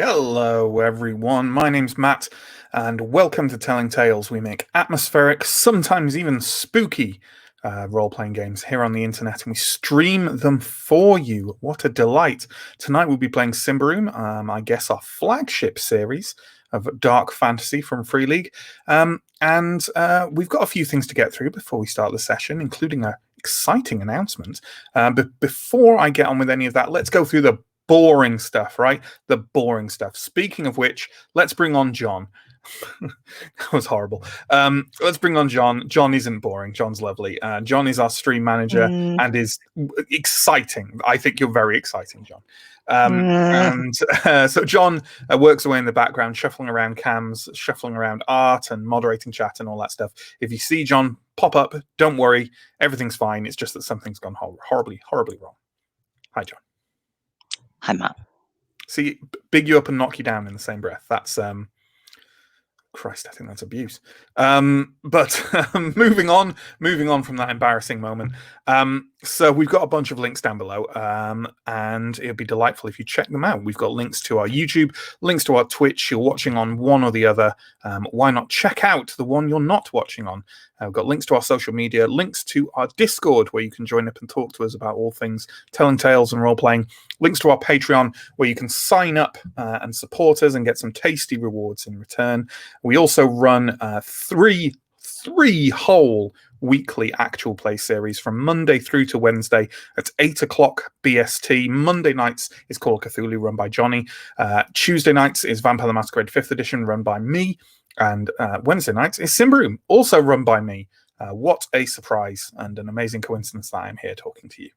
Hello, everyone. My name's Matt, and welcome to Telling Tales. We make atmospheric, sometimes even spooky role-playing games here on the internet, and we stream them for you. What a delight. Tonight we'll be playing Symbaroum, I guess our flagship series of dark fantasy from Free League. And we've got a few things to get through before we start the session, including an exciting announcement. But before I get on with any of that, let's go through the boring stuff, right? The boring stuff. Speaking of which, let's bring on John. That was horrible. Let's bring on John. John isn't boring. John's lovely. John is our stream manager and is exciting. I think you're very exciting, John. So John works away in the background, shuffling around cams, shuffling around art and moderating chat and all that stuff. If you see John pop up, don't worry. Everything's fine. It's just that something's gone horribly wrong. Hi, John. Hi, Matt. See, big you up and knock you down in the same breath. That's Christ, I think that's abuse. But moving on from that embarrassing moment. So we've got a bunch of links down below, and it'd be delightful if you check them out. We've got links to our YouTube, links to our Twitch. You're watching on one or the other. Why not check out the one you're not watching on? We've got links to our social media, links to our Discord, where you can join up and talk to us about all things telling tales and role-playing, links to our Patreon, where you can sign up and support us and get some tasty rewards in return. We also run three whole weekly actual play series from Monday through to Wednesday at 8 o'clock BST. Monday nights is Call of Cthulhu, run by Johnny. Tuesday nights is Vampire the Masquerade 5th edition, run by me. And Wednesday nights is Symbaroum, also run by me. What a surprise and an amazing coincidence that I'm here talking to you.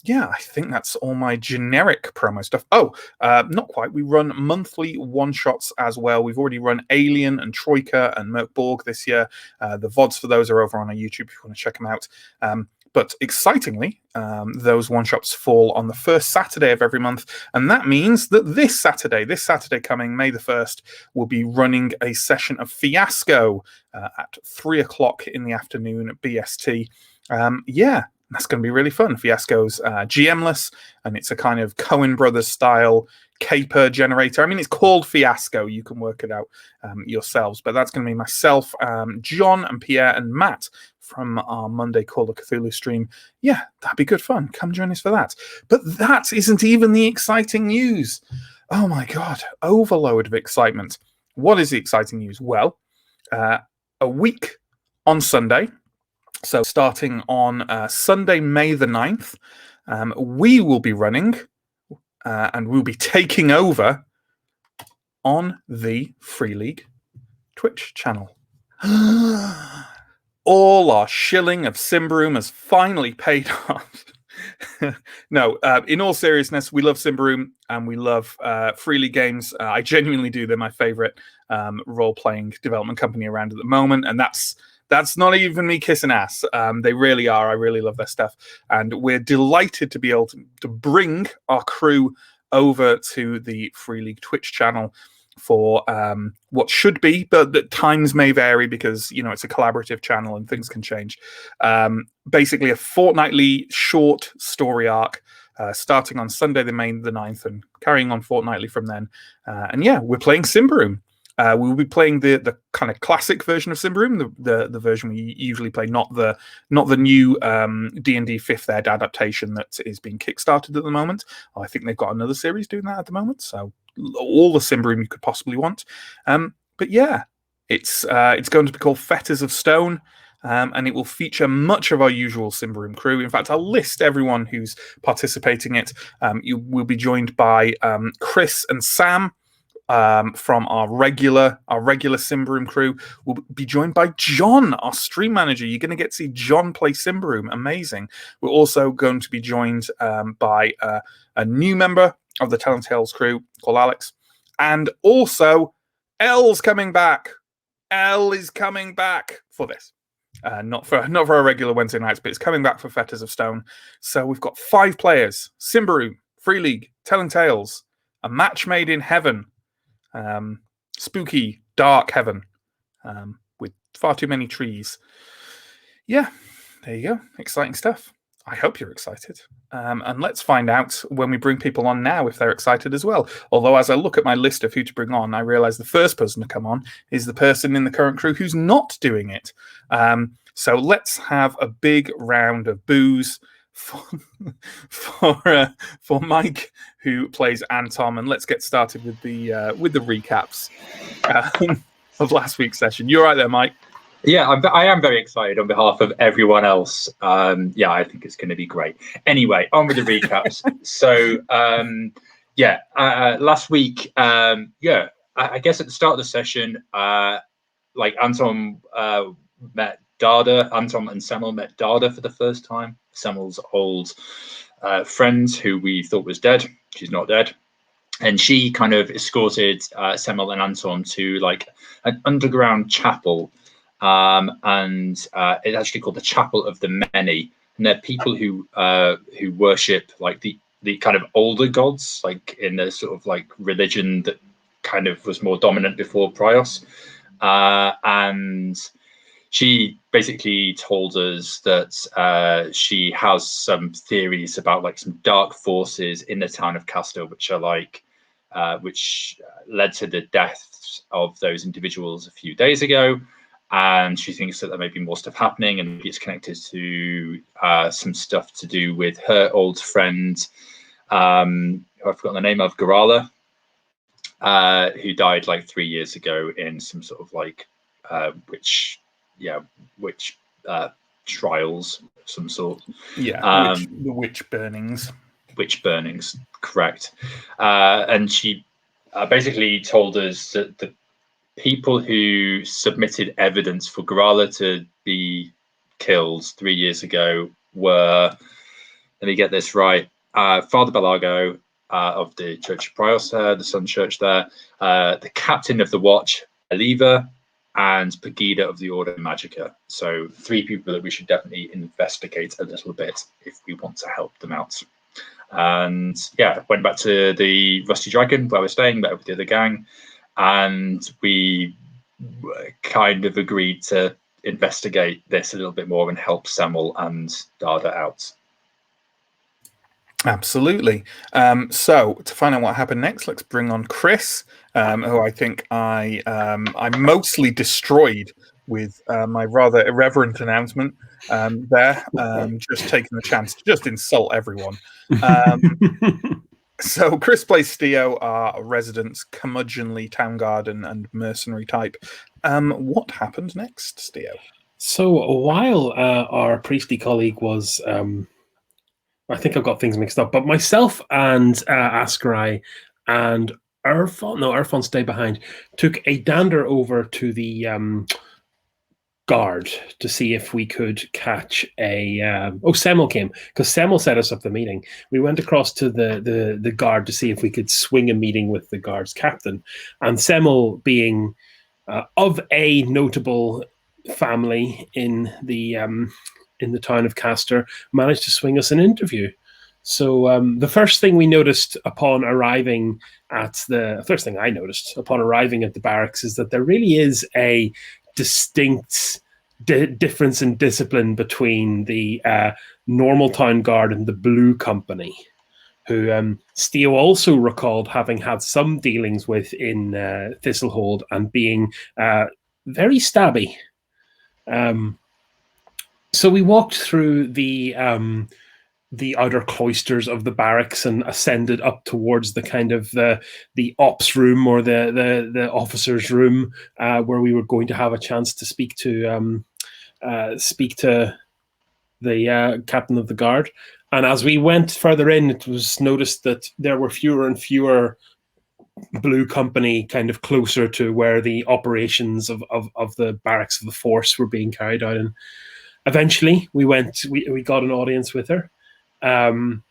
Yeah, I think that's all my generic promo stuff. Oh, not quite. We run monthly one-shots as well. We've already run Alien and Troika and Merc Borg this year. The VODs for those are over on our YouTube if you want to check them out. But excitingly, those one-shots fall on the first Saturday of every month. And that means that this Saturday coming, May the 1st, we'll be running a session of Fiasco at 3 o'clock in the afternoon at BST. Yeah, that's going to be really fun. Fiasco's GM-less, and it's a kind of Coen Brothers style caper generator. I mean, it's called Fiasco. You can work it out yourselves. But that's going to be myself, John, and Pierre, and Matt from our Monday Call of Cthulhu stream. Yeah, that'd be good fun. Come join us for that. But that isn't even the exciting news. Oh my God, overload of excitement. What is the exciting news? Well, a week on Sunday, so starting on Sunday, May the 9th, we will be running and we'll be taking over on the Free League Twitch channel. All our shilling of Symbaroum has finally paid off. No, in all seriousness, we love Symbaroum and we love Free League games. I genuinely do. They're my favorite role-playing development company around at the moment, and that's not even me kissing ass. They really are. I really love their stuff. And we're delighted to be able to bring our crew over to the Free League Twitch channel for what should be, but the times may vary because, you know, it's a collaborative channel and things can change. Basically a fortnightly short story arc starting on Sunday, May the 9th, and carrying on fortnightly from then. And yeah, we're playing Symbaroum. We will be playing the kind of classic version of Symbaroum, the version we usually play, not the new D&D 5th Ed adaptation that is being kickstarted at the moment. I think they've got another series doing that at the moment, so all the Symbaroum you could possibly want. But yeah, it's going to be called Fetters of Stone, and it will feature much of our usual Symbaroum crew. In fact, I'll list everyone who's participating in it. You will be joined by Chris and Sam. From our regular Symbaroum crew. We'll be joined by John, our stream manager. You're going to get to see John play Symbaroum. Amazing. We're also going to be joined by a new member of the Telling Tales crew called Alex. And also, Elle's coming back. Elle is coming back for this. Not for our regular Wednesday nights, but it's coming back for Fetters of Stone. So we've got 5 players. Symbaroum, Free League, Telling Tales, a match made in heaven. Spooky, dark heaven with far too many trees. Yeah, there you go. Exciting stuff. I hope you're excited. And let's find out when we bring people on now if they're excited as well. Although, as I look at my list of who to bring on, I realize the first person to come on is the person in the current crew who's not doing it. So let's have a big round of boos for Mike, who plays Anton, and let's get started with the recaps of last week's session. You're right there, Mike. Yeah, I am very excited on behalf of everyone else. Yeah, I think it's going to be great. Anyway, on with the recaps. So, last week, I guess at the start of the session, Anton met Dada. Anton and Semmel met Dada for the first time. Semmel's old friend who we thought was dead. She's not dead. And she kind of escorted Semmel and Anton to like an underground chapel. And it's actually called the Chapel of the Many, and they're people who worship like the kind of older gods, like in the sort of like religion that kind of was more dominant before Prios. And she basically told us that she has some theories about like some dark forces in the town of Kastor, which are like which led to the deaths of those individuals a few days ago. And she thinks that there may be more stuff happening, and maybe it's connected to some stuff to do with her old friend, who I've forgotten the name of, Garala, who died like 3 years ago in some sort of like witch trials of some sort. Yeah, the witch burnings. Witch burnings, correct. And she basically told us that the people who submitted evidence for Garala to be killed 3 years ago were, let me get this right, Father Balago of the Church of Prios, the Sun Church there, the captain of the watch, Aliva, and Pegida of the Order Magica. So 3 people that we should definitely investigate a little bit if we want to help them out. And yeah, went back to the Rusty Dragon where we're staying, met with the other gang, and we kind of agreed to investigate this a little bit more and help Semmel and Dada out. Absolutely. So to find out what happened next, let's bring on Chris, who I think I mostly destroyed with my rather irreverent announcement there, just taking the chance to just insult everyone. So Chris plays Steo, our resident curmudgeonly town guard and mercenary type. What happened next, Steo? So while our priestly colleague was, I think I've got things mixed up, but myself and Askarai and Irfan stayed behind, took a dander over to the guard to see if we could catch a Semmel came, because Semmel set us up the meeting. We went across to the guard to see if we could swing a meeting with the guard's captain, and Semmel, being of a notable family in the town of Kastor, managed to swing us an interview. So the first thing I noticed upon arriving at the barracks is that there really is a distinct difference in discipline between the normal town guard and the Blue Company, who Steo also recalled having had some dealings with in Thistlehold and being very stabby. So we walked through the outer cloisters of the barracks and ascended up towards the kind of the ops room, or the officers' room, where we were going to have a chance to speak to the captain of the guard. And as we went further in, it was noticed that there were fewer and fewer Blue Company kind of closer to where the operations of the barracks of the force were being carried out. And eventually we got an audience with her. And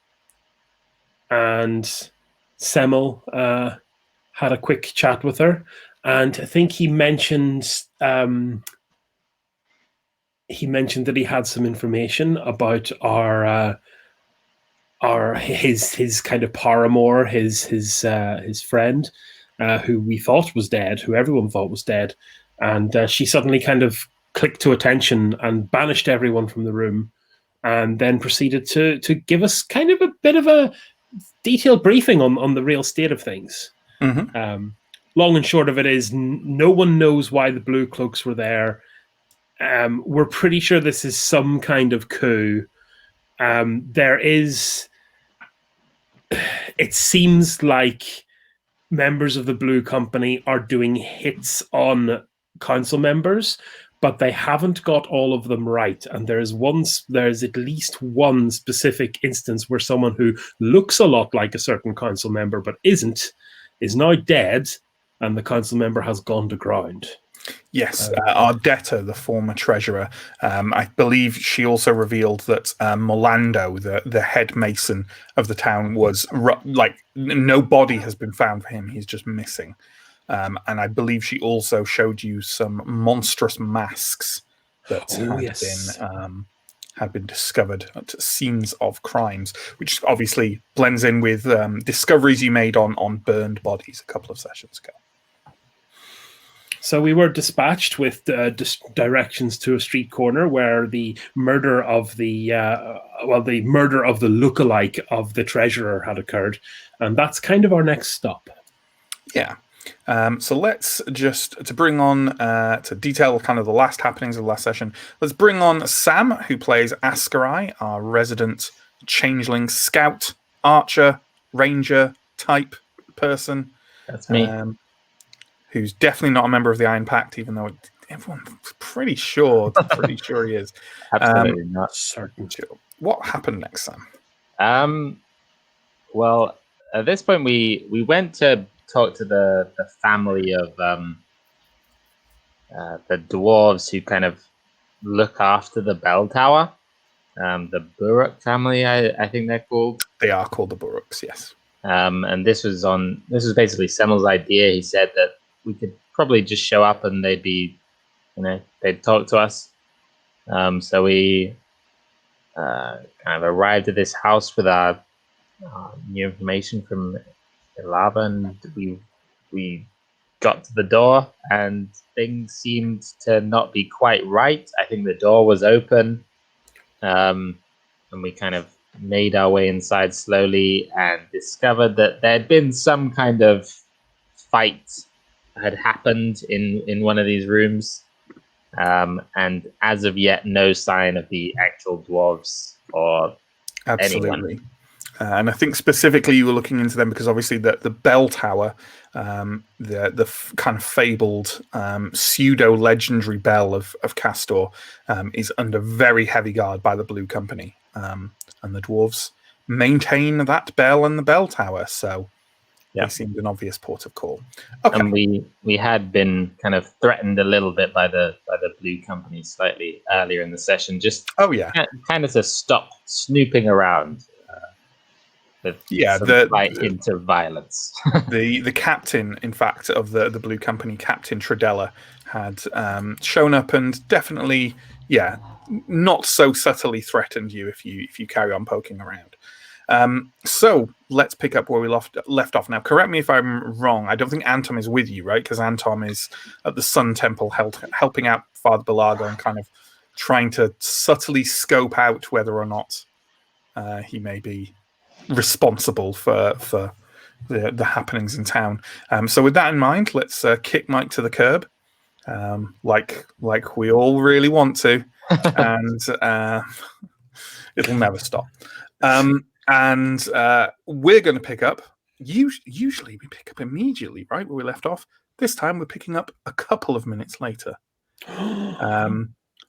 Semmel had a quick chat with her, and I think he mentioned that he had some information about his kind of paramour, his friend, who we thought was dead, who everyone thought was dead, and she suddenly kind of clicked to attention and banished everyone from the room, and then proceeded to give us kind of a bit of a detailed briefing on the real state of things. Mm-hmm. Long and short of it is, no one knows why the Blue Cloaks were there. We're pretty sure this is some kind of coup. There is... It seems like members of the Blue Company are doing hits on council members, but they haven't got all of them right. And there's at least one specific instance where someone who looks a lot like a certain council member but isn't, is now dead, and the council member has gone to ground. Yes, Ardetta, the former treasurer, I believe she also revealed that Molando, the head mason of the town, was no body has been found for him. He's just missing. And I believe she also showed you some monstrous masks that had been discovered at scenes of crimes, which obviously blends in with discoveries you made on burned bodies a couple of sessions ago. So we were dispatched with directions to a street corner where the murder of the lookalike of the treasurer had occurred, and that's kind of our next stop. Yeah. So let's just to bring on to detail kind of the last happenings of the last session. Let's bring on Sam, who plays Ascarai, our resident changeling scout, archer, ranger type person. That's me. Who's definitely not a member of the Iron Pact, even though everyone's pretty sure he is. Absolutely not. Certain. What happened next, Sam? Well, at this point, we went to talk to the family of the dwarves who kind of look after the bell tower. The Buruk family, I think they're called. They are called the Buruks, yes. And this was basically Semmel's idea. He said that we could probably just show up and they'd talk to us. So we kind of arrived at this house with our new information from Ilava, and we got to the door and things seemed to not be quite right. I think the door was open, and we kind of made our way inside slowly and discovered that there had been some kind of fight had happened in one of these rooms, and as of yet no sign of the actual dwarves or anyone. And I think specifically you were looking into them because obviously the bell tower, the kind of fabled pseudo legendary bell of Kastor, is under very heavy guard by the Blue Company, and the dwarves maintain that bell and the bell tower. So they seemed an obvious port of call. Okay. And we had been kind of threatened a little bit by the Blue Company slightly earlier in the session, just kind of to stop snooping around. Slight hint of violence. the captain, in fact, of the Blue Company, Captain Tradella, had shown up and definitely, not so subtly threatened you if you carry on poking around. So let's pick up where we left off. Now, correct me if I'm wrong. I don't think Anton is with you, right? Because Anton is at the Sun Temple helping out Father Belago and kind of trying to subtly scope out whether or not he may be responsible for the happenings in town. So with that in mind, let's kick Mike to the curb, like we all really want to, and it'll never stop. And we're going to pick up. Usually we pick up immediately, right where we left off. This time we're picking up a couple of minutes later.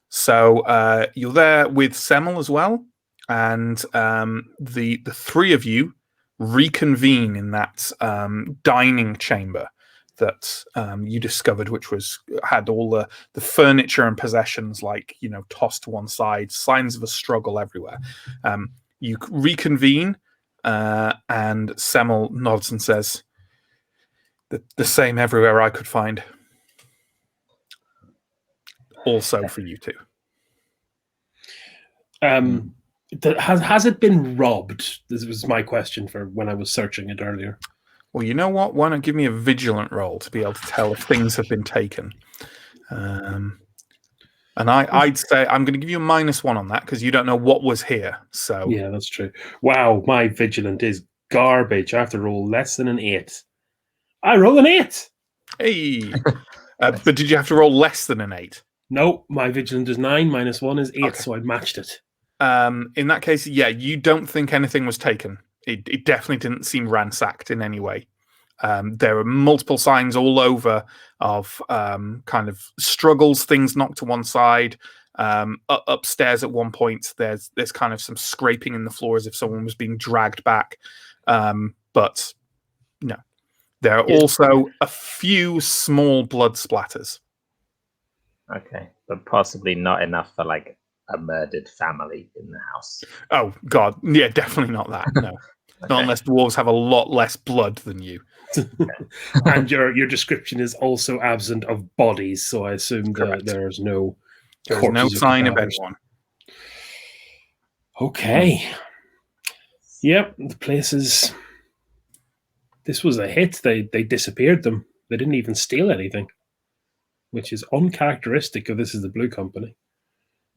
So you're there with Semmel as well. And the three of you reconvene in that dining chamber that you discovered, which had all the furniture and possessions tossed to one side, signs of a struggle everywhere. You reconvene, and Semmel nods and says, "The same everywhere I could find. Also for you two." Has it been robbed? This was my question for when I was searching it earlier. Well, you know what? Why not give me a vigilant roll to be able to tell if things have been taken? And I'd say I'm going to give you a -1 on that because you don't know what was here. So Yeah, that's true. Wow, my vigilant is garbage. I have to roll less than an 8. I roll an 8. hey, but did you have to roll less than an 8? No, my vigilant is 9. -1 is 8, Okay. so I matched it. In that case, yeah, you don't think anything was taken. It definitely didn't seem ransacked in any way. There are multiple signs all over of kind of struggles, things knocked to one side. Upstairs at one point, there's kind of some scraping in the floor as if someone was being dragged back. But no, there are also a few small blood splatters. Okay, but possibly not enough for like a murdered family in the house. Oh God, yeah, definitely not that. No, Okay. not unless dwarves have a lot less blood than you. And your description is also absent of bodies, so I assume Correct. there's no There's no corpses or sign of cadavers. anyone. Okay. Yep, the place is. This was a hit. They disappeared them. They didn't even steal anything, which is uncharacteristic of this is the Blue Company.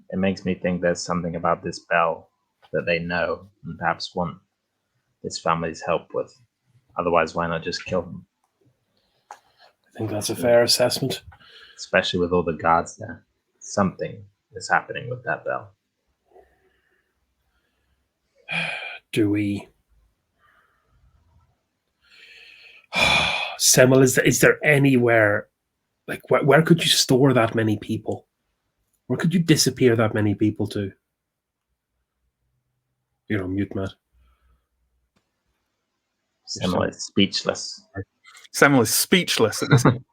It makes me think there's something about this bell that they know and perhaps want this family's help with. Otherwise, why not just kill them? I think that's a fair assessment. Especially with all the guards there. Something is happening with that bell. Do we? Semmel, is there anywhere like where could you store that many people? Where could you disappear that many people to? You're on mute, Matt. Semmel is speechless. Semmel is speechless at this point.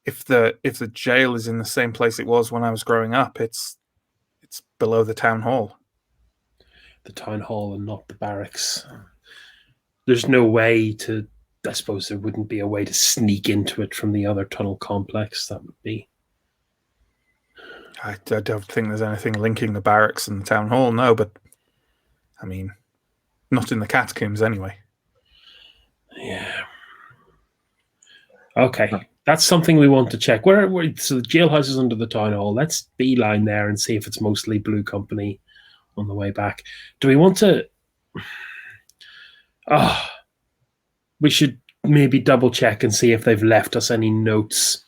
If the jail is in the same place it was when I was growing up, it's below the town hall. The town hall and not the barracks. There's no way to. I suppose there wouldn't be a way to sneak into it from the other tunnel complex. That would be. I don't think there's anything linking the barracks and the town hall. No, but I mean, not in the catacombs anyway. Yeah. Okay, that's something we want to check. So the jailhouse is under the town hall. Let's beeline there and see if it's mostly Blue Company on the way back. Do we want to? We should maybe double check and see if they've left us any notes,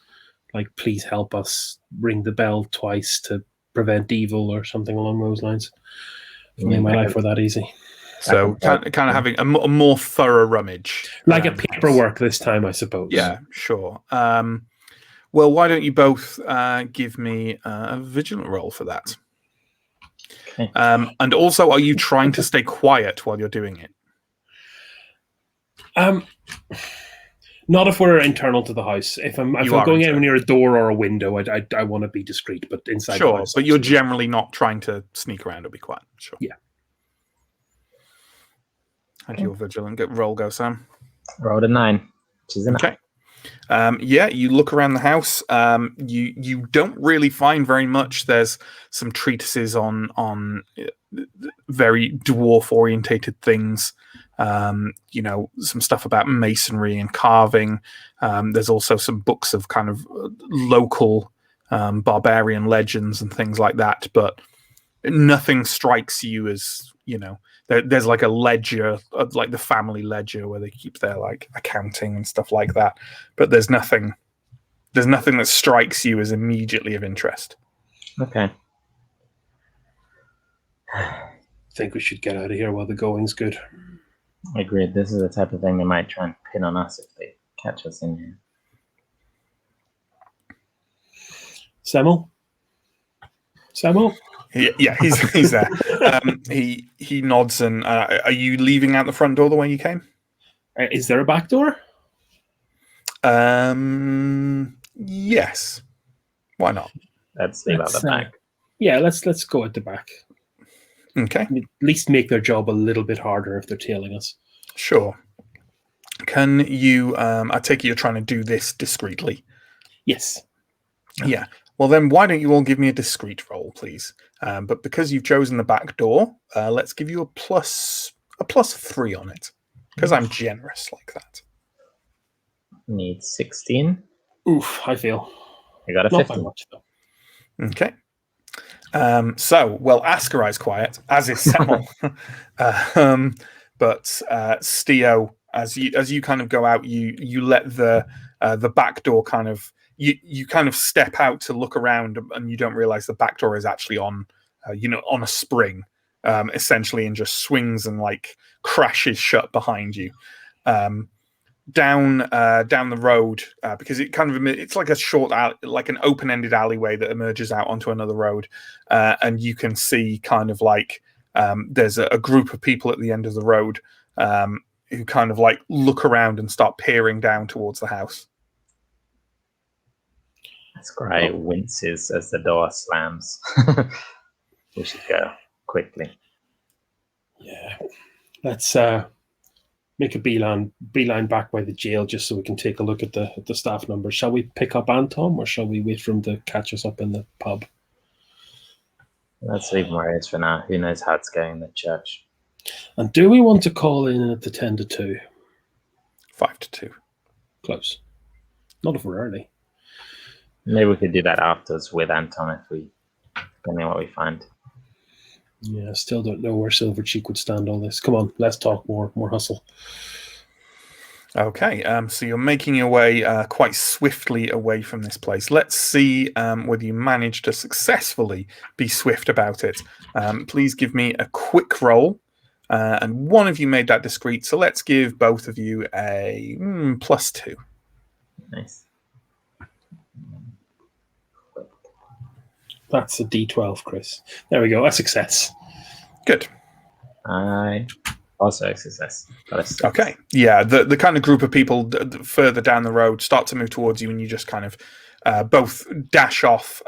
like "Please help us," ring the bell twice to prevent evil, or something along those lines. If only my life were that easy. So kind of having a more thorough rummage, like a paperwork this time, I suppose. Yeah, sure. Well, why don't you both give me a vigilant roll for that? Okay. And also, are you trying to stay quiet while you're doing it? Not if we're internal to the house. If I'm going in near a door or a window, I want to be discreet. But inside, sure. the house, but you're generally not trying to sneak around or be quiet. Sure. Yeah. How do your vigilant roll go, Sam? Rolled a 9, which is enough. Okay. Yeah, you look around the house. You don't really find very much. There's some treatises on very dwarf orientated things. Some stuff about masonry and carving. There's also some books of kind of local barbarian legends and things like that. But nothing strikes you as there's like a ledger, like the family ledger, where they keep their like accounting and stuff like that. But there's nothing that strikes you as immediately of interest. Okay. I think we should get out of here while the going's good. I agree. This is the type of thing they might try and pin on us if they catch us in here. Semmel? Yeah, he's there. He nods and are you leaving out the front door the way you came? Is there a back door? Yes. Why not? Let's leave out the back. Yeah, let's go at the back. Okay. At least make their job a little bit harder if they're tailing us. Sure. Can you? I take it you're trying to do this discreetly. Yes. Yeah. Well, then why don't you all give me a discreet roll, please? But because you've chosen the back door, let's give you a plus 3 on it, because I'm generous like that. Need 16. Oof, I feel. I got a Not 15. by much, though. Okay. Askarai's quiet, as is Semmel. But Steo, as you kind of go out, you let the back door kind of you kind of step out to look around, and you don't realize the back door is actually on on a spring, essentially, and just swings and like crashes shut behind you. Down the road, because it's like a short like an open-ended alleyway that emerges out onto another road, and you can see kind of like there's a group of people at the end of the road who kind of like look around and start peering down towards the house. That's great. Winces as the door slams. We should go quickly. Yeah, let's make a beeline back by the jail just so we can take a look at the staff numbers. Shall we pick up Anton, or shall we wait for him to catch us up in the pub? Let's leave him where he is for now. Who knows how it's going in the church? And do we want to call in at the 10 to 2? 5 to 2. Close. Not if we're early. Maybe we could do that afterwards with Anton depending on what we find. Yeah, still don't know where Silvercheek would stand on this. Come on, let's talk more hustle. Okay, so you're making your way quite swiftly away from this place. Let's see whether you manage to successfully be swift about it. Please give me a quick roll. And one of you made that discreet, so let's give both of you a +2. Nice. That's a D12, Chris. There we go, a success. Good. I also a success. Okay. Yeah, the kind of group of people further down the road start to move towards you, and you just kind of both dash off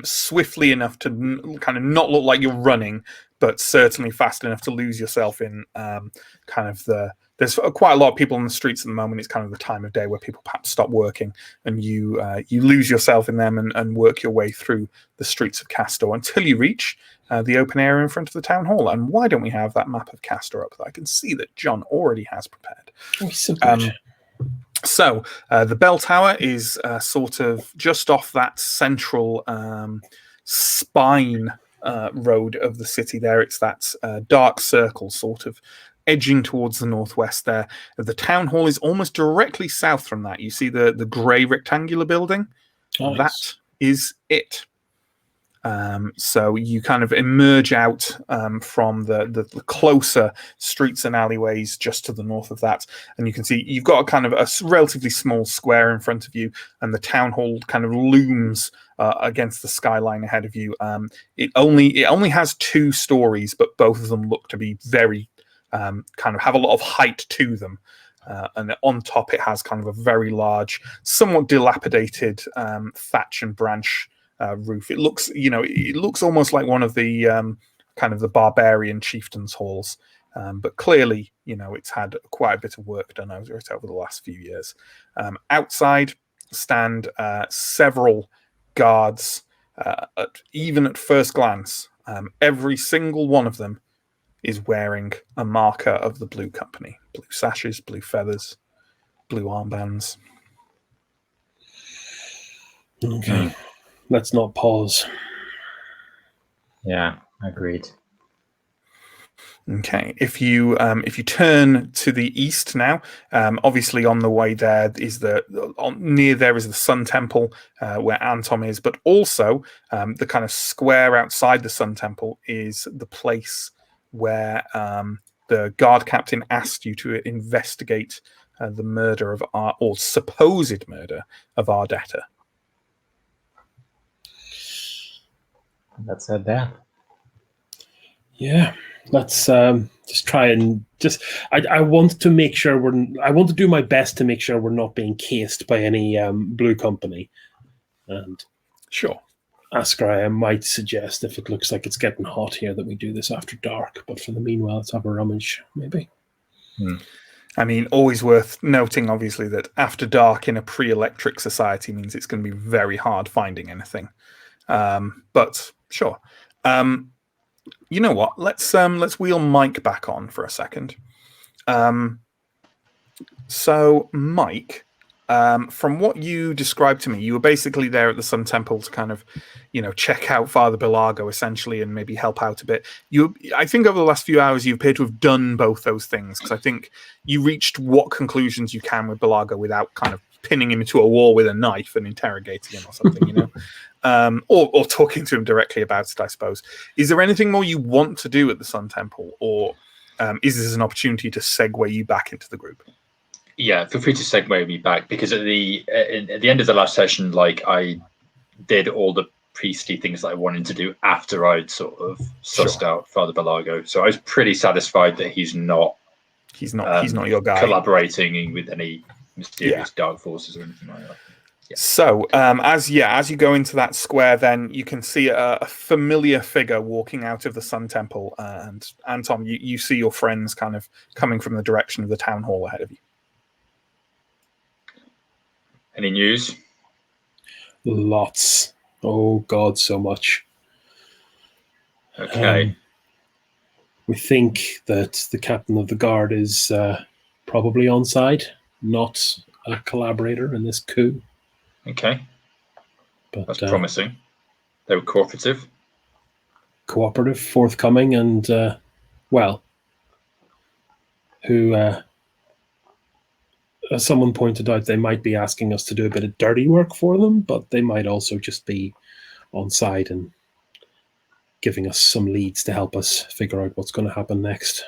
swiftly enough to kind of not look like you're running, but certainly fast enough to lose yourself in there's quite a lot of people on the streets at the moment. It's kind of the time of day where people perhaps stop working, and you lose yourself in them and work your way through the streets of Kastor until you reach the open area in front of the town hall. And why don't we have that map of Kastor up that I can see that John already has prepared? Oh, so good. So the bell tower is sort of just off that central spine road of the city there. It's that dark circle sort of edging towards the northwest there. The town hall is almost directly south from that. You see the grey rectangular building? Nice. That is it. So you kind of emerge out from the closer streets and alleyways just to the north of that, and you can see you've got a kind of a relatively small square in front of you, and the town hall kind of looms against the skyline ahead of you. It only has 2 stories, but both of them look to be very kind of have a lot of height to them. And on top, it has kind of a very large, somewhat dilapidated thatch and branch roof. It looks almost like one of the kind of the barbarian chieftain's halls, but clearly, it's had quite a bit of work done over it over the last few years. Outside stand several guards. Even at first glance, every single one of them is wearing a marker of the Blue Company. Blue sashes, blue feathers, blue armbands. Okay. Let's not pause. Yeah, agreed. Okay, if you turn to the east now, obviously on the way there is near there is the Sun Temple where Anton is, but also the kind of square outside the Sun Temple is the place where the guard captain asked you to investigate the murder of or supposed murder of Ardetta. Let's head there. Yeah, let's just try and I want to make sure I want to do my best to make sure we're not being cased by any Blue Company. And sure, Askrai, I might suggest, if it looks like it's getting hot here, that we do this after dark. But for the meanwhile, let's have a rummage, maybe. I mean, always worth noting, obviously, that after dark in a pre-electric society means it's going to be very hard finding anything. But sure. You know what? Let's wheel Mike back on for a second. So, Mike, from what you described to me, you were basically there at the Sun Temple to kind of, check out Father Belago essentially and maybe help out a bit. I think over the last few hours you appear to have done both those things, because I think you reached what conclusions you can with Belago without kind of pinning him into a wall with a knife and interrogating him or something, or talking to him directly about it, I suppose. Is there anything more you want to do at the Sun Temple, or is this an opportunity to segue you back into the group? Yeah, feel free to segue me back, because at the end of the last session, like, I did all the priestly things that I wanted to do after I'd sort of sussed out Father Belago. So I was pretty satisfied that he's not he's not your guy, collaborating with any mysterious dark forces or anything like that. Yeah. So as you go into that square, then you can see a familiar figure walking out of the Sun Temple, and Tom, you see your friends kind of coming from the direction of the town hall ahead of you. Any news? Lots. Oh God, so much. Okay. We think that the captain of the guard is probably on side, not a collaborator in this coup. Okay. But that's promising. They were cooperative, forthcoming, and who, as someone pointed out, they might be asking us to do a bit of dirty work for them, but they might also just be on side and giving us some leads to help us figure out what's going to happen next.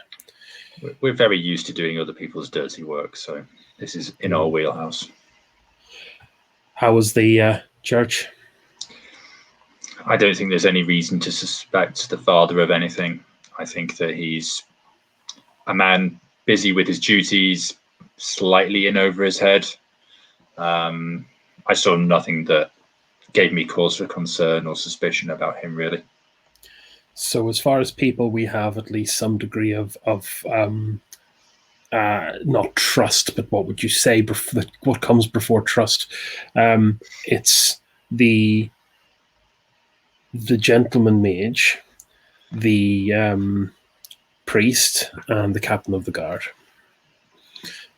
We're very used to doing other people's dirty work, so this is in our wheelhouse. How was the church? I don't think there's any reason to suspect the father of anything. I think that he's a man busy with his duties, slightly in over his head. I saw nothing that gave me cause for concern or suspicion about him, really. So as far as people, we have at least some degree of not trust, but what would you say what comes before trust? It's the gentleman mage, the priest, and the captain of the guard.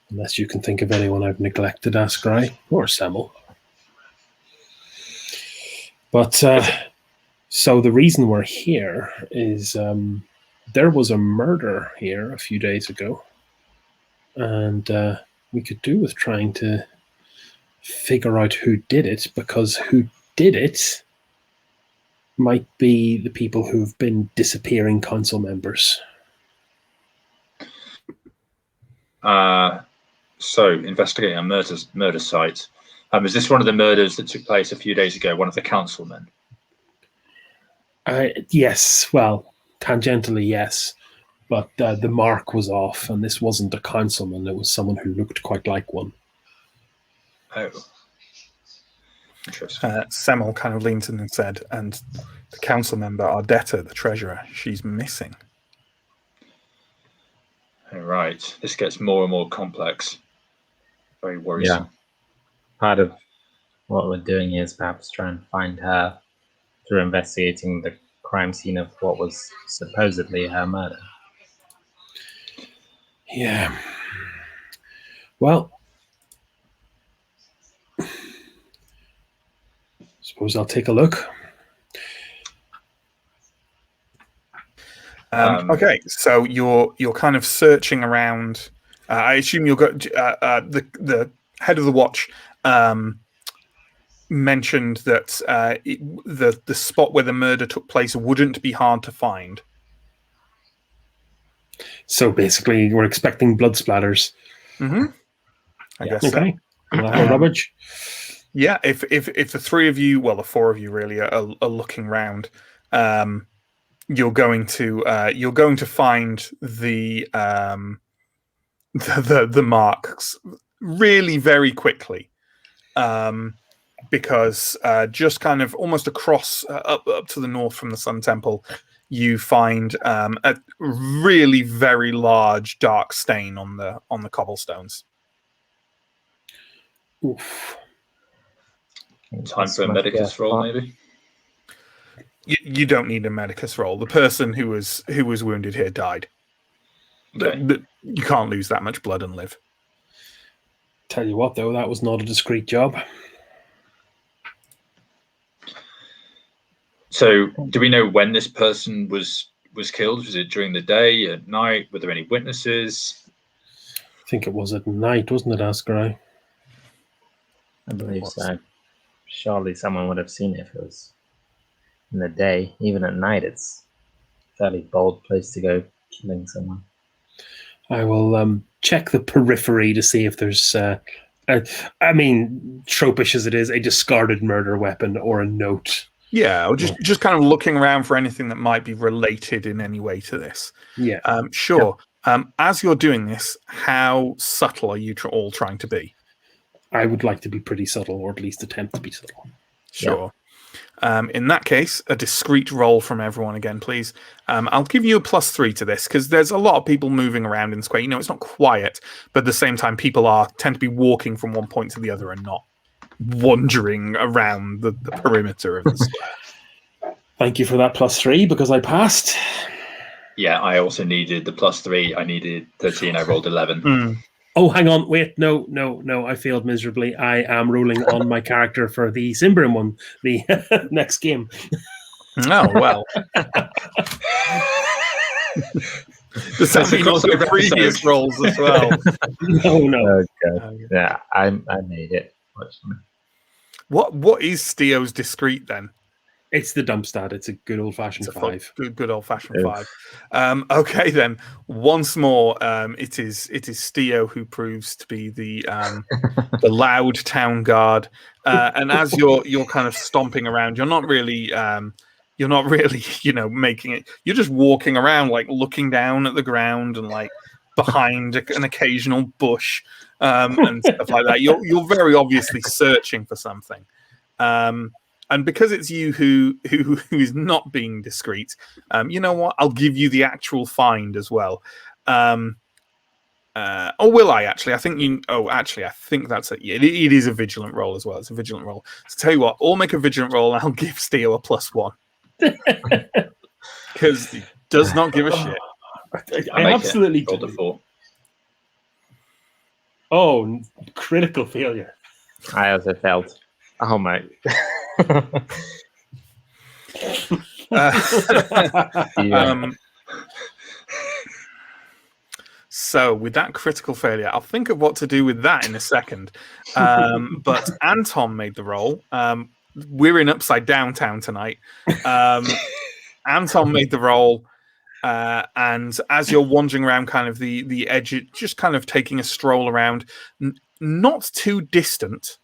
Unless you can think of anyone I've neglected, Ascari or Semmel. But so the reason we're here is there was a murder here a few days ago, and we could do with trying to figure out who did it, because who did it might be the people who've been disappearing council members. So, investigating a murder site. Is this one of the murders that took place a few days ago? One of the councilmen? Yes, well, tangentially, yes. But the mark was off, and this wasn't a councilman. It was someone who looked quite like one. Oh. Interesting. Semmel kind of leans in and said, and the council member, Ardetta, the treasurer, she's missing. All right. This gets more and more complex. Very worrisome. Yeah. Part of what we're doing here is perhaps try and find her through investigating the crime scene of what was supposedly her murder. Yeah. Well, suppose I'll take a look. Okay, so you're kind of searching around. I assume you'll go. The head of the watch mentioned that the spot where the murder took place wouldn't be hard to find. So basically, we're expecting blood splatters. Mm-hmm. I guess okay. So. Rubbish. Yeah, if the three of you, well, the four of you really are looking round, you're going to find the marks really very quickly, because just kind of almost across up to the north from the Sun Temple, you find a really very large dark stain on the cobblestones. Oof. Time for a medicus roll, maybe. You don't need a medicus roll. The person who was wounded here died. Okay. You can't lose that much blood and live. Tell you what, though, that was not a discreet job. So, do we know when this person was killed? Was it during the day, at night? Were there any witnesses? I think it was at night, wasn't it, Ascarai? I believe so. Surely someone would have seen it if it was in the day. Even at night, it's a fairly bold place to go killing someone. I will check the periphery to see if there's, I mean, tropish as it is, a discarded murder weapon or a note. Yeah, or just kind of looking around for anything that might be related in any way to this. Yeah. Sure. As you're doing this, how subtle are you all trying to be? I would like to be pretty subtle, or at least attempt to be subtle. Sure. In that case, a discreet roll from everyone again, please. I'll give you a +3 to this because there's a lot of people moving around in the square. You know, it's not quiet, but at the same time, people tend to be walking from one point to the other and not wandering around the perimeter of the square. Thank you for that +3 because I passed. Yeah, I also needed the +3. I needed 13. I rolled 11. Oh, hang on. Wait. No. I failed miserably. I am rolling on my character for the Symbaroum one, the next game. Oh, well. Does that mean also previous rolls as well? No. Okay. Yeah, I made it. What is Steo's discreet then? It's the dump stat. It's a good old-fashioned 5. Good old-fashioned 5. Okay, then. Once more, it is Steo who proves to be the loud town guard. And as you're kind of stomping around, you're not really making it. You're just walking around, like looking down at the ground and like behind an occasional bush and stuff like that. You're very obviously searching for something. And because it's you who is not being discreet, you know what? I'll give you the actual find as well. Or will I actually? I think you. Oh, actually, I think that's it. It is a vigilant roll as well. It's a vigilant roll. So tell you what, all make a vigilant roll, and I'll give Steo a +1 because he does not give a shit. I absolutely rolled a 4. Oh, critical failure. I also failed. Oh my. So with that critical failure, I'll think of what to do with that in a second. But Anton made the roll. We're in Upside Down Town tonight. Anton made the roll. And as you're wandering around kind of the edge, just kind of taking a stroll around, not too distant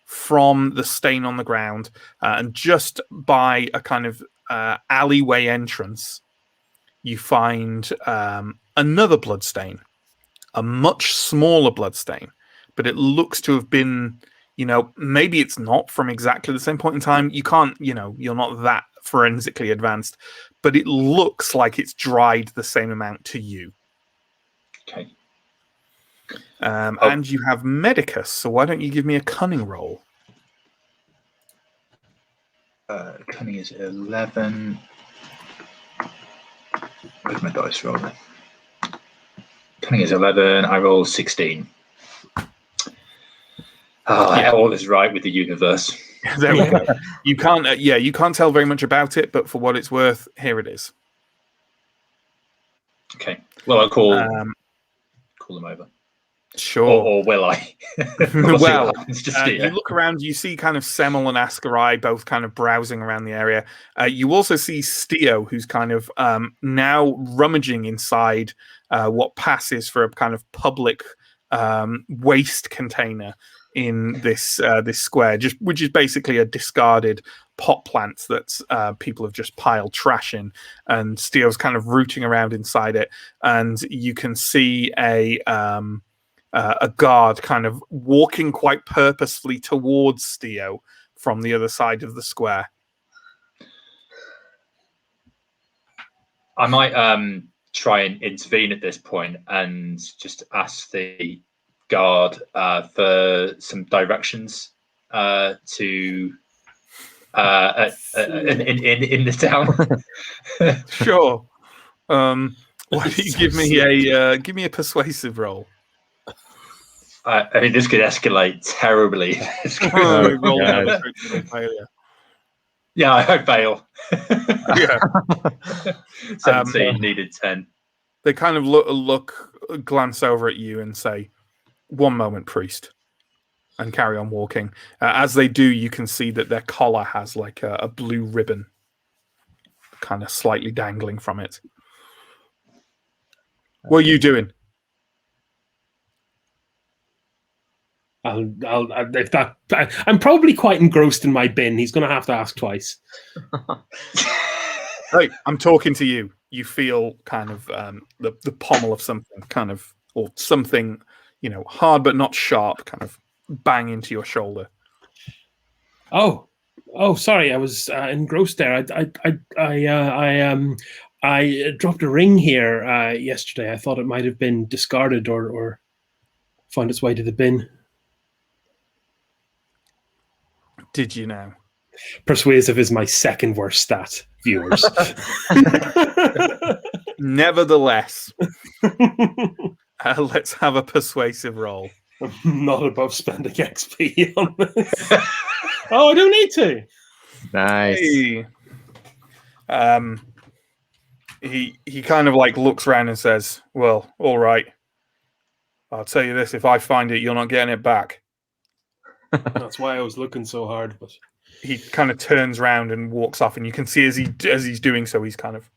from the stain on the ground, and just by a kind of alleyway entrance, you find another bloodstain, a much smaller bloodstain, but it looks to have been, maybe it's not from exactly the same point in time. You can't, you're not that forensically advanced, but it looks like it's dried the same amount to you. Okay. And you have Medicus, so why don't you give me a cunning roll? Cunning is 11. Where's my dice roll? Cunning is 11. I roll 16. All is right with the universe. There we go. You can't tell very much about it, but for what it's worth, here it is. Okay. Well, I'll call them over. Sure. Or will I? Well, you look around, you see kind of Semmel and Ascarai both kind of browsing around the area. You also see Steo, who's kind of now rummaging inside what passes for a kind of public waste container in this square, which is basically a discarded pot plant that people have just piled trash in, and Steo's kind of rooting around inside it, and you can see a guard kind of walking quite purposefully towards Steo from the other side of the square. I might try and intervene at this point and just ask the guard for some directions to in the town. Sure. Why don't you give me a persuasive roll? I mean, this could escalate terribly. This could- Roll God. another critical failure. yeah, I fail. Yeah. 17 needed 10. They kind of look, glance over at you and say, "One moment, priest," and carry on walking. As they do, you can see that their collar has like a blue ribbon kind of slightly dangling from it. What are you doing? I'm probably quite engrossed in my bin. He's going to have to ask twice. Hey, I'm talking to you. You feel kind of the pommel of something, kind of, or something, hard but not sharp, kind of bang into your shoulder. Oh, sorry, I was engrossed there. I dropped a ring here yesterday. I thought it might have been discarded or found its way to the bin. Did you now? Persuasive is my second worst stat, viewers. Nevertheless, let's have a persuasive roll. I'm not above spending XP on this. Oh, I don't need to. Nice. Hey. He kind of like looks around and says, "Well, all right. I'll tell you this: if I find it, you're not getting it back." That's why I was looking so hard. But he kind of turns around and walks off, and you can see as he's doing so, he's kind of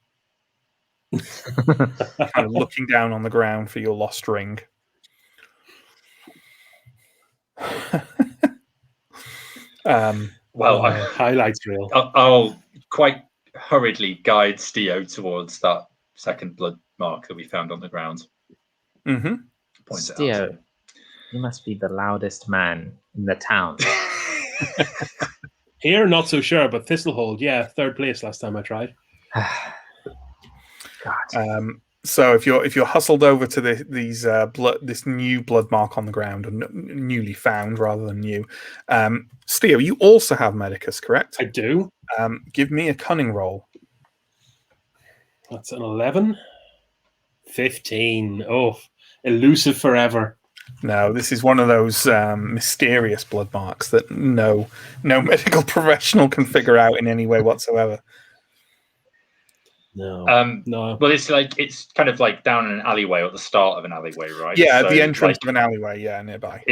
looking down on the ground for your lost ring. Highlights reel. I'll quite hurriedly guide Steo towards that second blood mark that we found on the ground. Mm-hmm. Point it out. Steo, you must be the loudest man in the town. Here, not so sure, but Thistlehold, yeah, third place last time I tried. God. So if you're hustled over to this new blood mark on the ground, or newly found rather than new, Steo, you also have Medicus, correct? I do. Give me a cunning roll. That's an 11. 15. Oh, elusive forever. No, this is one of those mysterious blood marks that no medical professional can figure out in any way whatsoever. No. Well, it's kind of like down an alleyway or at the start of an alleyway, right? Yeah, so, the entrance of an alleyway, nearby.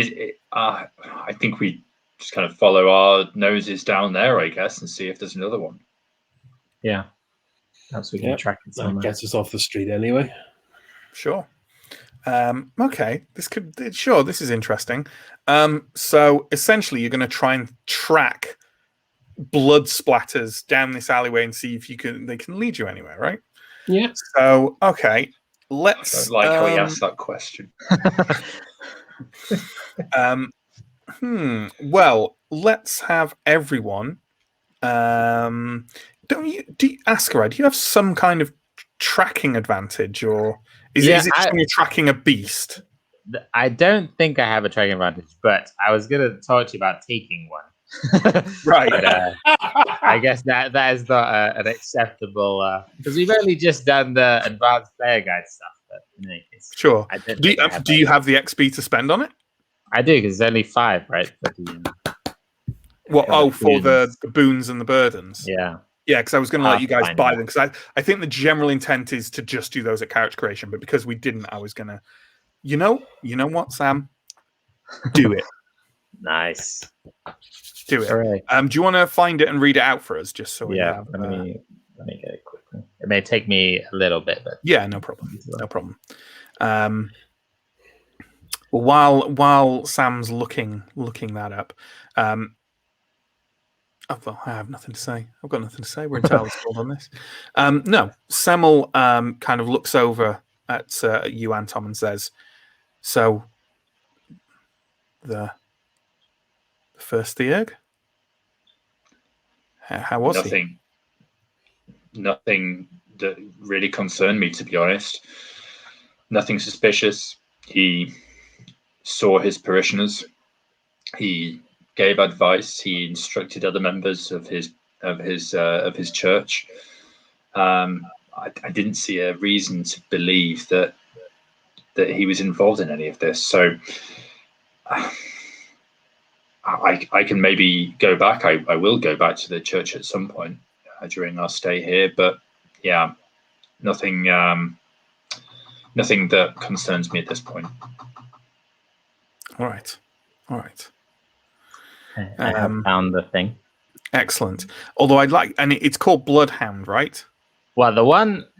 I think we just kind of follow our noses down there, I guess, and see if there's another one. Yeah. Perhaps we can track it That somewhere. gets us off the street anyway. Sure. Okay, this is interesting. So essentially, you're going to try and track blood splatters down this alleyway and see if they can lead you anywhere, right? Yeah. So okay, let's. I don't like how he asked that question. Well, let's have everyone. Do you, Ascarai, do you have some kind of tracking advantage, or is it just when you're tracking a beast? I don't think I have a tracking advantage, but I was going to talk to you about taking one. Right. But, I guess that is not an acceptable, because we've only just done the advanced player guide stuff. But in any case, sure. Do you have the XP to spend on it? I do, because it's only 5, right? For the boons and the burdens. Yeah. Yeah, because I was going to let you guys fine, buy yeah. them, because I think the general intent is to just do those at character creation, but because we didn't, I was going to, you know what, Sam? Do it. Nice. Do it. Hooray. Do you want to find it and read it out for us, just so we have... let me get it quickly. It may take me a little bit, but... Yeah, no problem. No problem. Well, while Sam's looking that up, I have nothing to say. I've got nothing to say. We're entirely sold on this. No, Semmel kind of looks over at you, Anton, and says, "So, the first Theurg? How was he?" Nothing that really concerned me, to be honest. Nothing suspicious. He saw his parishioners. He gave advice. He instructed other members of his church. I didn't see a reason to believe that he was involved in any of this. So I can maybe go back. I will go back to the church at some point during our stay here, but yeah, nothing that concerns me at this point. All right. I have found the thing. Excellent. Although I'd like, and it's called Bloodhound, right? Well,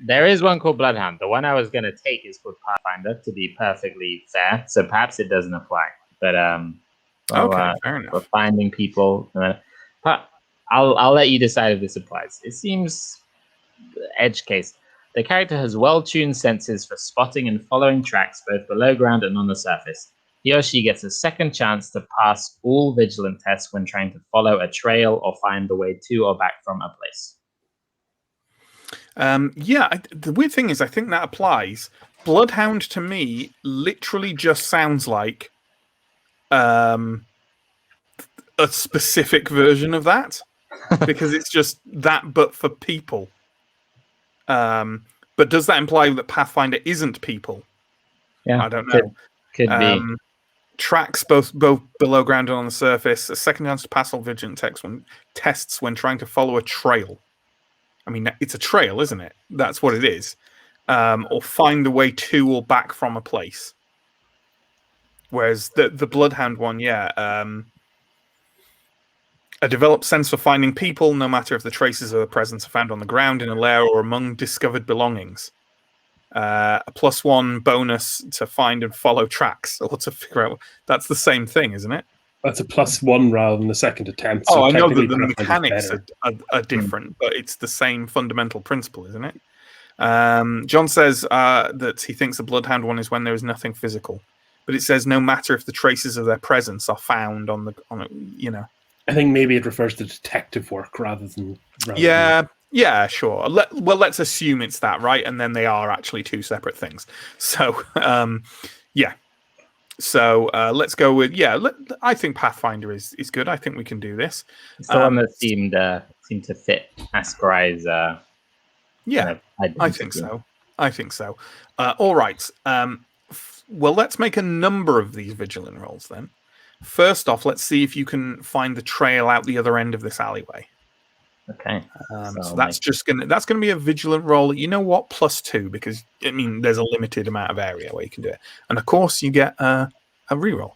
there is one called Bloodhound. The one I was going to take is called Pathfinder, to be perfectly fair. So perhaps it doesn't apply. But Okay, fair enough. for finding people, but I'll let you decide if this applies. It seems edge case. The character has well-tuned senses for spotting and following tracks both below ground and on the surface. He or she gets a second chance to pass all vigilant tests when trying to follow a trail or find the way to or back from a place. The weird thing is, I think that applies. Bloodhound to me literally just sounds like a specific version of that, because it's just that, but for people. But does that imply that Pathfinder isn't people? Yeah, I don't know. Could be. Tracks both below ground and on the surface. A second chance to pass all vigilant tests when trying to follow a trail. I mean, it's a trail, isn't it? That's what it is. Or find the way to or back from a place. Whereas the Bloodhound one, a developed sense for finding people, no matter if the traces of their presence are found on the ground, in a lair, or among discovered belongings. A +1 bonus to find and follow tracks, or to figure out. That's the same thing, isn't it? That's a +1 rather than the second attempt. So I know technically that the Pathfinder's mechanics are different, but it's the same fundamental principle, isn't it? John says that he thinks the Bloodhound one is when there is nothing physical, but it says no matter if the traces of their presence are found on the. I think maybe it refers to detective work rather than. Yeah, sure. Let's assume it's that, right? And then they are actually two separate things. So, yeah. So let's go with I think Pathfinder is good. I think we can do this. It's the one that seemed to fit Askarai's. I think so. All right. Well, let's make a number of these vigilant rolls then. First off, let's see if you can find the trail out the other end of this alleyway. Okay. So that's gonna be a vigilant roll. You know what? +2, because I mean there's a limited amount of area where you can do it, and of course you get a reroll.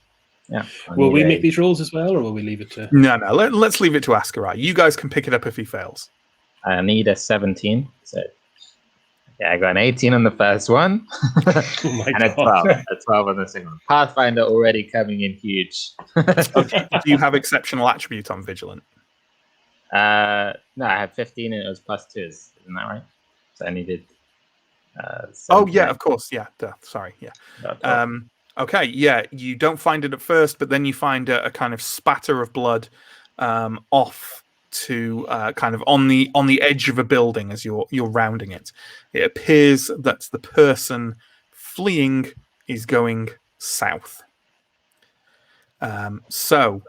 Yeah. Will we make these rolls as well, or will we leave it to? No. Let's leave it to Askarai. You guys can pick it up if he fails. I need a 17. So yeah, I got an 18 on the first one, and a 12. A 12 on the second one. Pathfinder already coming in huge. Do you have exceptional attribute on vigilant? No, I had 15 and it was +2. Isn't that right? So I needed. Of course. Yeah. Sorry. Yeah. Okay. Yeah. You don't find it at first, but then you find a kind of spatter of blood off to kind of on the edge of a building as you're rounding it. It appears that the person fleeing is going south. So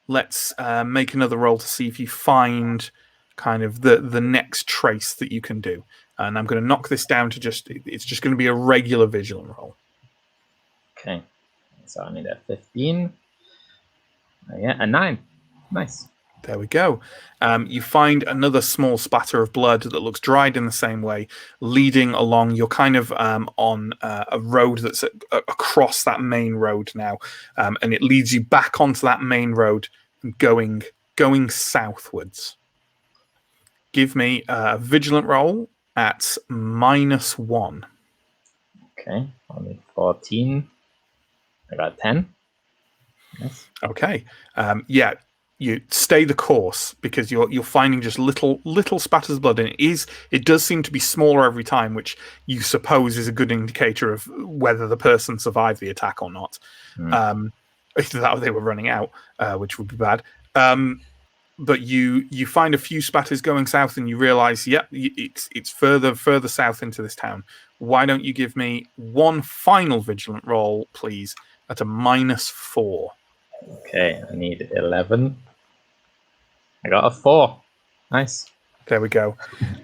let's make another roll to see if you find kind of the next trace that you can do. And I'm going to knock this down to it's just going to be a regular vigilant roll. Okay. So I need a 15. A 9. Nice. There we go. You find another small spatter of blood that looks dried in the same way, leading along. You're kind of on a road that's across that main road now, and it leads you back onto that main road, going southwards. Give me a vigilant roll at -1. Okay, only 14. I got 10. Yes. Okay. You stay the course because you're finding just little spatters of blood, and it does seem to be smaller every time, which you suppose is a good indicator of whether the person survived the attack or not. Either that or they were running out, which would be bad. But you find a few spatters going south, and you realize, it's further south into this town. Why don't you give me one final vigilant roll, please, at a -4? Okay, I need 11. I got a 4. Nice. There we go.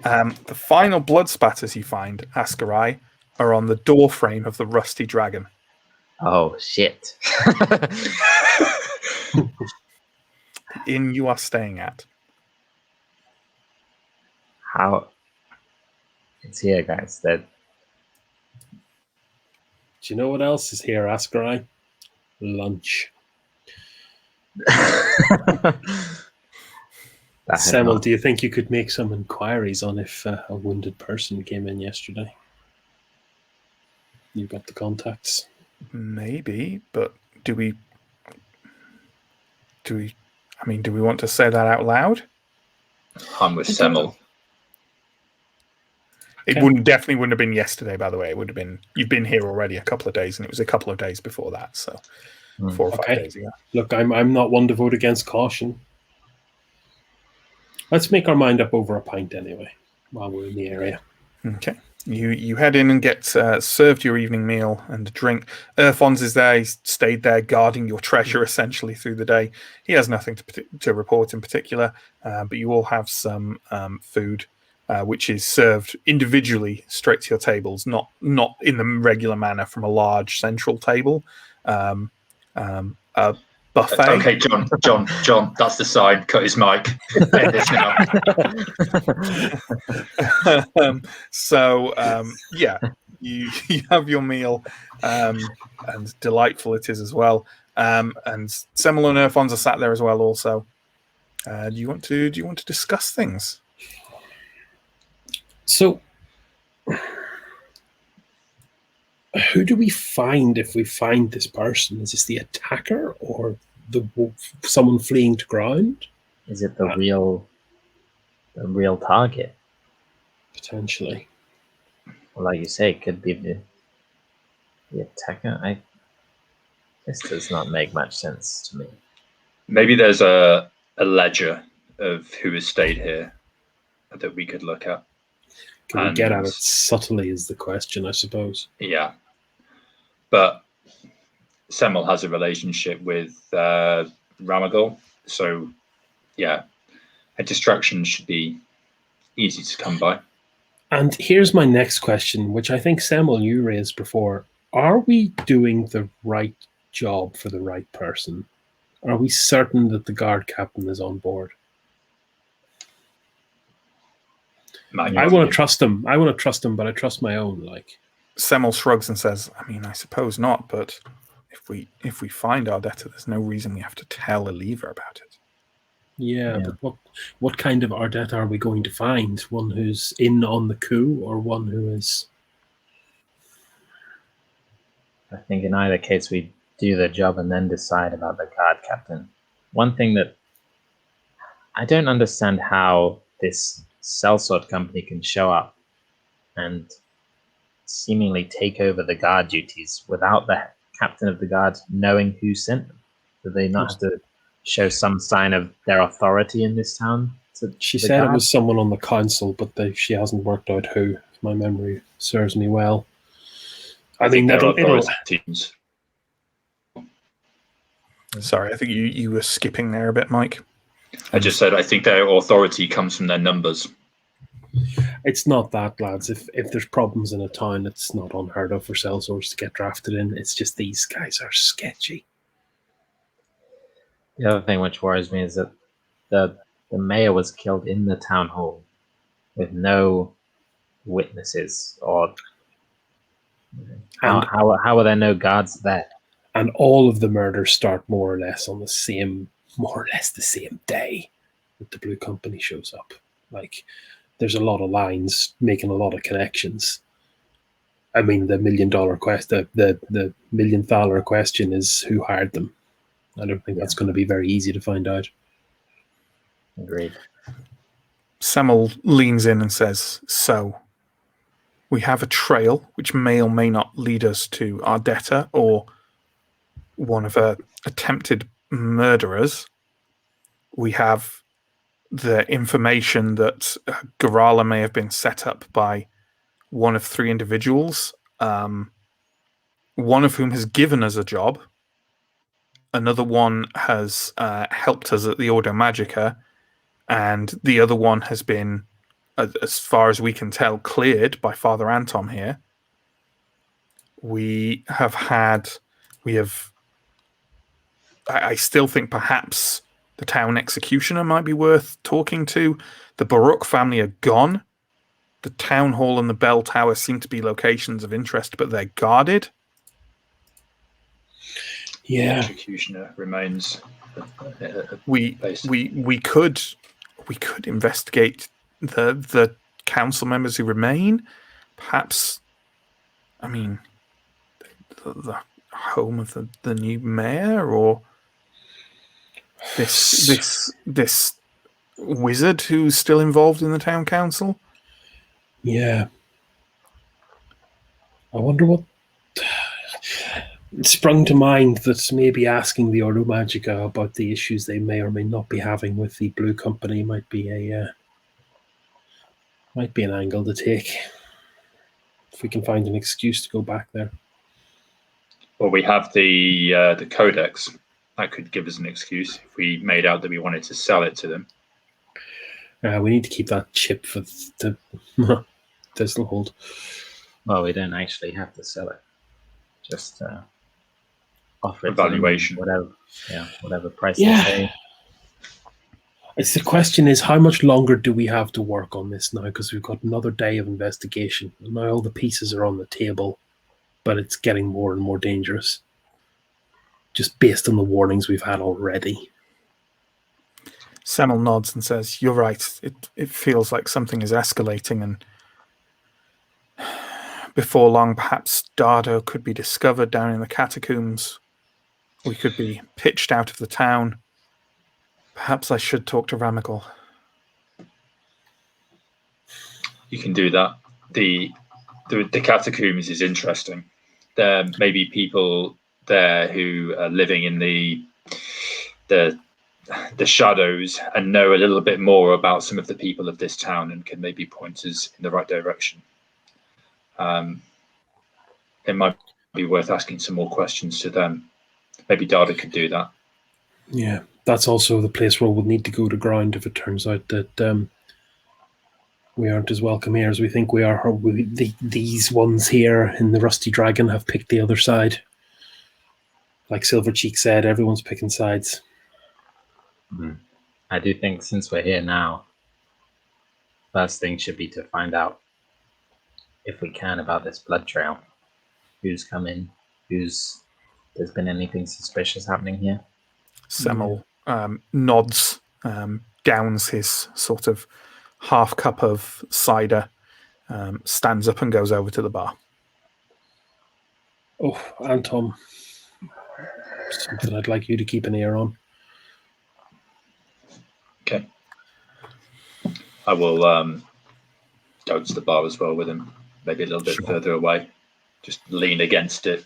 The final blood spatters you find, Askarai, are on the door frame of the Rusty Dragon. Oh shit! The inn you are staying at. How? It's here, guys. That Do you know what else is here, Ascarai? Lunch. Semel, do you think you could make some inquiries on if a wounded person came in yesterday? You've got the contacts. Maybe, but do we want to say that out loud? I'm with Semel. It definitely wouldn't have been yesterday, by the way. It would have been, you've been here already a couple of days, and it was a couple of days before that, so 4 or 5 days ago. Look, I'm not one to vote against caution. Let's make our mind up over a pint anyway, while we're in the area. Okay. You head in and get served your evening meal and a drink. Erfons is there. He's stayed there guarding your treasure essentially through the day. He has nothing to report in particular, but you all have some food, which is served individually straight to your tables, not in the regular manner from a large central table. A buffet. Okay, John, that's the sign. Cut his mic. End this now. Yeah, you have your meal, and delightful it is as well. And Semel and Erfons are sat there as well. Also, do you want to discuss things? So, who do we find if we find this person? Is this the attacker or someone fleeing to ground? Is it the real target? Potentially. Well, like you say, it could be the attacker. This does not make much sense to me. Maybe there's a ledger of who has stayed here that we could look at. Can we get at it subtly is the question, I suppose. Yeah. But Semel has a relationship with Ramagol, so yeah, a distraction should be easy to come by. And here's my next question, which I think Semel you raised before. Are we doing the right job for the right person? Are we certain that the guard captain is on board? I want to trust him. But I trust my own. Semel shrugs and says, I suppose not, but if we find our debtor, there's no reason we have to tell Aliva about it. Yeah, but what kind of Ardette are we going to find? One who's in on the coup, or one who is? I think in either case we do the job and then decide about the guard captain. One thing that I don't understand how this sellsword company can show up and seemingly take over the guard duties without the captain of the guard knowing who sent them. Do they not have to show some sign of their authority in this town? She said it was someone on the council, but she hasn't worked out who, if my memory serves me well. I mean, it'll teams. Sorry, I think you were skipping there a bit, Mike. I just said I think their authority comes from their numbers. It's not that, lads. If there's problems in a town, it's not unheard of for sellswords to get drafted in. It's just these guys are sketchy. The other thing which worries me is that the mayor was killed in the town hall with no witnesses, or how are there no guards there? And all of the murders start more or less the same day that the Blue Company shows up. There's a lot of lines making a lot of connections. I mean, the $1 million question, the $1 million question is who hired them. I don't think that's going to be very easy to find out. Agreed. Semel leans in and says, so we have a trail which may or may not lead us to our debtor or one of her attempted murderers. We have the information that Garala may have been set up by one of 3 individuals, one of whom has given us a job. Another one has helped us at the Ordo Magica, and the other one has been, as far as we can tell, cleared by Father Anton here. We have had We have. I still think perhaps the town executioner might be worth talking to. The Baruch family are gone. The town hall and the bell tower seem to be locations of interest, but they're guarded. Yeah. Executioner remains. We could investigate the council members who remain. Perhaps, I mean, the home of the new mayor, or this wizard who's still involved in the town council. Yeah. I wonder what. It sprung to mind that maybe asking the Ordo Magica about the issues they may or may not be having with the Blue Company might be an angle to take. If we can find an excuse to go back there. Well, we have the codex. That could give us an excuse if we made out that we wanted to sell it to them. We need to keep that chip for the Tesla hold. Well, we don't actually have to sell it. Just offer it Evaluation. Whatever price they say. It's the question is, how much longer do we have to work on this now? Because we've got another day of investigation. And now all the pieces are on the table, but it's getting more and more dangerous. Just based on the warnings we've had already. Samuel nods and says, "You're right. It feels like something is escalating, and before long, perhaps Dardo could be discovered down in the catacombs. We could be pitched out of the town. Perhaps I should talk to Ramagal." You can do that. The catacombs is interesting. There may be people there who are living in the shadows and know a little bit more about some of the people of this town and can maybe point us in the right direction. It might be worth asking some more questions to them. Maybe Dada could do that. Yeah, that's also the place where we'll need to go to ground if it turns out that we aren't as welcome here as we think we are. Or these ones here in the Rusty Dragon have picked the other side. Like Silvercheek said, everyone's picking sides. I do think since we're here now, first thing should be to find out, if we can, about this blood trail. Who's come in? There's been anything suspicious happening here? Semmel nods, downs his sort of half cup of cider, stands up and goes over to the bar. Oh, Anton, something I'd like you to keep an ear on. Okay. I will go to the bar as well with him, maybe a little bit further away. Just lean against it.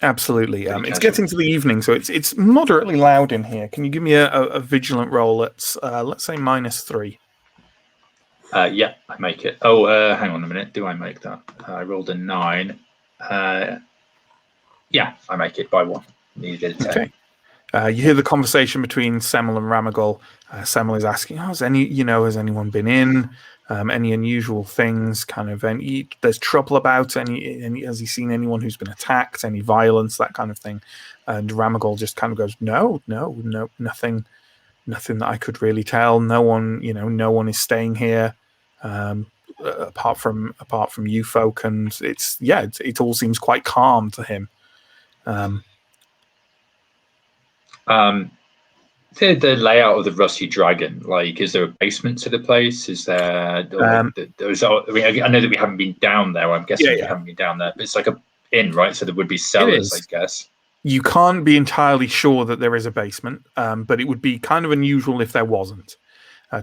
Absolutely. It's getting to the evening, so it's moderately loud in here. Can you give me a vigilant roll? Let's say -3. Yeah, I make it. Oh, hang on a minute. Do I make that? I rolled a 9. Yeah, I make it by 1. Needed a 10. Okay. You hear the conversation between Semmel and Ramagal. Semmel is asking, has anyone been in? Any unusual things? There's trouble about? Has he seen anyone who's been attacked? Any violence? That kind of thing. And Ramagal just kind of goes, no, nothing that I could really tell. No one is staying here, apart from you folk. And it all seems quite calm to him. The layout of the Rusty Dragon, like, is there a basement to the place? Is there? I know that we haven't been down there. I'm guessing we haven't been down there, but it's like a inn, right? So there would be cellars, I guess. You can't be entirely sure that there is a basement, but it would be kind of unusual if there wasn't,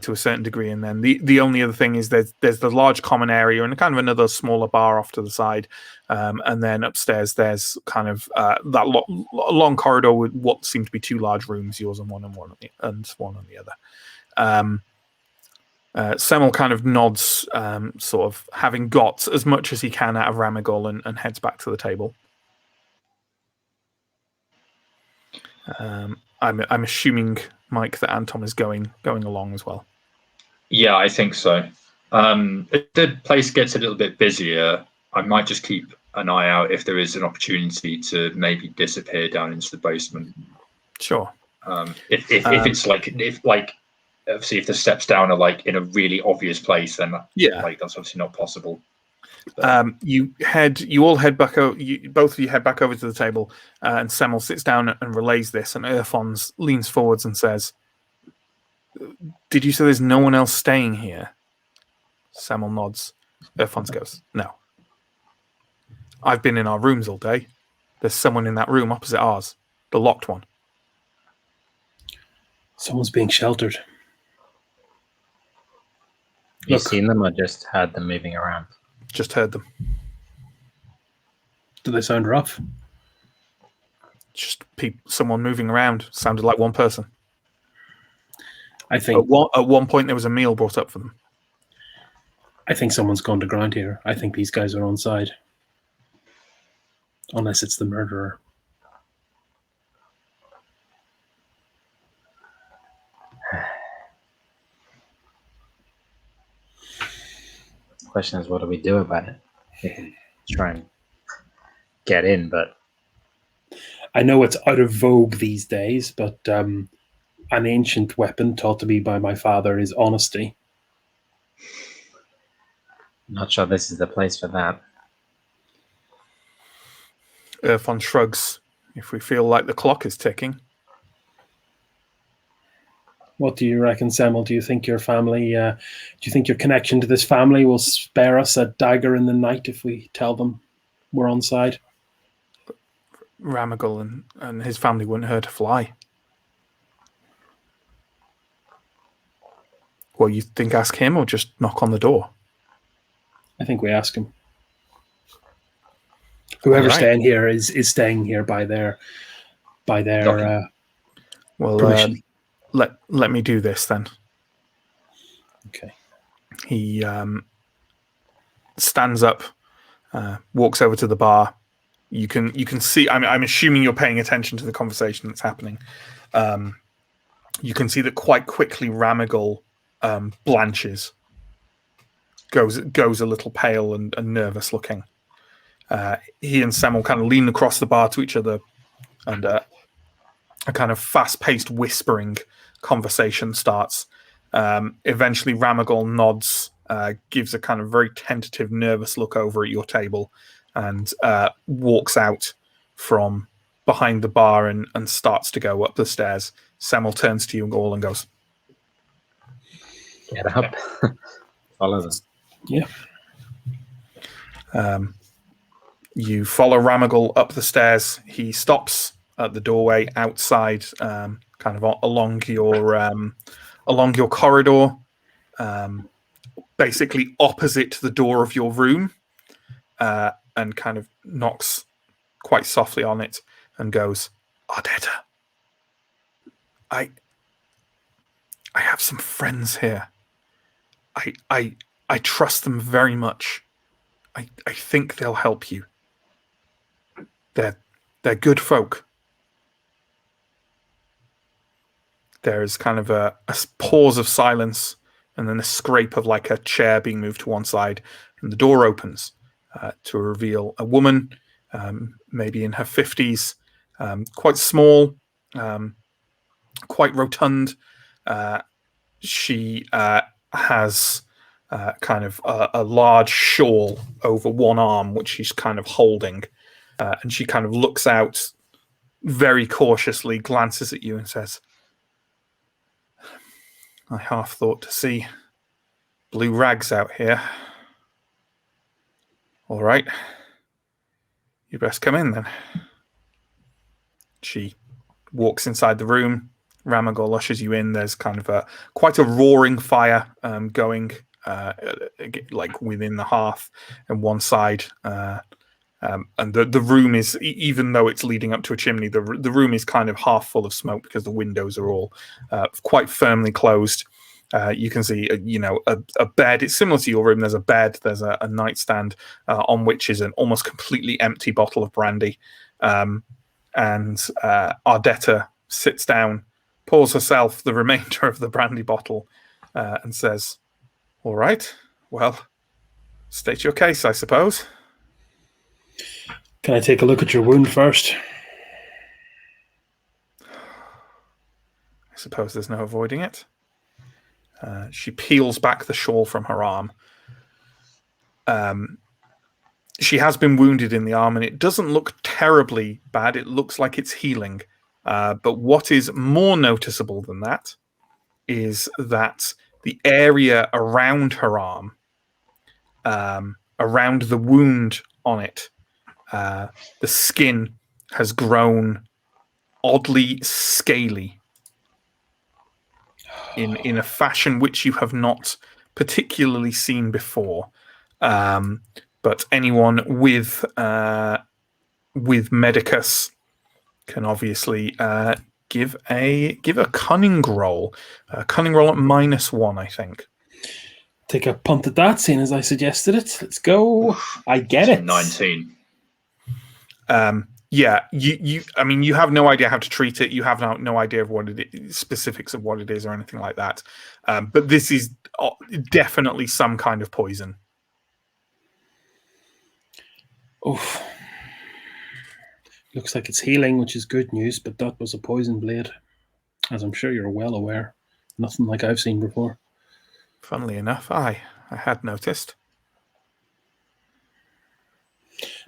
to a certain degree. And then the only other thing is there's the large common area and kind of another smaller bar off to the side, and then upstairs there's kind of that long corridor with what seem to be 2 large rooms, yours and one on the other. Semmel kind of nods, sort of having got as much as he can out of Ramagal, and heads back to the table. I'm assuming, Mike, that Anton is going along as well. Yeah, I think so. If the place gets a little bit busier, I might just keep an eye out if there is an opportunity to maybe disappear down into the basement. Sure. If it's like obviously if the steps down are like in a really obvious place, then like that's obviously not possible. You all head back over. Both of you head back over to the table, and Semmel sits down and relays this, and Irfons leans forwards and says, "Did you say there's no one else staying here?" Semmel nods. Irfons goes, "No. I've been in our rooms all day. There's someone in that room opposite ours, the locked one." Someone's being sheltered. You seen them or just heard them moving around? Just heard them. Do they sound rough? Just someone moving around. Sounded like one person. I think at one point there was a meal brought up for them. I think someone's gone to ground here. I think these guys are on side. Unless it's the murderer. The question is, what do we do about it? We can try and get in, but I know it's out of vogue these days, but an ancient weapon taught to me by my father is honesty. not sure this is the place for that. Irfan shrugs. If we feel like the clock is ticking. What do you reckon, Semmel? Do you think your family, do you think your connection to this family will spare us a dagger in the night if we tell them we're on side? Ramagal and his family wouldn't hurt a fly. Well, you think ask him or just knock on the door? I think we ask him. Whoever's Right. staying here is staying here by their Well, permission. let me do this then. Okay. He stands up, walks over to the bar. You can see. I'm assuming you're paying attention to the conversation that's happening. You can see that quite quickly Ramagal blanches, goes a little pale and nervous looking. He and Semmel kind of lean across the bar to each other, and a kind of fast-paced whispering conversation starts. Eventually, Ramagal nods, gives a kind of very tentative, nervous look over at your table, and walks out from behind the bar and starts to go up the stairs. Semmel turns to you all and goes, Get up. Follow them. Yeah. You follow Ramagal up the stairs. He stops at the doorway outside, kind of along your corridor, basically opposite the door of your room, and kind of knocks quite softly on it and goes, "Ardetta, I have some friends here. I trust them very much. I think they'll help you. They're good folk." There's kind of a pause of silence, and then a scrape of like a chair being moved to one side, and the door opens to reveal a woman, maybe in her 50s, quite small, quite rotund. She has kind of a large shawl over one arm, which she's kind of holding, and she kind of looks out very cautiously, glances at you and says, "I half thought to see blue rags out here. All right, you best come in then." She walks inside the room. Ramagal ushers you in. There's kind of quite a roaring fire going, like within the hearth and one side. And the room is, even though it's leading up to a chimney, the room is kind of half full of smoke because the windows are all quite firmly closed. You can see, a bed. It's similar to your room. There's a bed. There's a nightstand on which is an almost completely empty bottle of brandy. And Ardetta sits down, pours herself the remainder of the brandy bottle, and says, "All right, well, state your case, I suppose." Can I take a look at your wound first? I suppose there's no avoiding it. She peels back the shawl from her arm. She has been wounded in the arm, and it doesn't look terribly bad. It looks like it's healing. But what is more noticeable than that is that the area around her arm, around the wound on it, the skin has grown oddly scaly in a fashion which you have not particularly seen before. But anyone with Medicus can obviously give a cunning roll. A cunning roll at -1, I think. Take a punt at that, seeing as I suggested it. Let's go. I get it. 19. Yeah, you. I mean, you have no idea how to treat it. You have no idea of what it is, specifics of what it is, or anything like that. But this is definitely some kind of poison. Oof. Looks like it's healing, which is good news, but that was a poison blade, as I'm sure you're well aware. Nothing like I've seen before. Funnily enough, I had noticed.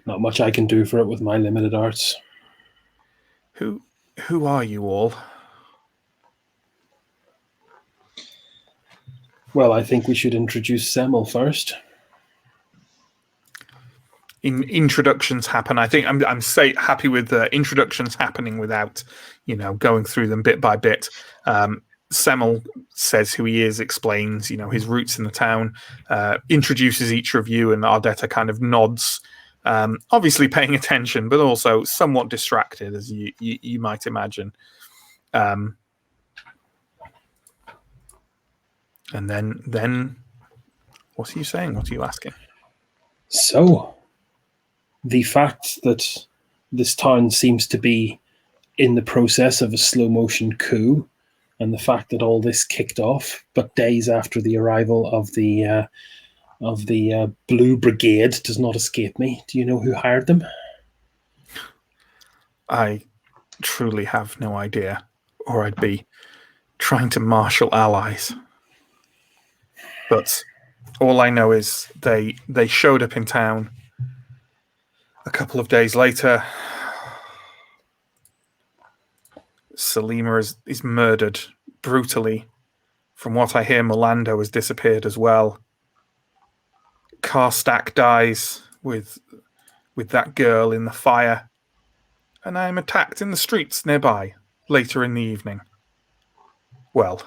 Not much I can do for it with my limited arts. Who are you all? Well, I think we should introduce Semmel first. Introductions happen. I think I'm happy with introductions happening without, going through them bit by bit. Semmel says who he is, explains, his roots in the town, introduces each of you, and Ardetta kind of nods, obviously paying attention, but also somewhat distracted, as you might imagine. And then, what are you saying? What are you asking? So, the fact that this town seems to be in the process of a slow motion coup, and the fact that all this kicked off, but days after the arrival of the Blue Brigade, does not escape me. Do you know who hired them? I truly have no idea, or I'd be trying to marshal allies. But all I know is they showed up in town a couple of days later. Selima is murdered brutally. From what I hear, Milando has disappeared as well. Karstak dies with that girl in the fire, and I am attacked in the streets nearby later in the evening. Well,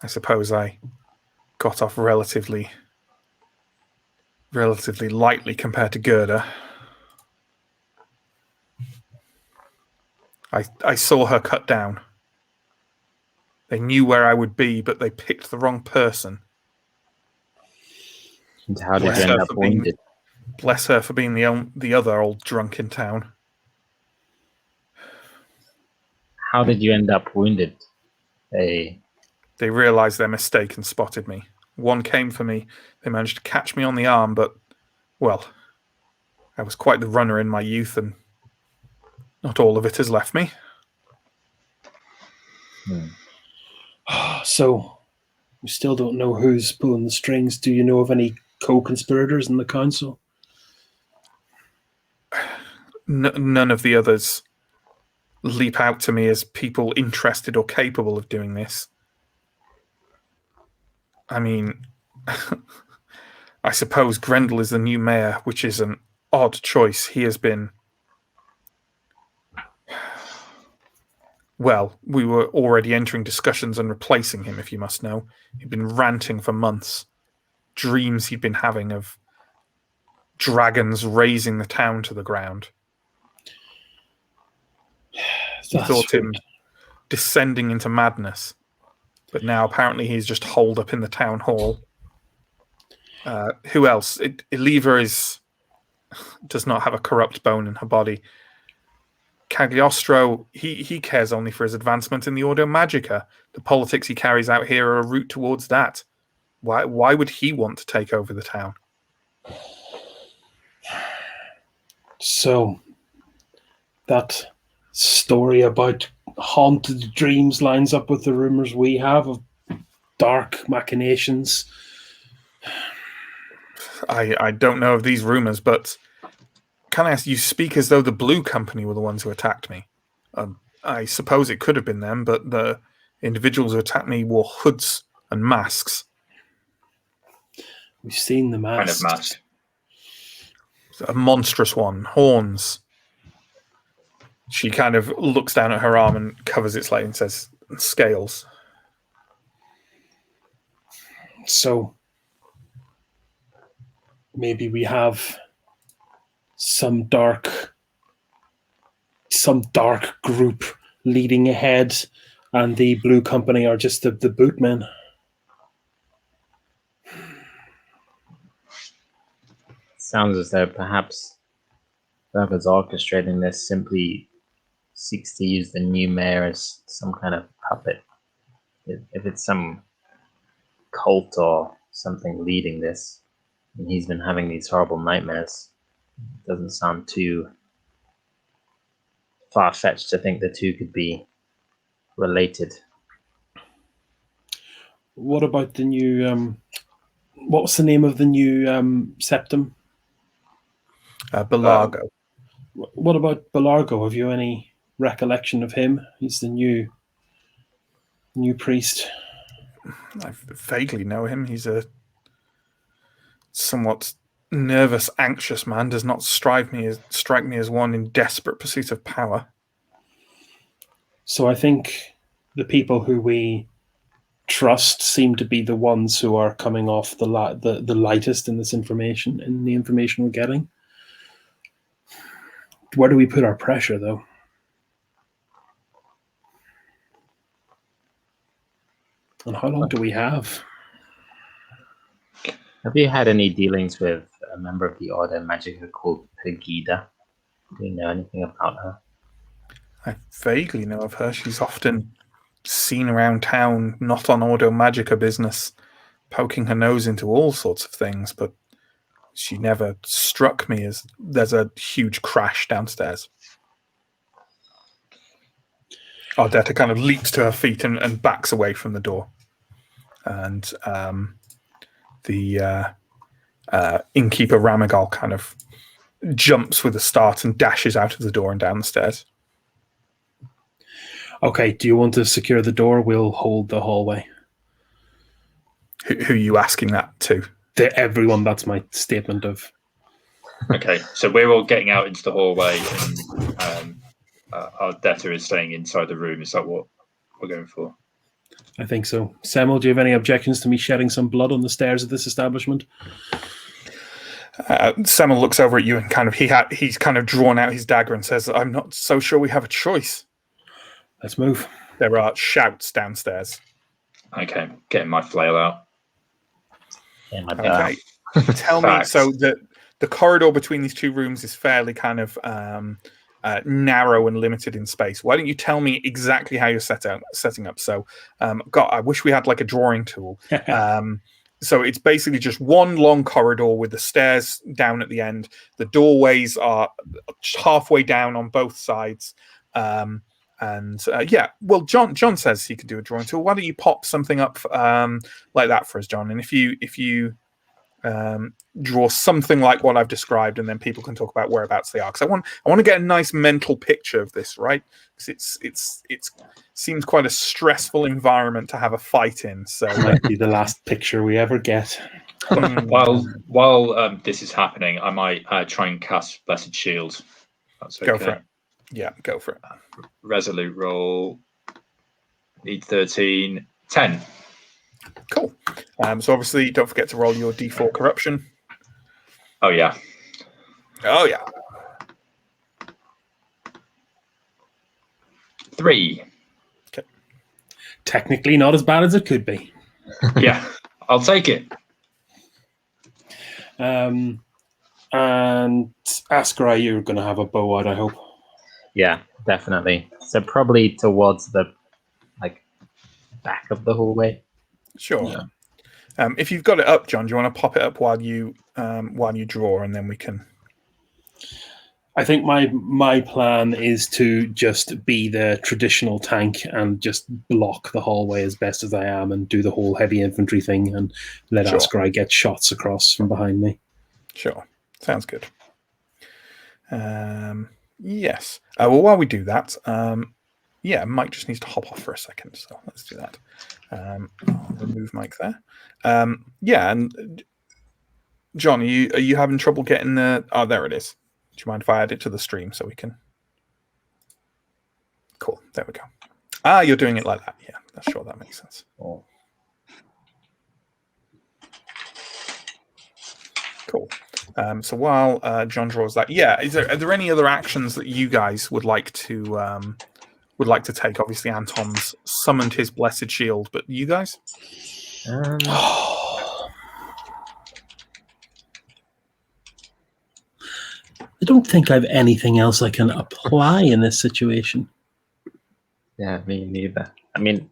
I suppose I got off relatively lightly compared to Gerda. I saw her cut down. They knew where I would be, but they picked the wrong person. And how did you end up wounded? Bless her for being the other old drunk in town. How did you end up wounded? They realized their mistake and spotted me. One came for me. They managed to catch me on the arm, but, well, I was quite the runner in my youth, and not all of it has left me. So, we still don't know who's pulling the strings. Do you know of any co-conspirators in the council? None of the others leap out to me as people interested or capable of doing this. I mean, I suppose Grendel is the new mayor, which is an odd choice. He has been... Well, we were already entering discussions on replacing him, if you must know. He'd been ranting for months. Dreams he'd been having of dragons razing the town to the ground. He thought him descending into madness. But now apparently he's just holed up in the town hall. Who else? Eliva does not have a corrupt bone in her body. Cagliostro, he cares only for his advancement in the Ordo Magica. The politics he carries out here are a route towards that. Why would he want to take over the town? So, that story about haunted dreams lines up with the rumors we have of dark machinations. I don't know of these rumors, but can I ask, you speak as though the Blue Company were the ones who attacked me. I suppose it could have been them, but the individuals who attacked me wore hoods and masks. We've seen the Kind of masks. mask. A monstrous one, horns. She kind of looks down at her arm and covers it slightly and says, scales. So maybe we have some dark group leading ahead, and the Blue Company are just the bootmen. Sounds as though perhaps whoever's orchestrating this simply seeks to use the new mayor as some kind of puppet. If it's some cult or something leading this, and he's been having these horrible nightmares, it doesn't sound too far-fetched to think the two could be related. What about the new? What's the name of the new septum? Belargo. What about Belargo? Have you any recollection of him? He's the new priest. I vaguely know him. He's a somewhat nervous, anxious man. Does not strike me as one in desperate pursuit of power. So I think the people who we trust seem to be the ones who are coming off the lightest in this information, in the information we're getting. Where do we put our pressure, though? And how long do we have? Have you had any dealings with a member of the Order Magica called Pegida? Do you know anything about her? I vaguely know of her. She's often seen around town, not on Ordo Magica business, poking her nose into all sorts of things, but she never struck me as there's a huge crash downstairs. Ardetta kind of leaps to her feet and backs away from the door. And the innkeeper Ramagal kind of jumps with a start and dashes out of the door and down the stairs. Okay, do you want to secure the door? We'll hold the hallway. Who are you asking that to? To everyone, that's my statement of... Okay, so we're all getting out into the hallway, and our debtor is staying inside the room. Is that what we're going for? I think so. Samuel, do you have any objections to me shedding some blood on the stairs of this establishment? Samuel looks over at you and he's kind of drawn out his dagger and says, "I'm not so sure we have a choice." Let's move. There are shouts downstairs. Okay, getting my flail out. Yeah, my Okay. Tell me, so the corridor between these two rooms is fairly kind of narrow and limited in space. Why don't you tell me exactly how you're setting up? So, God, I wish we had like a drawing tool. So it's basically just one long corridor with the stairs down at the end. The doorways are halfway down on both sides. Well, John says he could do a drawing tool. Why don't you pop something up like that for us, John? And if you draw something like what I've described, and then people can talk about whereabouts they are. Because I want to get a nice mental picture of this, right? Because it seems quite a stressful environment to have a fight in. So it might be the last picture we ever get. While this is happening, I might try and cast Blessed Shield. That's okay. Go for it. Yeah, go for it. Resolute roll. Need 13. 10. Cool. So obviously, don't forget to roll your D4 corruption. Oh, yeah. Oh, yeah. 3. Okay. Technically not as bad as it could be. Yeah, I'll take it. And Askara, you're going to have a bow out, I hope. Yeah, definitely. So probably towards the back of the hallway. Sure. Yeah. If you've got it up, John, do you want to pop it up while you draw, and then we can. I think my plan is to just be the traditional tank and just block the hallway as best as I am and do the whole heavy infantry thing and let Sure. Ascarai get shots across from behind me. Sure. Sounds good. Yes. Well, while we do that, Mike just needs to hop off for a second, so let's do that. I'll remove Mike there. And John, are you having trouble getting the? Oh, there it is. Do you mind if I add it to the stream so we can? Cool. There we go. You're doing it like that. Yeah, that's sure that makes sense. Oh. Cool. So while John draws that, are there any other actions that you guys would like to take? Obviously, Anton's summoned his blessed shield, but you guys? I don't think I have anything else I can apply in this situation. Yeah, me neither. I mean,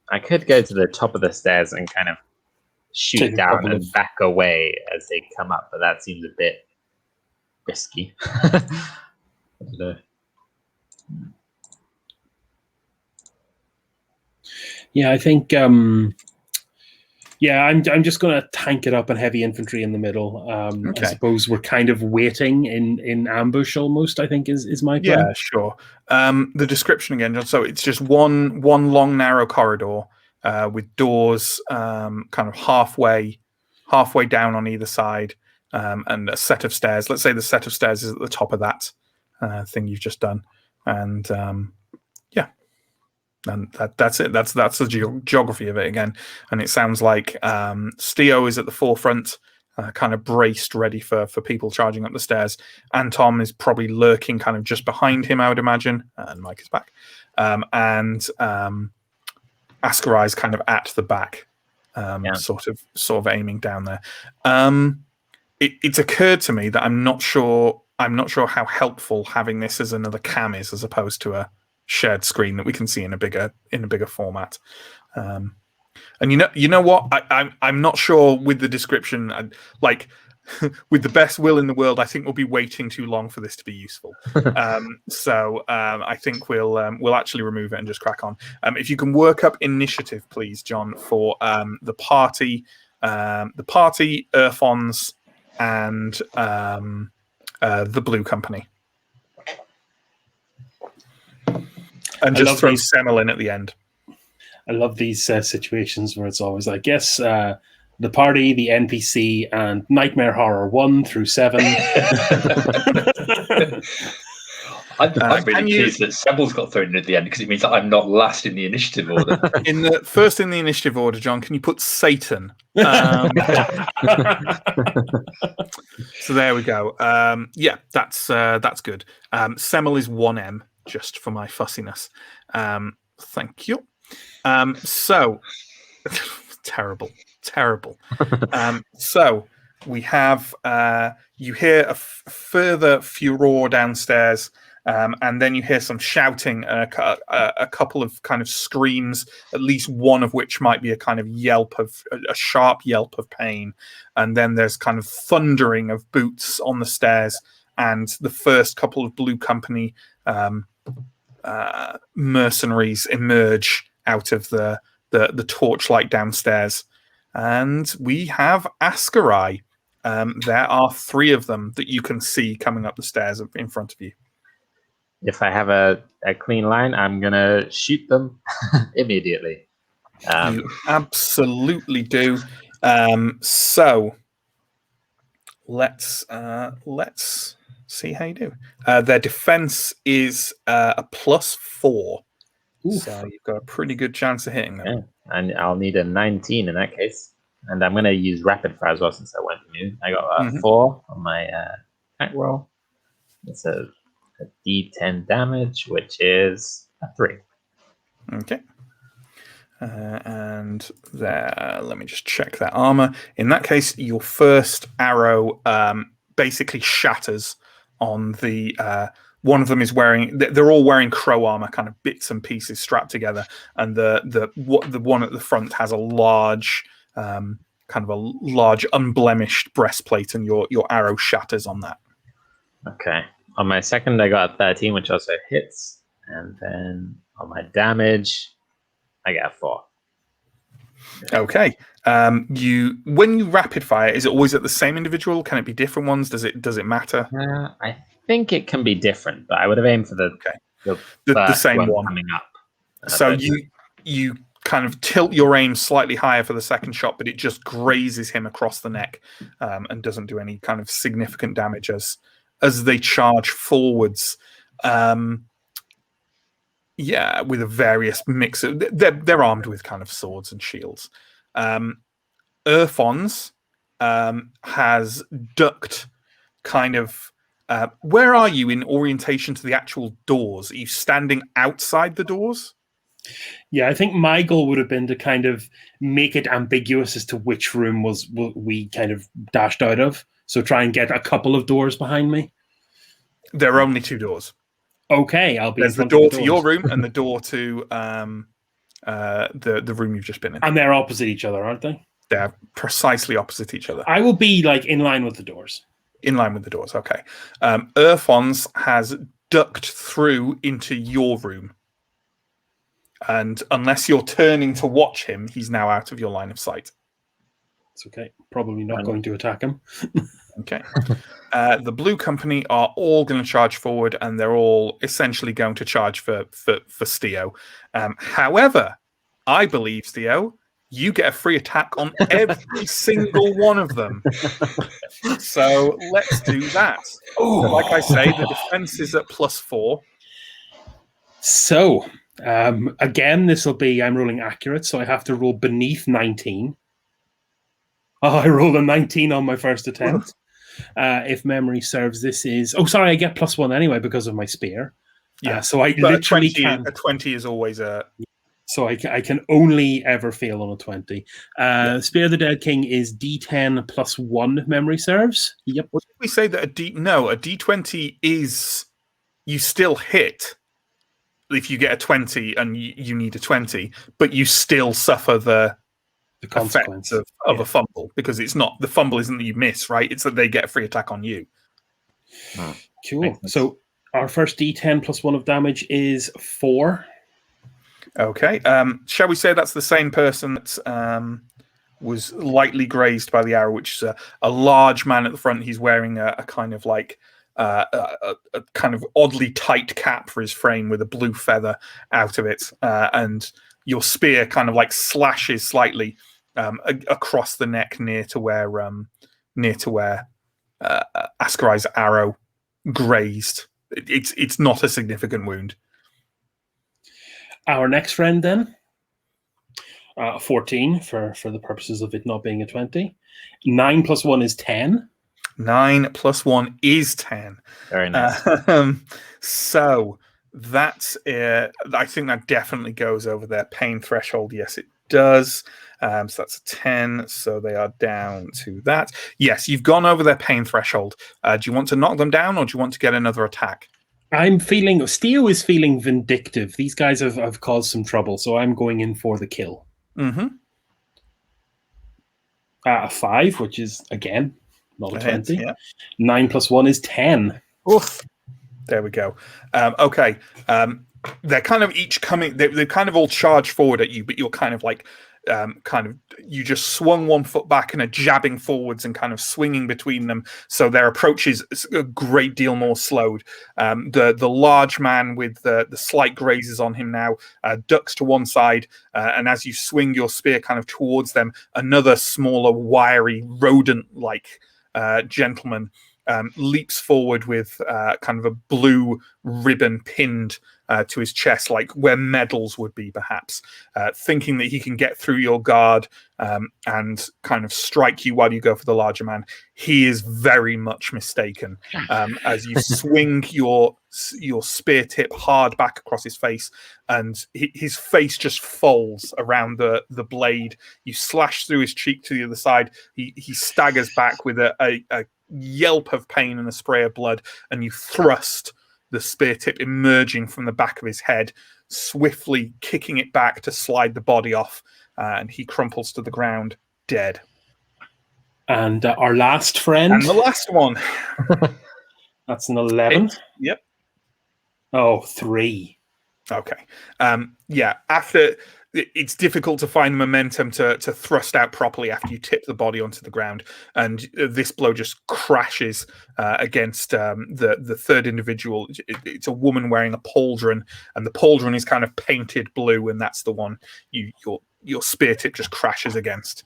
I could go to the top of the stairs and kind of shoot down and back away as they come up, but that seems a bit risky. I don't know. Yeah, I think. I'm just going to tank it up and heavy infantry in the middle. Okay. I suppose we're kind of waiting in ambush almost, I think, is my plan. Yeah, sure. The description again, John. So it's just one long, narrow corridor with doors kind of halfway down on either side and a set of stairs. Let's say the set of stairs is at the top of that thing you've just done. And and that's it. That's the geography of it again. And it sounds like Steo is at the forefront, kind of braced, ready for people charging up the stairs. Anton is probably lurking kind of just behind him, I would imagine. And Mike is back. And Ascarai is kind of at the back, sort of aiming down there. It's occurred to me that I'm not sure how helpful having this as another cam is, as opposed to a shared screen that we can see in a bigger format. And you know what? I'm not sure with the description. With the best will in the world, I think we'll be waiting too long for this to be useful. So I think we'll actually remove it and just crack on. If you can work up initiative, please, John, for the party, Earthons, and the Blue Company. And just throw Semel in at the end. I love these situations where it's always like, yes, the party, the NPC, and Nightmare Horror 1 through 7. I'm really pleased that Semel's got thrown in at the end because it means that I'm not last in the initiative order. In the initiative order, John, can you put Satan? So there we go. That's good. Semel is 1M. Just for my fussiness. Thank you. So terrible. So we have you hear a further furore downstairs, and then you hear some shouting, a couple of kind of screams, at least one of which might be a kind of a sharp yelp of pain, and then there's kind of thundering of boots on the stairs, and the first couple of Blue Company mercenaries emerge out of the torchlight downstairs, and we have Ascarai. There are 3 of them that you can see coming up the stairs in front of you. If I have a clean line, I'm gonna shoot them immediately. You absolutely do. So let's see how you do. Their defense is a +4. Oof. So you've got a pretty good chance of hitting them. Yeah. And I'll need a 19 in that case. And I'm going to use rapid fire as well since I went new. I got a 4 on my attack roll. It's a D10 damage, which is a 3. Okay. And there, let me just check that armor. In that case, your first arrow basically shatters on the one of them is wearing, they're all wearing crow armor, kind of bits and pieces strapped together, and the one at the front has a large kind of a large unblemished breastplate, and your arrow shatters on that. Okay. On my second, I got 13, which also hits. And then on my damage, I got 4. Okay. When you rapid fire, is it always at the same individual? Can it be different ones? Does it matter? I think it can be different, but I would have aimed for the first same one coming up. So you kind of tilt your aim slightly higher for the second shot, but it just grazes him across the neck, and doesn't do any kind of significant damage as they charge forwards. With a various mix of they're armed with kind of swords and shields. Urfons has ducked kind of. Where are you in orientation to the actual doors? Are you standing outside the doors? Yeah, I think my goal would have been to kind of make it ambiguous as to which room we kind of dashed out of. So try and get a couple of doors behind me. There are only 2 doors. Okay, I'll be. There's the door to your room and the door to the room you've just been in. And they're opposite each other, aren't they? They're precisely opposite each other. I will be like in line with the doors. In line with the doors, okay. Urfons has ducked through into your room. And unless you're turning to watch him, he's now out of your line of sight. It's okay. Probably not going to attack him. Okay. The blue company are all going to charge forward, and they're all essentially going to charge for Steo. However, I believe, Steo, you get a free attack on every single one of them. So let's do that. Like I say, the defense is at +4. So, again, this will be, I'm rolling accurate, so I have to roll beneath 19. Oh, I rolled a 19 on my first attempt. If memory serves, this is... Oh, sorry, I get +1 anyway because of my spear. Yeah, so I but literally a 20 is always a... So I can only ever fail on a 20. Spear of the Dead King is D10 +1 if memory serves. Yep. What did we say that a D20 is... You still hit if you get a 20 and you need a 20, but you still suffer the consequence of a fumble, because it's not... The fumble isn't that you miss, right? It's that they get a free attack on you. Cool. So our first D10 +1 of damage is 4. Okay. Shall we say that's the same person that was lightly grazed by the arrow, which is a large man at the front. He's wearing a kind of like a kind of oddly tight cap for his frame with a blue feather out of it, and your spear kind of like slashes slightly across the neck near to where Askarai's arrow grazed. It's not a significant wound. Our next friend then, 14 for the purposes of it not being a 20. 9 + 1 is 10. 9 + 1 is 10. Very nice. So that's I think that definitely goes over their pain threshold. Yes, it does. So that's a 10. So they are down to that. Yes, you've gone over their pain threshold. Do you want to knock them down, or do you want to get another attack? I'm feeling... Steo is feeling vindictive. These guys have caused some trouble, so I'm going in for the kill. Mm-hmm. A 5, which is, again, not a 20. Yeah. 9 + 1 is 10. Oof. There we go. Okay. They're kind of each coming... They kind of all charge forward at you, but you're kind of like... you just swung one foot back and are jabbing forwards and kind of swinging between them, so their approach is a great deal more slowed. The large man with the slight grazes on him now ducks to one side, and as you swing your spear kind of towards them, another smaller, wiry, rodent-like gentleman leaps forward with kind of a blue ribbon pinned to his chest, like where medals would be, perhaps, thinking that he can get through your guard and kind of strike you while you go for the larger man. He is very much mistaken. As you swing your spear tip hard back across his face, and his face just folds around the blade. You slash through his cheek to the other side. He staggers back with a yelp of pain and a spray of blood, and you thrust the spear tip emerging from the back of his head, swiftly kicking it back to slide the body off, and he crumples to the ground, dead. And our last friend. And the last one. That's an 11. Yep. Oh, 3. Okay. After it's difficult to find momentum to thrust out properly after you tip the body onto the ground, and this blow just crashes against the third individual. It's a woman wearing a pauldron, and the pauldron is kind of painted blue, and that's the one your spear tip just crashes against.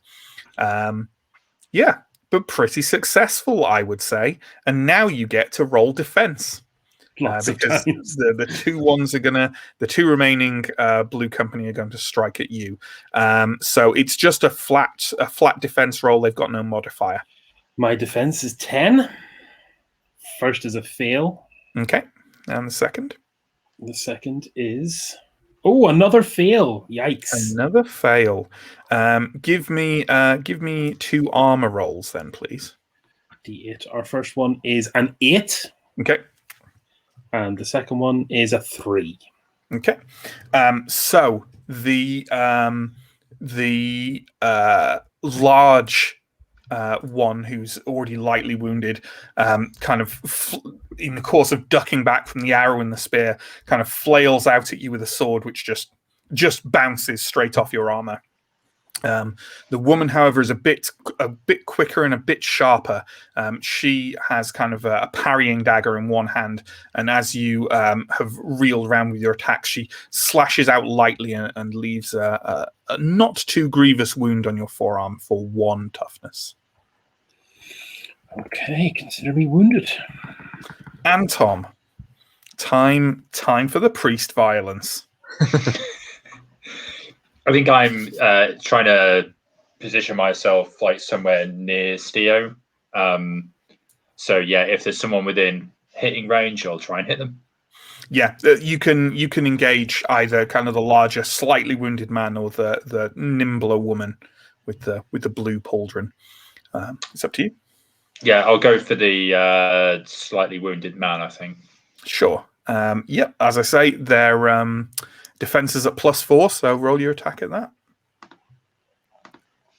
But pretty successful, I would say. And now you get to roll defense. Because the two remaining blue company are going to strike at you. So it's just a flat defense roll. They've got no modifier. My defense is 10. First is a fail. Okay, and the second. The second is another fail. Yikes! Another fail. Give me 2 armor rolls then, please. D8. Our first one is an 8. Okay. And the second one is a 3. Okay. So the large one who's already lightly wounded, kind of in the course of ducking back from the arrow and the spear, kind of flails out at you with a sword, which just bounces straight off your armor. The woman, however, is a bit quicker and a bit sharper. She has kind of a parrying dagger in one hand, and as you have reeled around with your attack, she slashes out lightly and leaves a not too grievous wound on your forearm for 1 toughness. Okay, consider me wounded. And Tom, time for the priest violence. I think I'm trying to position myself like somewhere near Steo. So yeah, if there's someone within hitting range, I'll try and hit them. Yeah, you can engage either kind of the larger, slightly wounded man or the nimbler woman with the blue pauldron. It's up to you. Yeah, I'll go for the slightly wounded man, I think. Sure. As I say, their defense is at +4, so roll your attack at that.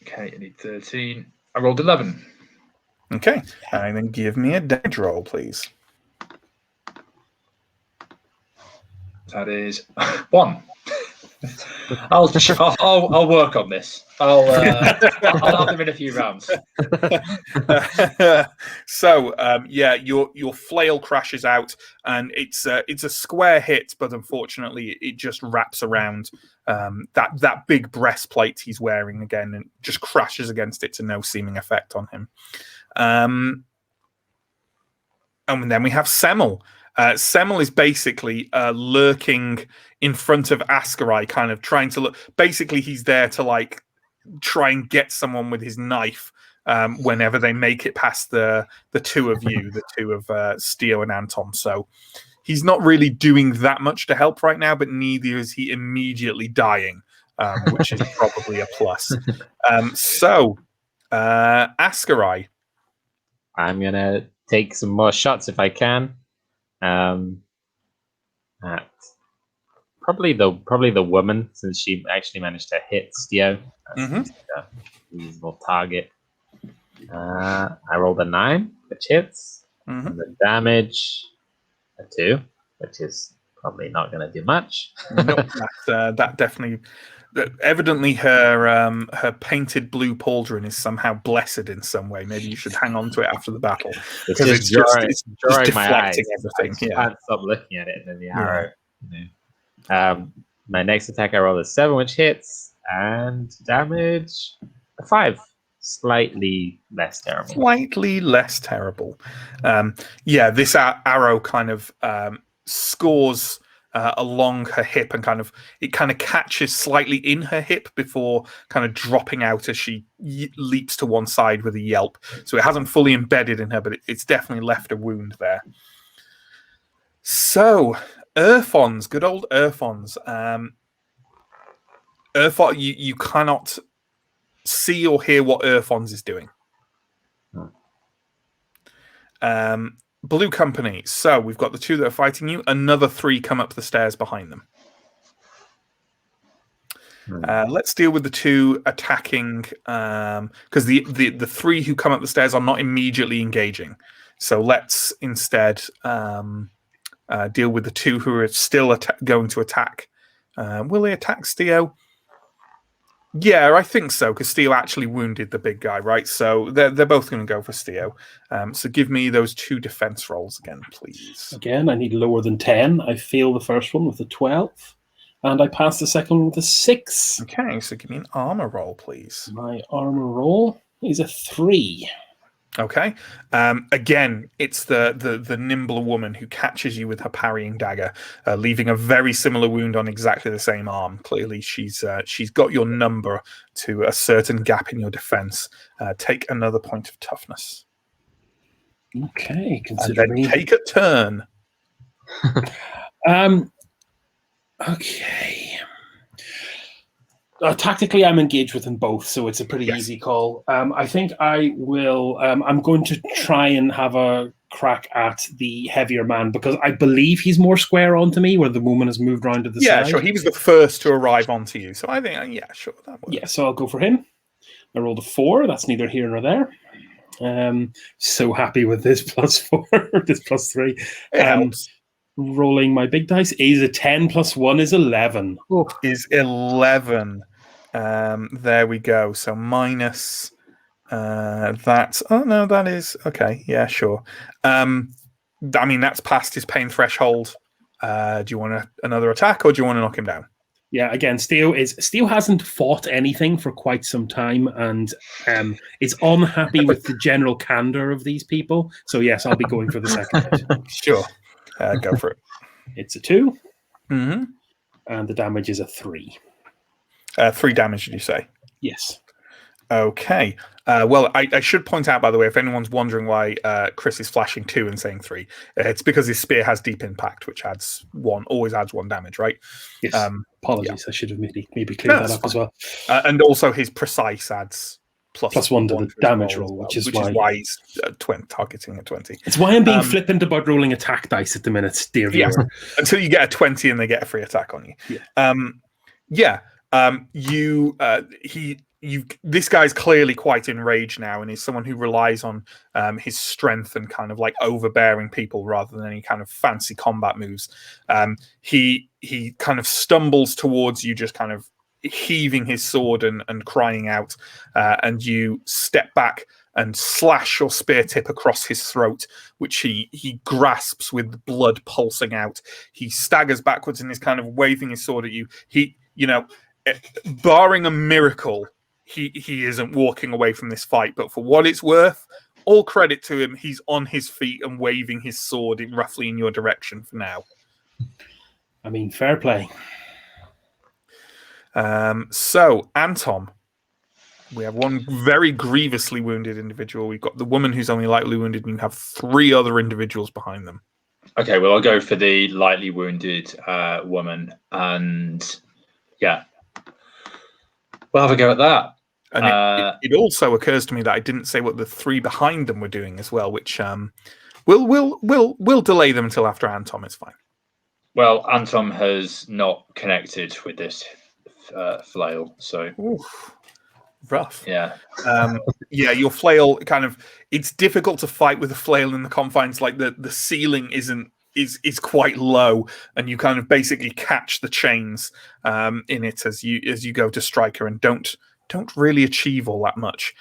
Okay, I need 13. I rolled 11. Okay, and then give me a damage roll, please. That is 1. I'll work on this. I'll have them in a few rounds. So your flail crashes out, and it's a square hit, but unfortunately it just wraps around that big breastplate he's wearing again, and just crashes against it to no seeming effect on him. And then we have Semmel. Semmel is basically lurking in front of Askarai, kind of trying to look. Basically, he's there to like try and get someone with his knife whenever they make it past the two of you, the two of Steo and Anton. So he's not really doing that much to help right now, but neither is he immediately dying, which is probably a plus. Askarai. I'm gonna take some more shots if I can. At probably the woman, since she actually managed to hit Steo. That's a reasonable target. I rolled a 9, which hits. And the damage a 2, which is probably not going to do much. Nope, that definitely. Evidently, her painted blue pauldron is somehow blessed in some way. Maybe you should hang on to it after the battle, because it's just deflecting everything. I can't stop looking at it, and then the arrow. My next attack, I roll a 7, which hits, and damage a 5. Slightly less terrible. This arrow kind of scores along her hip, and it catches slightly in her hip before kind of dropping out as she leaps to one side with a yelp. So it hasn't fully embedded in her, but it's definitely left a wound there. So Urfons, good old Urfons. You cannot see or hear what Urfons is doing. Blue company. So we've got the 2 that are fighting you. Another 3 come up the stairs behind them. Let's deal with the two attacking, because the three who come up the stairs are not immediately engaging. So let's instead deal with the two who are still going to attack. Will they attack Steo? Yeah, I think so, because Steo actually wounded the big guy, right? So they're both going to go for Steo. So give me those two defense rolls again, please. Again, I need lower than 10. I fail the first one with a 12, and I pass the second one with a 6. Okay, so give me an armor roll, please. My armor roll is a 3. Okay. Again, it's the nimbler woman who catches you with her parrying dagger, leaving a very similar wound on exactly the same arm. Clearly, she's got your number to a certain gap in your defense. Take another point of toughness. Okay, And then take a turn. Okay. Tactically, I'm engaged with them both, so it's a pretty easy call. I think I will. I'm going to try and have a crack at the heavier man because I believe he's more square on to me, where the woman has moved around to the side. Yeah, sure. He was the first to arrive onto you, so I think, yeah, sure, that works. Yeah, so I'll go for him. I rolled a 4. That's neither here nor there. So happy with this +4, this +3. It helps. Rolling my big dice is a 10 + 1 is 11. Is 11. There we go. So minus that. Oh no, that is okay. Yeah, sure. I mean, that's past his pain threshold. Do you want another attack, or do you want to knock him down? Yeah, again, Steel hasn't fought anything for quite some time, and is unhappy with the general candor of these people. So yes, I'll be going for the second hit. Sure, go for it. It's a 2, Mm-hmm. and the damage is a 3. 3 damage, did you say? Yes. Okay. Well, I should point out, by the way, if anyone's wondering why Chris is flashing 2 and saying 3, it's because his spear has deep impact, which always adds 1 damage, right? Yes. Apologies, I should have maybe cleared that up as well. And also his precise adds +1 to the damage roll, which is why he's targeting a 20. It's why I'm being flippant about rolling attack dice at the minute, dear viewer. Yeah, until you get a 20 and they get a free attack on you. Yeah. This guy's clearly quite enraged now, and is someone who relies on his strength and kind of like overbearing people rather than any kind of fancy combat moves. He kind of stumbles towards you, just kind of heaving his sword and crying out, and you step back and slash your spear tip across his throat, which he grasps with blood pulsing out. He staggers backwards and is kind of waving his sword at you. Barring a miracle, he isn't walking away from this fight, but for what it's worth, all credit to him, he's on his feet and waving his sword roughly in your direction for now. I mean, fair play. So, Anton, we have one very grievously wounded individual. We've got the woman who's only lightly wounded, and you have 3 other individuals behind them. Okay, well, I'll go for the lightly wounded woman, and yeah, we'll have a go at that. And it also occurs to me that I didn't say what the 3 behind them were doing as well, which we'll delay them until after Anton. It's fine. Well, Anton has not connected with this flail, so Oof. Rough. yeah. Your flail kind of, it's difficult to fight with a flail in the confines. Like the ceiling is quite low, and you kind of basically catch the chains in it as you go to strike her, and don't really achieve all that much.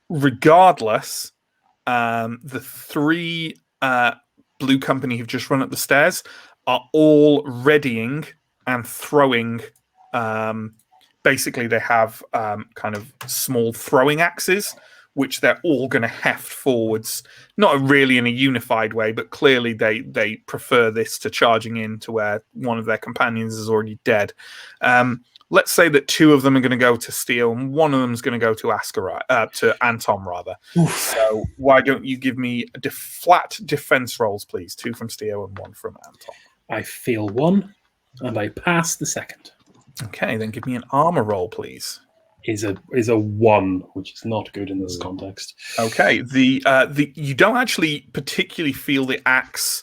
Regardless, the 3 Blue Company who've just run up the stairs are all readying and throwing. Basically, they have kind of small throwing axes, which they're all going to heft forwards, not really in a unified way, but clearly they prefer this to charging in to where one of their companions is already dead. Let's say that 2 of them are going to go to Steel, and 1 of them is going to go to Anton, rather. Oof. So why don't you give me flat defense rolls, please? 2 from Steel and 1 from Anton. I fail 1, and I pass the second. Okay, then give me an armor roll, please. Is a 1, which is not good in this context. Okay, the you don't actually particularly feel the axe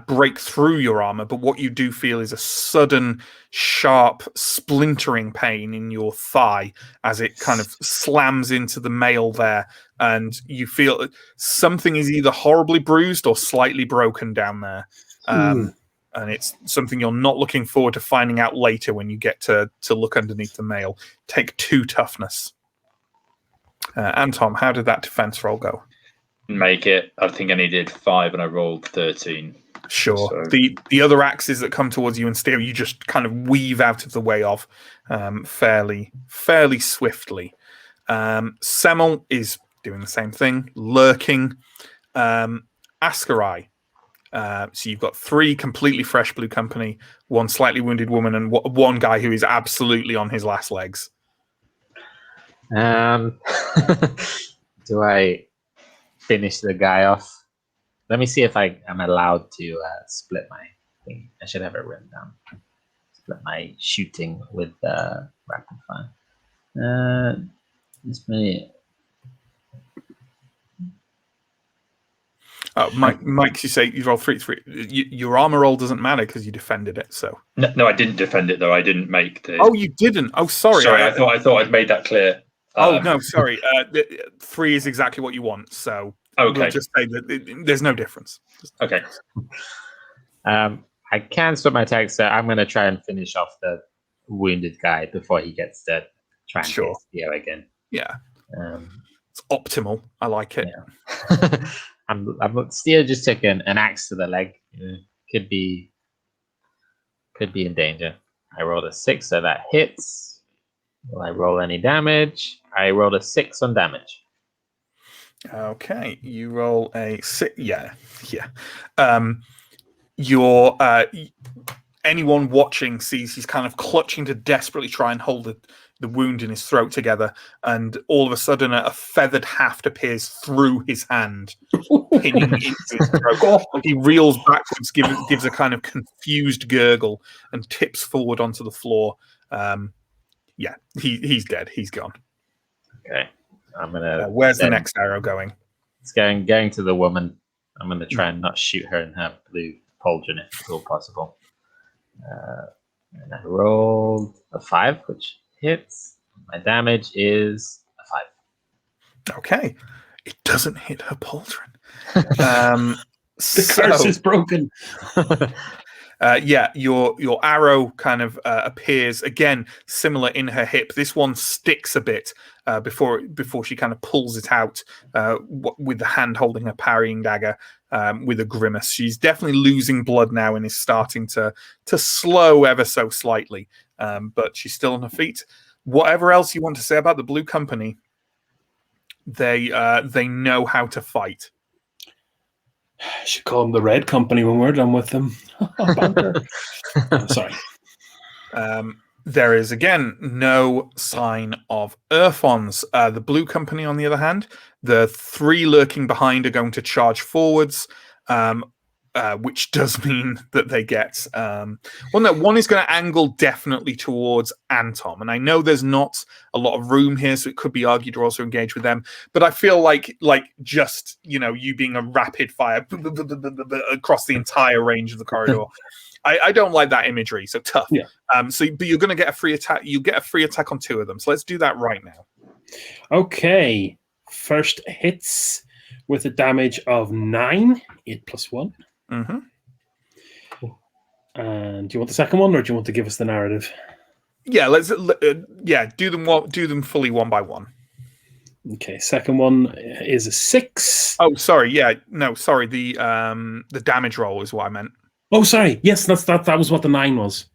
break through your armor, but what you do feel is a sudden, sharp, splintering pain in your thigh as it kind of slams into the mail there, and you feel something is either horribly bruised or slightly broken down there. And it's something you're not looking forward to finding out later when you get to look underneath the mail. Take 2 toughness. Anton, how did that defense roll go? Make it. I think I needed 5 and I rolled 13. Sure. So- The other axes that come towards you and steer, you just kind of weave out of the way of fairly swiftly. Semmel is doing the same thing, lurking. Askarai. So you've got 3 completely fresh blue company, 1 slightly wounded woman, and 1 guy who is absolutely on his last legs. Do I finish the guy off? Let me see if I'm allowed to split my thing. I should have it written down. Split my shooting with rapid fire. This may. Oh, Mike, you say you roll 3. Your armor roll doesn't matter because you defended it. So No, I didn't defend it though. I didn't make the. oh, you didn't. Oh, sorry. Sorry, I thought I'd made that clear. No, sorry. 3 is exactly what you want. So Okay. we'll just say that there's no difference. Okay. I can split my attack, so I'm going to try and finish off the wounded guy before he gets to try and Sure. hit Theo again. Yeah, it's optimal. I like it. Yeah. Theo just took an axe to the leg. Could be in danger. I rolled a 6, so that hits. Will I roll any damage? I rolled a 6 on damage. Okay, you roll a 6. Yeah. Your anyone watching sees he's kind of clutching to desperately try and hold the wound in his throat together, and all of a sudden a feathered haft appears through his hand, pinning into his throat. He reels backwards, gives a kind of confused gurgle, and tips forward onto the floor. Yeah, he's dead. He's gone. Okay, I'm gonna. Where's the next arrow going? It's going to the woman. I'm gonna try and not shoot her in her blue pauldron if at all possible. And I rolled a 5, which hits. My damage is a 5. Okay, it doesn't hit her pauldron. The curse is broken. Yeah, your arrow kind of appears again, similar in her hip. This one sticks a bit before she kind of pulls it out with the hand holding her parrying dagger with a grimace. She's definitely losing blood now and is starting to slow ever so slightly, but she's still on her feet. Whatever else you want to say about the Blue Company, they know how to fight. I should call them the Red Company when we're done with them. Sorry. There is, again, no sign of Earthons. The Blue Company, on the other hand, the 3 lurking behind are going to charge forwards, which does mean that they get... one is going to angle definitely towards Anton, and I know there's not a lot of room here, so it could be argued to also engage with them, but I feel like just, you being a rapid fire across the entire range of the corridor... I don't like that imagery, so tough. Yeah. But you're going to get a free attack. You get a free attack on 2 of them. So let's do that right now. Okay. First hits with a damage of 9, 8 plus 1. Mm-hmm. And do you want the second one, or do you want to give us the narrative? Yeah, let's. Do them fully one by one. Okay. Second one is a 6. Oh, sorry. Yeah, no, sorry. The damage roll is what I meant. Oh, sorry. Yes, that was what the 9 was.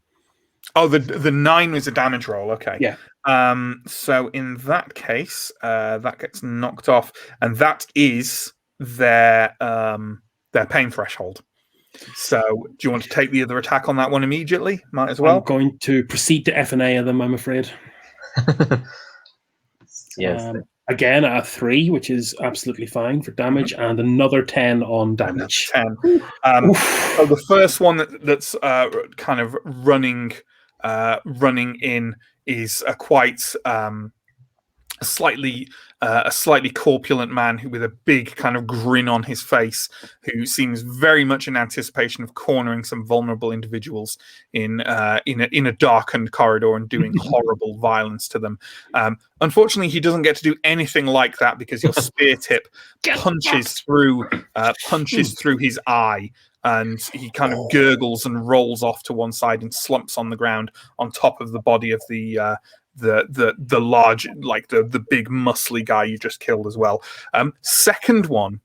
Oh, the 9 was a damage roll. Okay. Yeah. So in that case, that gets knocked off, and that is their pain threshold. So, do you want to take the other attack on that one immediately? Might as well. I'm going to proceed to F&A of them, I'm afraid. Yes. Again, a 3, which is absolutely fine for damage, and another 10 on damage. 10. So the first one that's kind of running in is a quite a slightly corpulent man with a big kind of grin on his face, who seems very much in anticipation of cornering some vulnerable individuals in a darkened corridor and doing horrible violence to them. Unfortunately, he doesn't get to do anything like that because your spear tip punches through his eye, and he kind of gurgles and rolls off to one side and slumps on the ground on top of the body of the large, like the big muscly guy you just killed as well. Second one.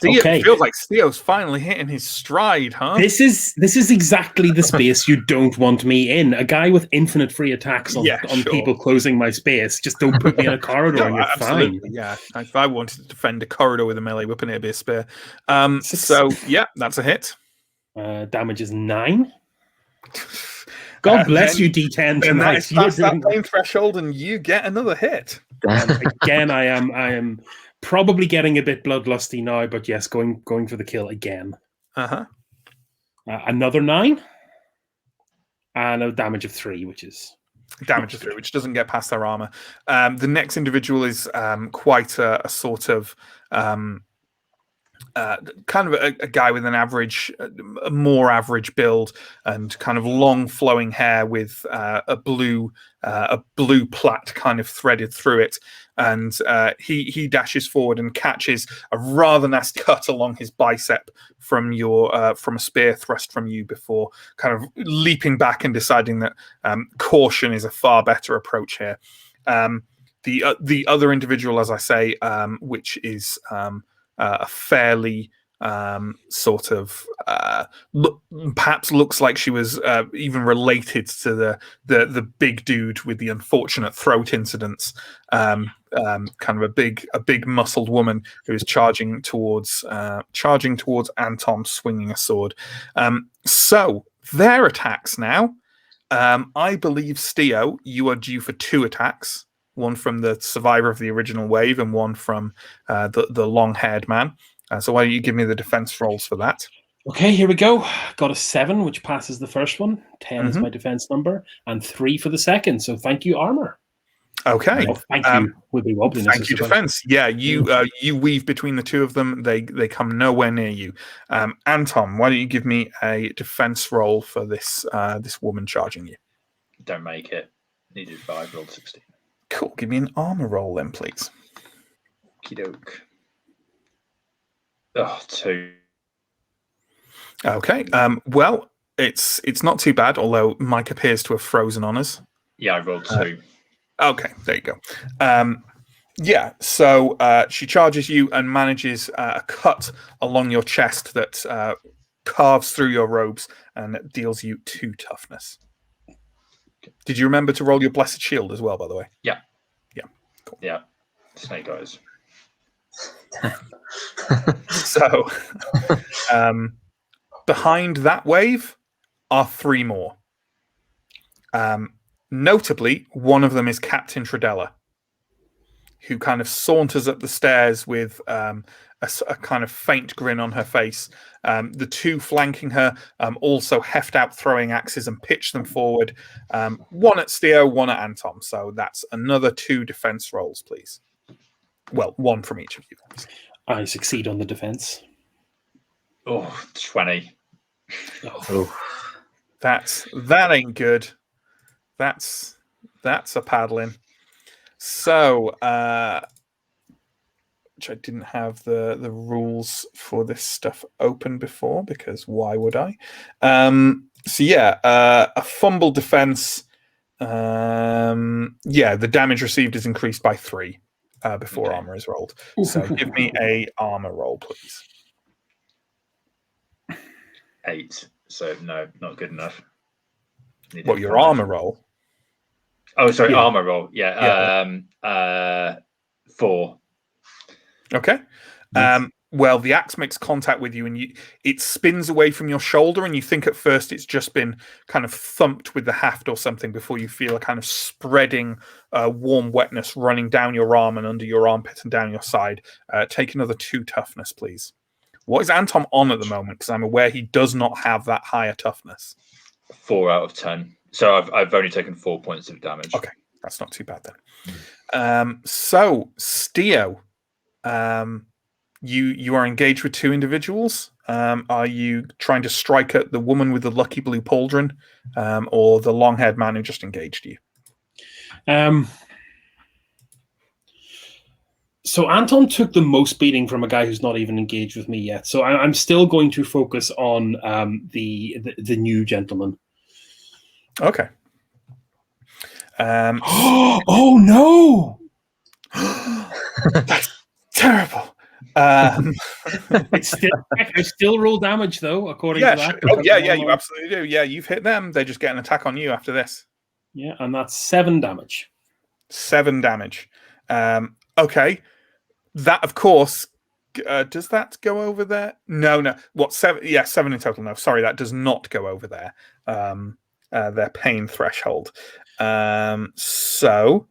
It feels like Steo's finally hitting his stride, huh? This is exactly the space you don't want me in. A guy with infinite free attacks on people closing my space. Just don't put me in a corridor and you're fine. Yeah, if I wanted to defend a corridor with a melee weapon, it'd be a spear. So yeah, that's a hit. Damage is 9. God bless you, D10 tonight. And that's that pain threshold, and you get another hit. Again, I am probably getting a bit bloodlusty now, but yes, going for the kill again. Another 9, and a damage of 3, which doesn't get past their armor. The next individual is quite a sort of kind of a guy with a more average build and kind of long flowing hair with a blue plait kind of threaded through it, and he dashes forward and catches a rather nasty cut along his bicep from a spear thrust from you before kind of leaping back and deciding that caution is a far better approach here. The other individual, as I say, which is a fairly sort of perhaps looks like she was even related to the big dude with the unfortunate throat incidents. Kind of a big muscled woman who is charging towards Anton, swinging a sword. So their attacks now. I believe, Steo, you are due for 2 attacks. One from the survivor of the original wave and one from the long-haired man. So why don't you give me the defense rolls for that? Okay, here we go. Got a 7, which passes the first one. 10 is my defense number, and 3 for the second. So thank you, armor. Okay. Thank you. Would be wobbliness. Thank you, defense. Yeah, you weave between the two of them. They come nowhere near you. Anton, why don't you give me a defense roll for this woman charging you? Don't make it. Needed 5, rolled 16. Cool. Give me an armor roll then, please. Okey-doke. Oh, 2. Okay. Well, it's not too bad, although Mike appears to have frozen on us. Yeah, I rolled 2. Okay, there you go. Yeah, so she charges you and manages a cut along your chest that carves through your robes and deals you 2 toughness. Did you remember to roll your blessed shield as well, by the way? Yeah. Yeah. Cool. Yeah. Snake eyes. So, behind that wave are 3 more. Notably, one of them is Captain Tradella, who kind of saunters up the stairs with a kind of faint grin on her face. The 2 flanking her also heft out throwing axes and pitch them forward. One at Steo, one at Anton. So that's another 2 defense rolls, please. Well, 1 from each of you. I succeed on the defense. Oh, 20. Oh. That ain't good. That's a paddling. So, which I didn't have the rules for this stuff open before, because why would I? So yeah, a fumble defense. Yeah, the damage received is increased by 3 before armor is rolled. So give me a armor roll, please. 8. So no, not good enough. What, your armor roll? Oh, sorry, armor roll. Yeah. 4. Okay. Well, the axe makes contact with you, and it spins away from your shoulder, and you think at first it's just been kind of thumped with the haft or something before you feel a kind of spreading warm wetness running down your arm and under your armpit and down your side. Take another 2 toughness, please. What is Anton on at the moment? Because I'm aware he does not have that higher toughness. 4 out of 10. So I've only taken 4 points of damage. Okay. That's not too bad then. So, Steo, you are engaged with two individuals. Are you trying to strike at the woman with the lucky blue pauldron, or the long-haired man who just engaged you? So Anton took the most beating from a guy who's not even engaged with me yet. So I'm still going to focus on the new gentleman. Okay. Oh no! That's terrible. I still roll damage though, according to that. Oh yeah, you absolutely do. Yeah, you've hit them. They just get an attack on you after this. Yeah, and that's 7 damage. 7 damage. Okay. That, of course, does that go over there? No. What, 7? Yeah, 7 in total. No, sorry, that does not go over there. Their pain threshold. So,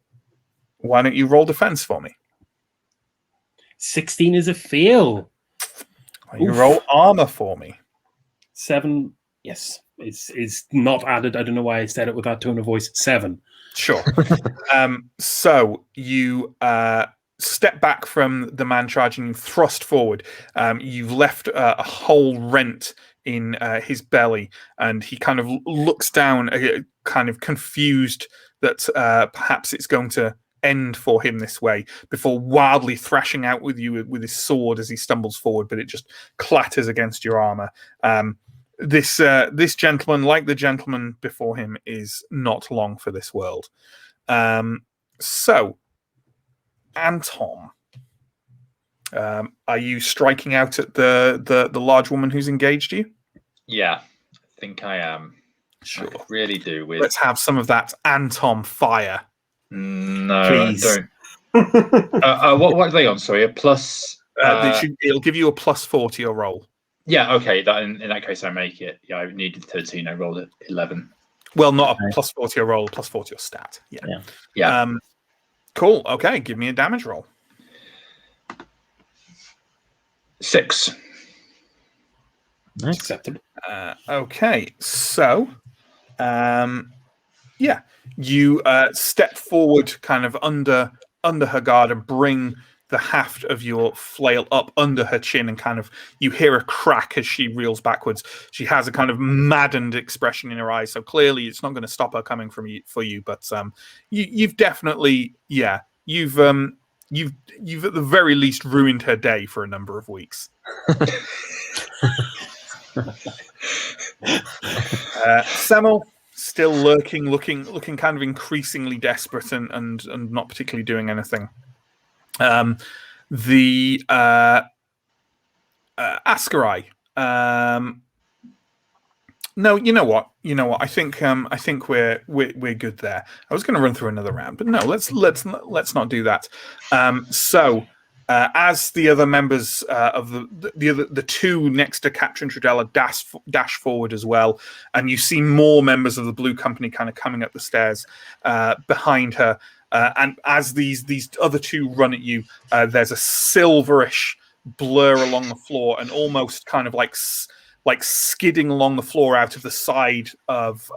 why don't you roll defense for me? 16 is a fail. You roll armor for me. 7, yes, is not added. I don't know why I said it with that tone of voice. 7. Sure. So you step back from the man charging, you thrust forward. You've left a hole rent in his belly, and he kind of looks down, kind of confused that perhaps it's going to end for him this way, before wildly thrashing out with you with his sword as he stumbles forward, but it just clatters against your armor. This gentleman, like the gentleman before him, is not long for this world. So, Anton, are you striking out at the large woman who's engaged you? Yeah, I think I am. Sure. I really do. Let's have some of that Anton fire. No, please. I don't. What are they on? Sorry, a plus. It'll give you a +4 to your roll. Yeah, okay. That in that case, I make it. Yeah, I needed 13. I rolled at 11. Well, not a +4 to your roll, +4 to your stat. Yeah. Cool. Okay, give me a damage roll. 6. Nice. Acceptable. Okay, so, you step forward, kind of under her guard, and bring the haft of your flail up under her chin, and kind of you hear a crack as she reels backwards. She has a kind of maddened expression in her eyes, so clearly it's not going to stop her coming for you. But you've definitely, you've at the very least ruined her day for a number of weeks. Semel, still lurking, looking kind of increasingly desperate and not particularly doing anything. The Ascarai. No, you know what? I think we're good there. I was going to run through another round, but no, let's not do that. So, as the other members of the two next to Captain Trudella dash forward as well, and you see more members of the Blue Company kind of coming up the stairs behind her. And as these other two run at you, there's a silverish blur along the floor, and almost kind of like skidding along the floor out of the side of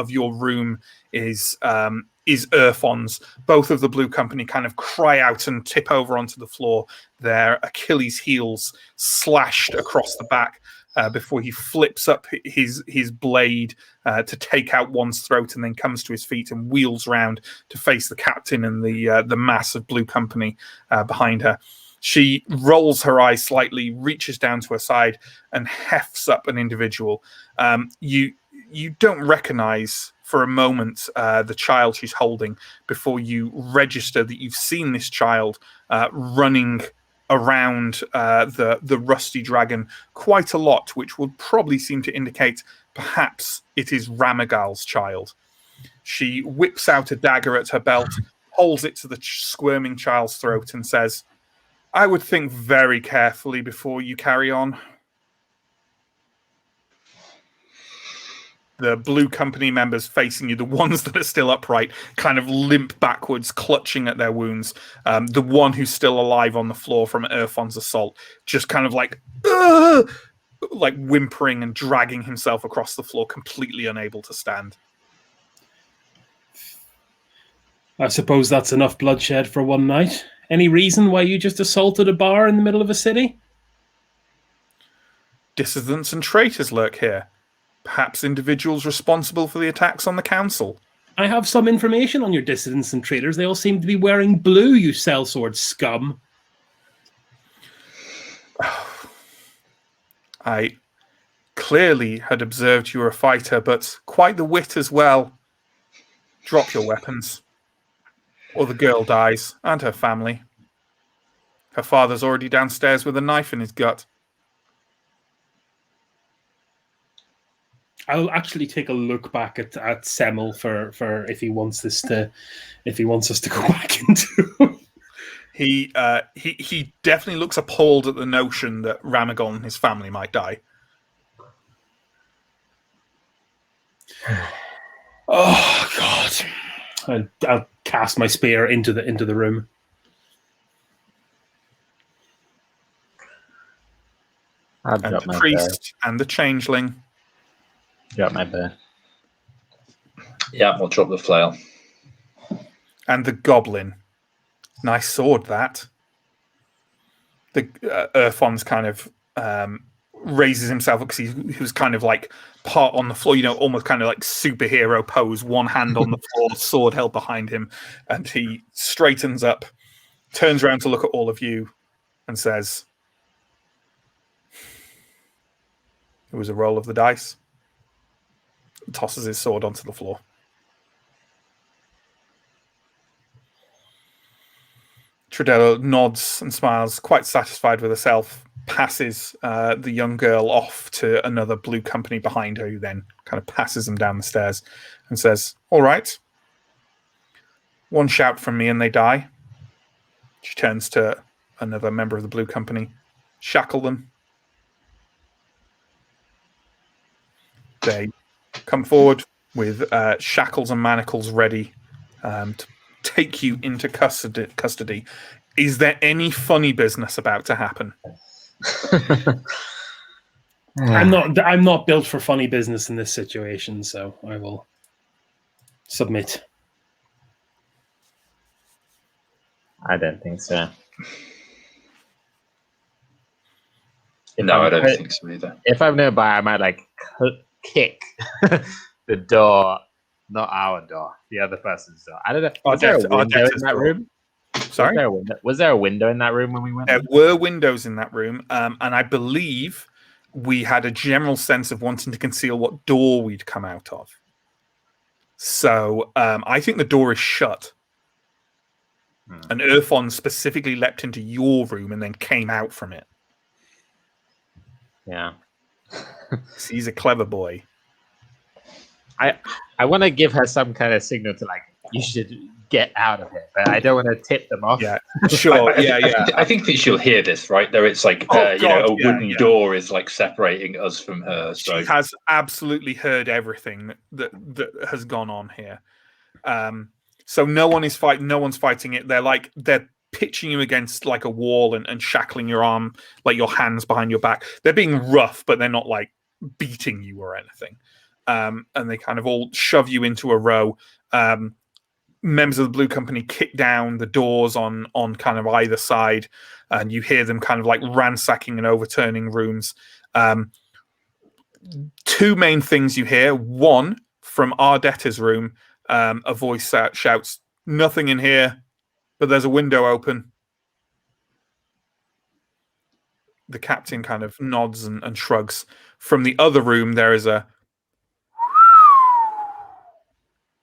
your room is Erfon's. Both of the Blue Company kind of cry out and tip over onto the floor, their Achilles heels slashed across the back, before he flips up his blade to take out one's throat, and then comes to his feet and wheels round to face the captain and the mass of Blue Company behind her. She rolls her eyes slightly, reaches down to her side, and hefts up an individual. You don't recognize for a moment the child she's holding before you register that you've seen this child running around the rusty dragon quite a lot, which would probably seem to indicate perhaps it is Ramagal's child. She whips out a dagger at her belt, holds it to the squirming child's throat, and says, "I would think very carefully before you carry on." The Blue Company members facing you, the ones that are still upright, kind of limp backwards, clutching at their wounds. The one who's still alive on the floor from Erfon's assault, just kind of like whimpering and dragging himself across the floor, completely unable to stand. I suppose that's enough bloodshed for one night. Any reason why you just assaulted a bar in the middle of a city? Dissidents and traitors lurk here. Perhaps individuals responsible for the attacks on the council. I have some information on your dissidents and traitors. They all seem to be wearing blue, you sellsword scum. I clearly had observed you were a fighter, but quite the wit as well. Drop your weapons, or the girl dies, and her family. Her father's already downstairs with a knife in his gut. I'll actually take a look back at Semmel for if he wants us to go back into. He definitely looks appalled at the notion that Ramagon and his family might die. Oh God! I'll cast my spear into the room. I'll And drop the my priest and the changeling. bow. Drop my bow. Yeah, we'll drop the flail. And the goblin. Nice sword, that. The Urfon's kind of raises himself up because he was kind of like part on the floor, almost kind of like superhero pose, one hand on the floor, sword held behind him. And he straightens up, turns around to look at all of you and says, "It was a roll of the dice." Tosses his sword onto the floor. Trudella nods and smiles, quite satisfied with herself, passes the young girl off to another blue company behind her, who then kind of passes them down the stairs and says, "All right. One shout from me and they die." She turns to another member of the blue company. "Shackle them." They come forward with shackles and manacles ready to take you into custody. Is there any funny business about to happen? I'm not built for funny business in this situation, so I will submit. I don't think so. No, I don't think so either. If I'm nearby, I might kick the door, not our door, the other person's door. I don't know. Was there a window in that room? Sorry? Was there a window in that room when we went? There were windows in that room, and I believe we had a general sense of wanting to conceal what door we'd come out of. So I think the door is shut. And Urfon specifically leapt into your room and then came out from it. Yeah. He's a clever boy. I want to give her some kind of signal to you should get out of it, but I don't want to tip them off. Yeah, sure. I think that she'll hear this, right? There, it's like a wooden door is separating us from her. So she has absolutely heard everything that has gone on here. So no one's fighting it. They're pitching you against a wall and shackling your arm, your hands behind your back. They're being rough, but they're not beating you or anything. And they kind of all shove you into a row. Members of the blue company kick down the doors on kind of either side, and you hear them kind of ransacking and overturning rooms. Two main things you hear. One, from Ardetta's room, a voice shouts, "Nothing in here, but there's a window open." The captain kind of nods and shrugs. From the other room, there is a...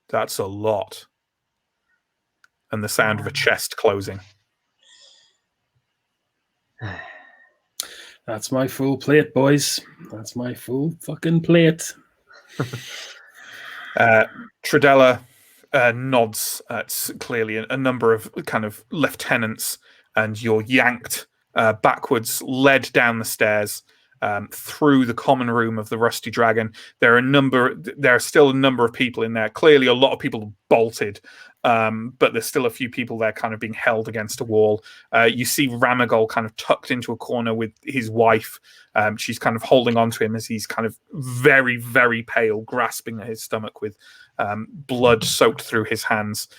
That's a lot. And the sound of a chest closing. That's my full plate, boys. That's my full fucking plate. Trudella nods at clearly a number of kind of lieutenants, and you're yanked backwards, led down the stairs through the common room of the Rusty Dragon. There are still a number of people in there. Clearly, a lot of people bolted, but there's still a few people there kind of being held against a wall. You see Ramagol kind of tucked into a corner with his wife. She's kind of holding on to him as he's kind of very, very pale, grasping at his stomach with blood soaked through his hands.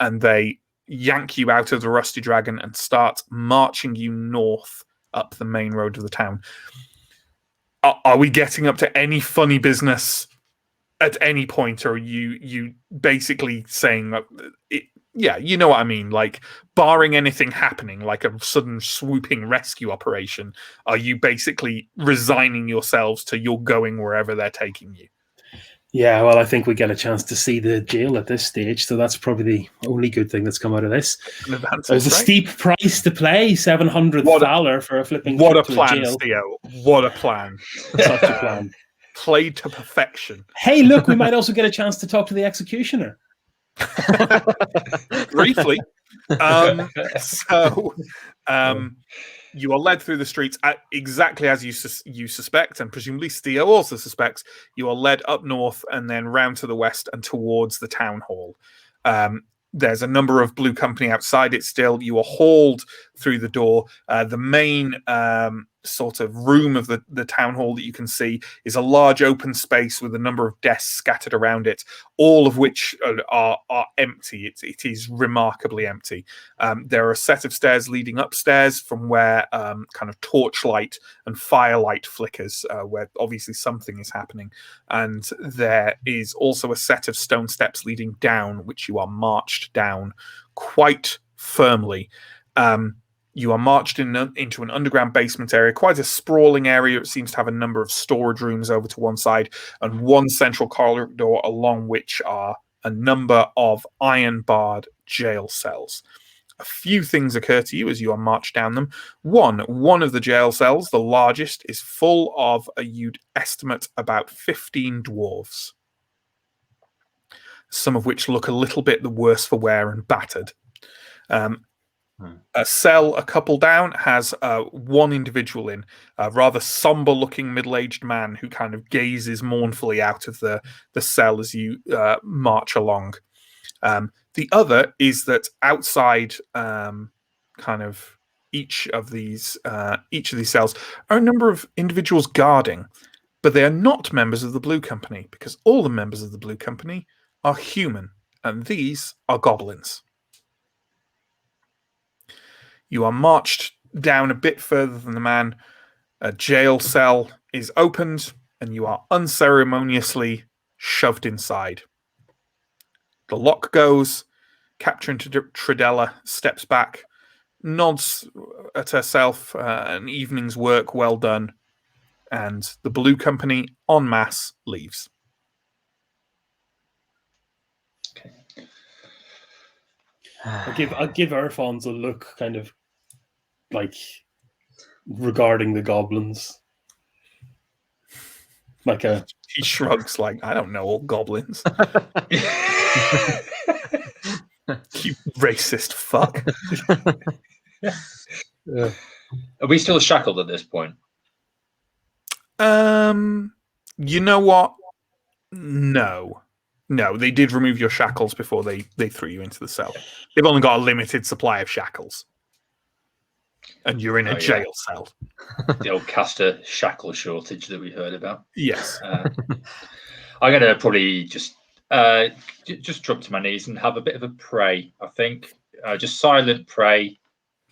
and they yank you out of the Rusty Dragon and start marching you north up the main road of the town. Are we getting up to any funny business at any point, or are you basically saying that yeah, you know what I mean, like barring anything happening like a sudden swooping rescue operation, are you basically resigning yourselves to you're going wherever they're taking you? Yeah, well, I think we get a chance to see the jail at this stage, so that's probably the only good thing that's come out of this. There's a steep price to pay, 700 thaler for a flipping what a trip to plan, jail. Theo. What a plan. Such a plan. Played to perfection. Hey, look, we might also get a chance to talk to the executioner. Briefly. You are led through the streets exactly as you suspect, and presumably Theo also suspects. You are led up north and then round to the west and towards the town hall. There's a number of Blue Company outside it still. You are hauled through the door. The main sort of room of the town hall that you can see is a large open space with a number of desks scattered around it, all of which are empty. It is remarkably empty. There are a set of stairs leading upstairs from where kind of torchlight and firelight flickers, where obviously something is happening. And there is also a set of stone steps leading down, which you are marched down quite firmly. You are marched into an underground basement area, quite a sprawling area. It seems to have a number of storage rooms over to one side and one central corridor along which are a number of iron-barred jail cells. A few things occur to you as you are marched down them. One of the jail cells, the largest, is full of, you'd estimate, about 15 dwarves, some of which look a little bit the worse for wear and battered. A cell a couple down has one individual in, a rather somber-looking middle-aged man who kind of gazes mournfully out of the cell as you march along. The other is that outside kind of each of these cells are a number of individuals guarding, but they are not members of the Blue Company, because all the members of the Blue Company are human, and these are goblins. You are marched down a bit further than the man. A jail cell is opened, and you are unceremoniously shoved inside. The lock goes. Captain Tridella steps back, nods at herself, an evening's work well done, and the Blue Company en masse leaves. Okay. I'll give Irfans a look, kind of like regarding the goblins. Like a He shrugs, like, I don't know all goblins. You racist fuck. Are we still shackled at this point? You know what? No, they did remove your shackles before they threw you into the cell. They've only got a limited supply of shackles, and you're in a jail cell. The old Kastor shackle shortage that we heard about. Yes. I'm gonna probably just drop to my knees and have a bit of a pray. I think just silent pray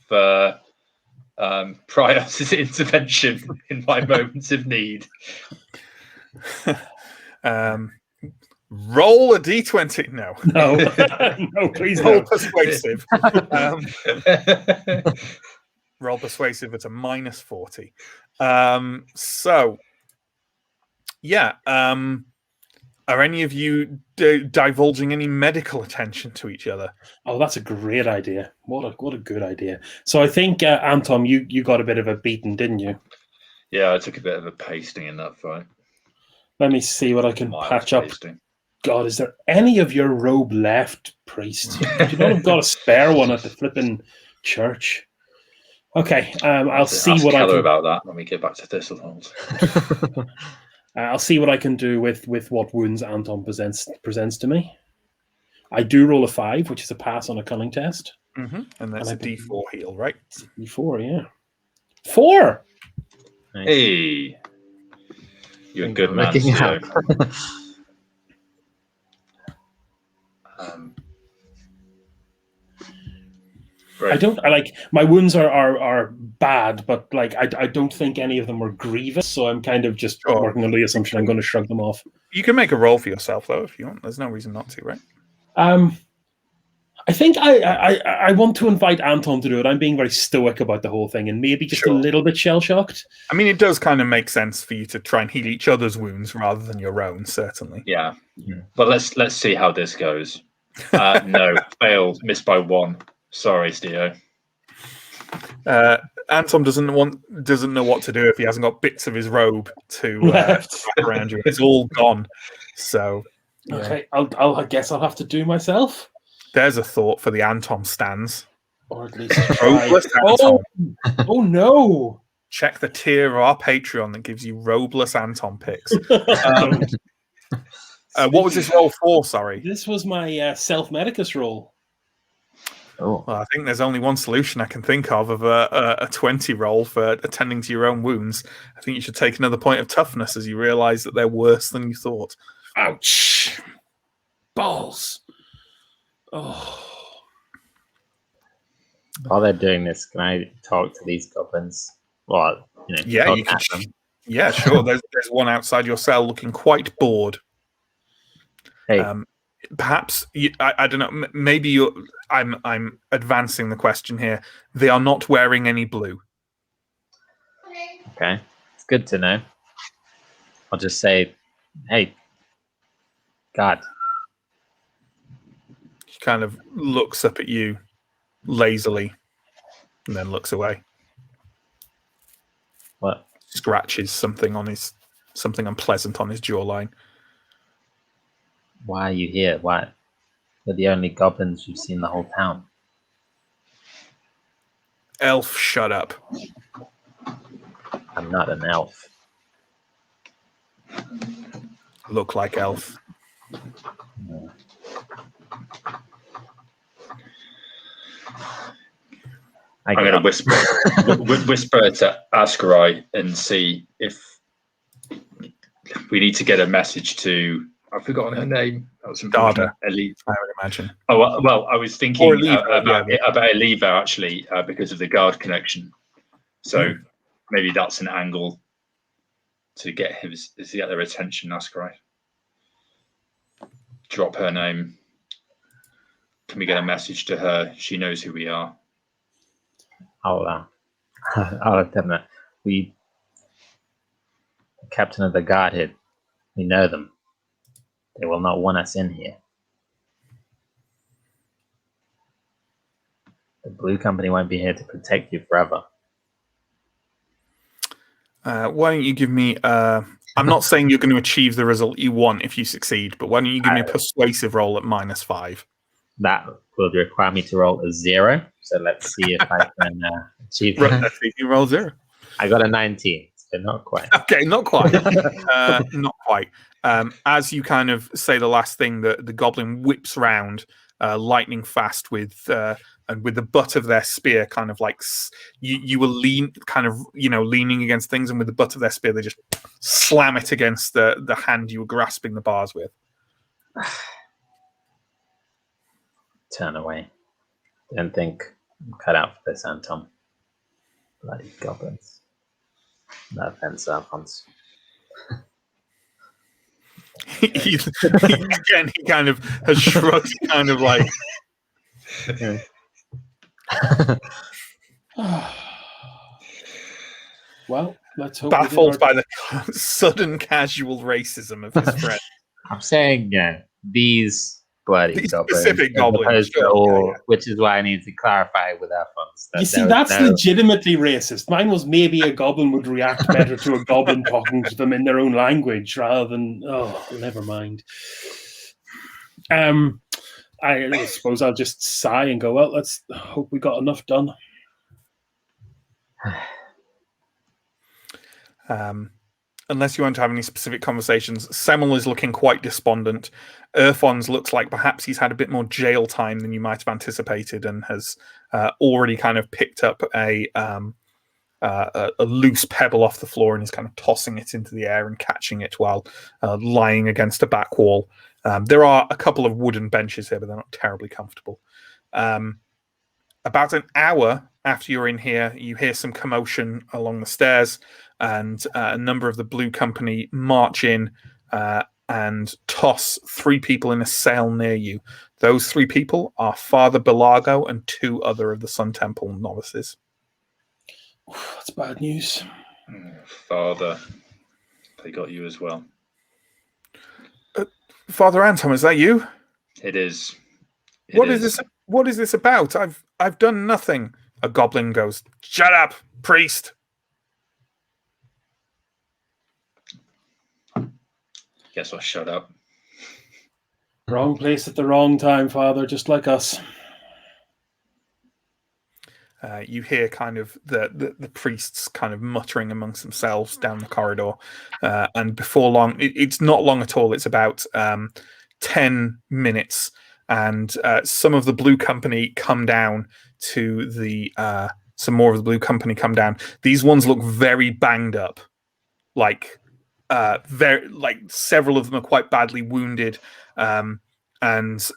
for Prior's intervention in my moments of need. Roll a d20. No, no, please roll no. persuasive. Roll persuasive at a -40. So, yeah. Are any of you divulging any medical attention to each other? Oh, that's a great idea. What a good idea. So I think, Anton, you got a bit of a beating, didn't you? Yeah, I took a bit of a pasting in that fight. Let me see what I can Mild patch up. pasting. God, is there any of your robe left, priest? You don't have got a spare one at the flipping church. Okay, I'll see what I can about that when we get back to Thistlehold. I'll see what I can do with what wounds Anton presents to me. I do roll a 5, which is a pass on a cunning test. Mm-hmm. And that's a D4 heal, right? D4, yeah. 4! Nice. Hey, you're a good man. Looking Theo. out. Great. I like my wounds are bad, but like I don't think any of them were grievous. So I'm kind of just Sure. working on the assumption I'm going to shrug them off. You can make a roll for yourself though if you want. There's no reason not to, right? I think I want to invite Anton to do it. I'm being very stoic about the whole thing, and maybe just Sure. a little bit shell shocked. I mean, it does kind of make sense for you to try and heal each other's wounds rather than your own, certainly. Yeah. But let's see how this goes. No, failed, missed by 1. Sorry, Steo. Anton doesn't know what to do if he hasn't got bits of his robe to wrap around you. It's all gone. So yeah. Okay, I guess I'll have to do myself, There's a thought for the Anton stands. or at least try. Robeless Anton. Oh no! Check the tier of our Patreon that gives you robeless Anton picks. What was this roll for? Sorry. This was my self-medicus roll. Oh, Well, I think there's only one solution I can think of a 20 roll for attending to your own wounds. I think you should take another point of toughness as you realise that they're worse than you thought. Ouch! Balls. Oh. while they're doing this, can I talk to these goblins? Well, Yeah, talk you can. at them. Yeah, sure. There's one outside your cell looking quite bored. Hey, Perhaps I don't know. Maybe you're. I'm advancing the question here. They are not wearing any blue. okay, it's good to know. I'll just say, hey, God, He kind of looks up at you lazily, and then looks away. what? Scratches something unpleasant on his jawline. Why are you here? Why? You're the only goblins you've seen in the whole town. Elf, shut up. I'm not an elf. Look like elf. I'm going to whisper to Ascarai and see if we need to get a message to. I've forgotten her name. That was Dada, Elite. I would imagine. Oh well, I was thinking Or Eliva, about yeah. Eliva actually because of the guard connection. So maybe that's an angle to get their attention. Ascarai. Drop her name. Can we get a message to her? She knows who we are. I'll let them know. The captain of the guard here, we know them. They will not want us in here. The Blue Company won't be here to protect you forever. Why don't you give me? I'm not saying you're going to achieve the result you want if you succeed, but why don't you give me a persuasive roll at -5? That will require me to roll a 0. So let's see if I can achieve Right, that. let's see if you roll 0. I got a 19, so not quite. Okay, not quite. Not quite. As you kind of say the last thing, the goblin whips round, lightning fast with the butt of their spear, kind of like you were leaning against things, and with the butt of their spear, they just slam it against the hand you were grasping the bars with. Turn away. Don't think I'm cut out for this, Anton. Bloody goblins. No offense, Alphonse. he kind of has shrugged, kind of like. Well, let's hope. Baffled by the sudden casual racism of his friend. I'm saying, these bloody These goblins. specific as goblins, opposed to sure, all, yeah. which is why I need to clarify with Alphonse. You see, that's legitimately racist. Mine was maybe a goblin would react better to a goblin talking to them in their own language rather than. Oh, never mind. I suppose I'll just sigh and go, well, let's hope we got enough done. Unless you want to have any specific conversations, Semel is looking quite despondent. Erfons looks like perhaps he's had a bit more jail time than you might have anticipated and has already kind of picked up a loose pebble off the floor and is kind of tossing it into the air and catching it while lying against a back wall. There are a couple of wooden benches here, but they're not terribly comfortable. About an hour after you're in here, you hear some commotion along the stairs, and a number of the Blue Company march in and toss 3 people in a cell near you. Those 3 people are Father Belago and 2 other of the Sun Temple novices. That's bad news. Father, they got you as well. Father Anton, is that you? It is. What is this? What is this about? I've done nothing. A goblin goes, "Shut up, priest." Guess I'll shut up. Wrong place at the wrong time, Father, just like us. You hear kind of the priests kind of muttering amongst themselves down the corridor, and before long, it's not long at all. It's about 10 minutes, and some of the Blue Company come down to the. Some more of the Blue Company come down. These ones look very banged up, like several of them are quite badly wounded, and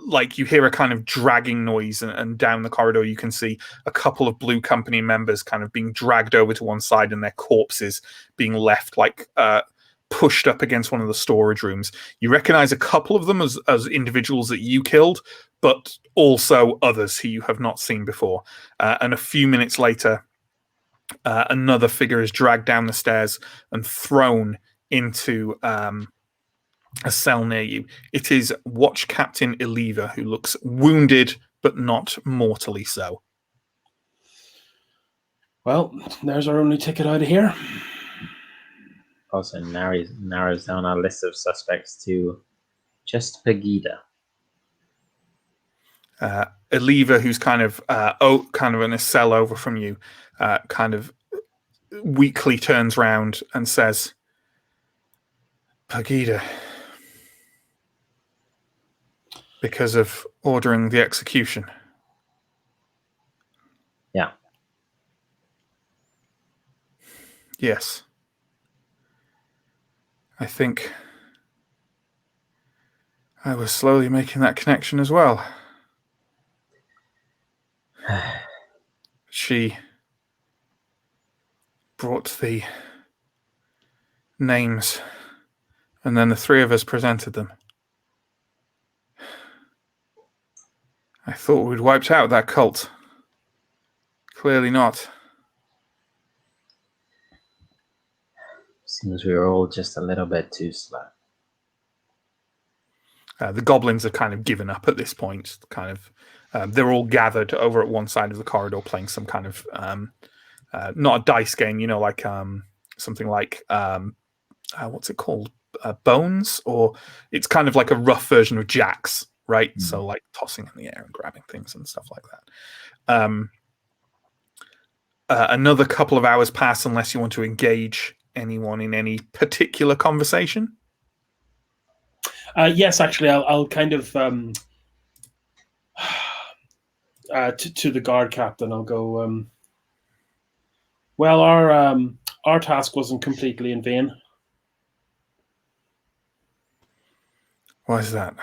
like you hear a kind of dragging noise, and down the corridor you can see a couple of Blue Company members kind of being dragged over to one side, and their corpses being left like pushed up against one of the storage rooms. You recognize a couple of them as individuals that you killed, but also others who you have not seen before. And a few minutes later, another figure is dragged down the stairs and thrown into a cell near you. It is Watch Captain Eliva, who looks wounded but not mortally so. Well, there's our only ticket out of here. Also narrows down our list of suspects to just Pegida. Eliva, who's kind of in a cell over from you, kind of weakly turns round and says, "Pegida, because of ordering the execution." Yeah. Yes. I think I was slowly making that connection as well. She brought the names, and then the 3 of us presented them. I thought we'd wiped out that cult. Clearly not. Seems we were all just a little bit too slow. The goblins are kind of given up at this point. They're all gathered over at one side of the corridor playing some kind of not a dice game, like something like what's it called? Bones, or it's kind of like a rough version of jacks, right? So like tossing in the air and grabbing things and stuff like that. Another couple of hours pass unless you want to engage anyone in any particular conversation. Yes, actually, I'll kind of to the guard captain. I'll go. Well, our task wasn't completely in vain. Why is that?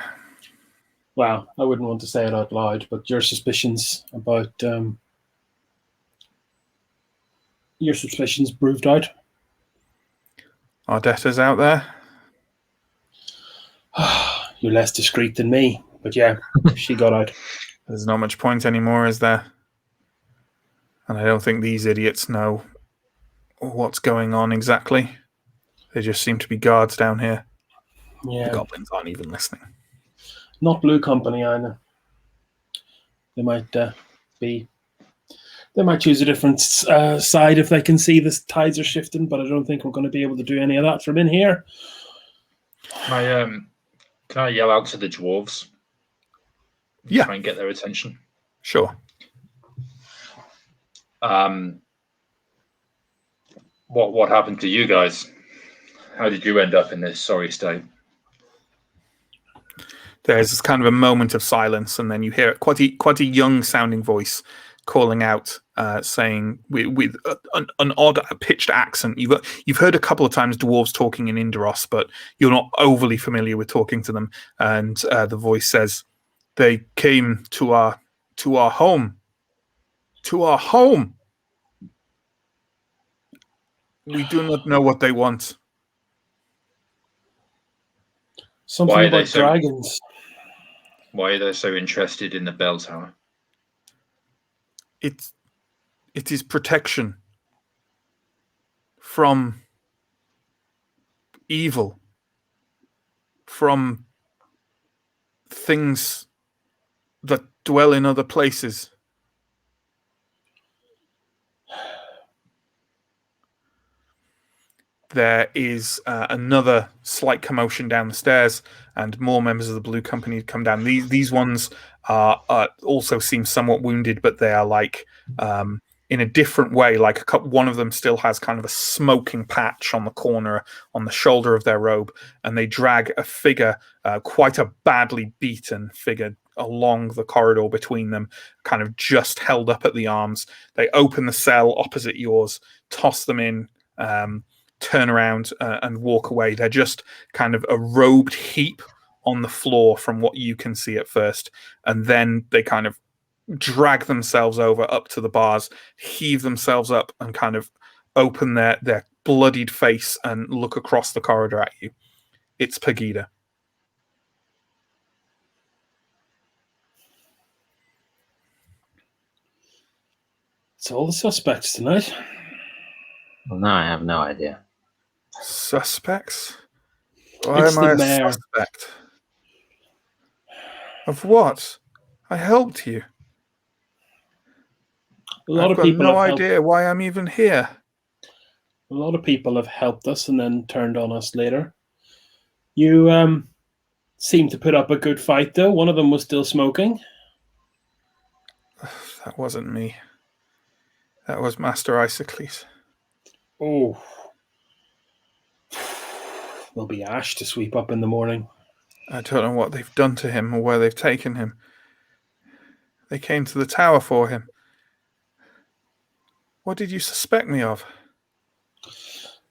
Well, I wouldn't want to say it out loud, but your suspicions proved out. Our debtors out there? You're less discreet than me, but yeah, she got out. There's not much point anymore, is there? And I don't think these idiots know what's going on exactly. They just seem to be guards down here. Yeah. The goblins aren't even listening. Not Blue Company either. They might be. They might choose a different side if they can see the tides are shifting, but I don't think we're going to be able to do any of that from in here. Can I yell out to the dwarves? Yeah. Try and get their attention. Sure. What happened to you guys? How did you end up in this sorry state? There's this kind of a moment of silence, and then you hear quite a young sounding voice calling out, saying with an odd pitched accent. You've heard a couple of times dwarves talking in Inderos, but you're not overly familiar with talking to them. And the voice says, "They came to our home to our home. We do not know what they want. Something Why are they about so- dragons. Why are they so interested in the bell tower? It is protection from evil, from things that dwell in other places. There is another slight commotion down the stairs, and more members of the Blue Company come down. These ones also seem somewhat wounded, but they are like in a different way. Like one of them still has kind of a smoking patch on the corner, on the shoulder of their robe, and they drag a figure, quite a badly beaten figure, along the corridor between them, kind of just held up at the arms. They open the cell opposite yours, toss them in. Turn around and walk away. They're just kind of a robed heap on the floor from what you can see at first. And then they kind of drag themselves over up to the bars, heave themselves up, and kind of open their bloodied face and look across the corridor at you. It's Pegida. It's all the suspects tonight. Well, now I have no idea. Suspects? Why It's am I the a mayor. suspect? Of what? I helped you. A lot I've of got people no have helped. idea why I'm even here. A lot of people have helped us and then turned on us later. You seemed to put up a good fight, though. One of them was still smoking. That wasn't me. That was Master Isocles. Oh. There'll be ash to sweep up in the morning. I don't know what they've done to him or where they've taken him. They came to the tower for him. What did you suspect me of?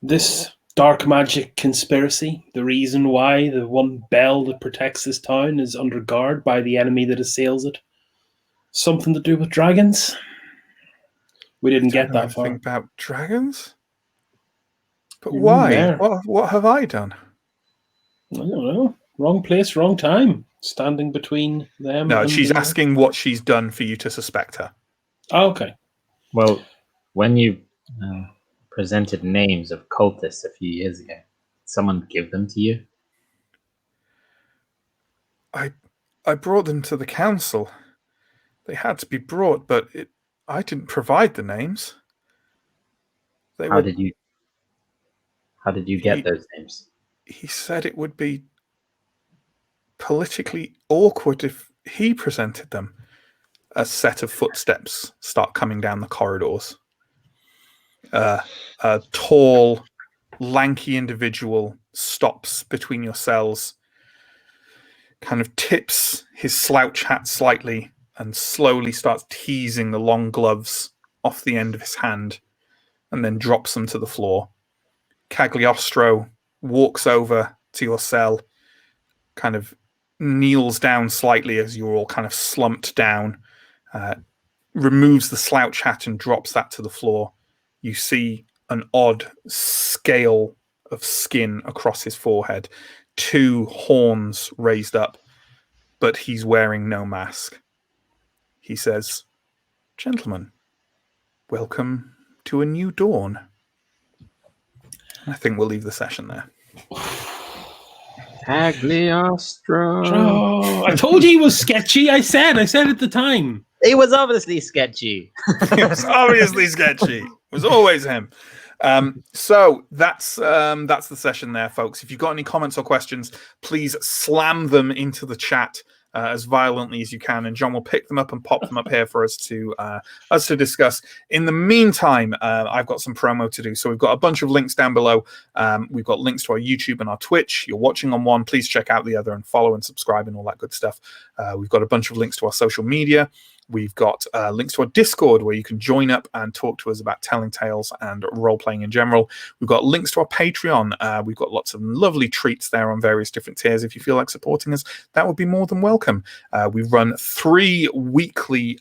This dark magic conspiracy, the reason why the one bell that protects this town is under guard by the enemy that assails it. Something to do with dragons? We didn't get that far. Anything about dragons? But why? Mayor. What have I done? I don't know. Wrong place, wrong time. Standing between them. No, and she's the... asking what she's done for you to suspect her. Oh, okay. Well, when you presented names of cultists a few years ago, did someone give them to you? I brought them to the council. They had to be brought, but I didn't provide the names. How did you get those names? He said it would be politically awkward if he presented them. A set of footsteps start coming down the corridors. A tall, lanky individual stops between your cells, kind of tips his slouch hat slightly, and slowly starts teasing the long gloves off the end of his hand, and then drops them to the floor. Cagliostro walks over to your cell, kind of kneels down slightly as you're all kind of slumped down, removes the slouch hat and drops that to the floor. You see an odd scale of skin across his forehead, 2 horns raised up, but he's wearing no mask. He says, "Gentlemen, welcome to a new dawn." I think we'll leave the session there. Cagliostro. Oh, I told you he was sketchy. I said at the time. It was obviously sketchy. It was obviously sketchy. It was always him. So that's the session there, folks. If you've got any comments or questions, please slam them into the chat as violently as you can, and John will pick them up and pop them up here for us to discuss. In the meantime, I've got some promo to do. So we've got a bunch of links down below. We've got links to our YouTube and our Twitch. You're watching on one, please check out the other and follow and subscribe and all that good stuff. We've got a bunch of links to our social media. We've got links to our Discord where you can join up and talk to us about telling tales and role-playing in general. We've got links to our Patreon. We've got lots of lovely treats there on various different tiers. If you feel like supporting us, that would be more than welcome. We run 3 weekly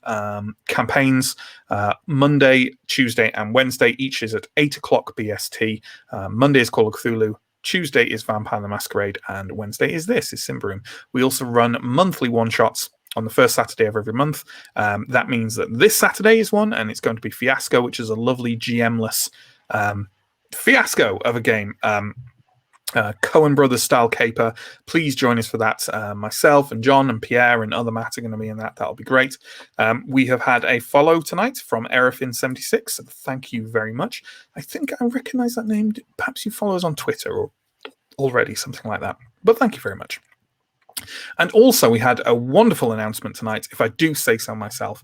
campaigns, Monday, Tuesday, and Wednesday. Each is at 8 o'clock BST. Monday is Call of Cthulhu. Tuesday is Vampire the Masquerade, and Wednesday is Symbaroum. We also run monthly one-shots on the first Saturday of every month. That means that this Saturday is one, and it's going to be Fiasco, which is a lovely GM-less fiasco of a game. Coen Brothers style caper. Please join us for that. Myself and John and Pierre and other Matt are going to be in that. That'll be great. We have had a follow tonight from Erifin76. Thank you very much. I think I recognize that name. Perhaps you follow us on Twitter or already, something like that. But thank you very much. And also, we had a wonderful announcement tonight, if I do say so myself,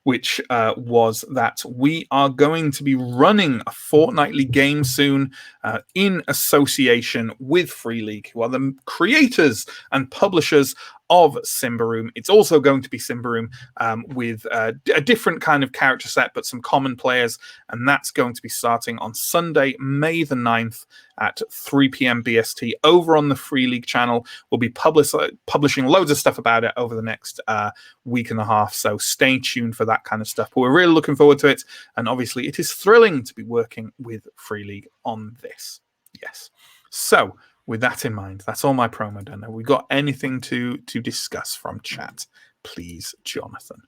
which was that we are going to be running a fortnightly game soon in association with Free League, who are the creators and publishers of Symbaroum. It's also going to be Symbaroum with a different kind of character set, but some common players, and that's going to be starting on Sunday, May the 9th at 3 p.m. BST over on the Free League channel. We'll be publishing loads of stuff about it over the next week and a half, so stay tuned for that kind of stuff. But we're really looking forward to it, and obviously it is thrilling to be working with Free League on this. Yes. So, with that in mind, that's all my promo done. Have we got anything to discuss from chat? Please, Jonathan.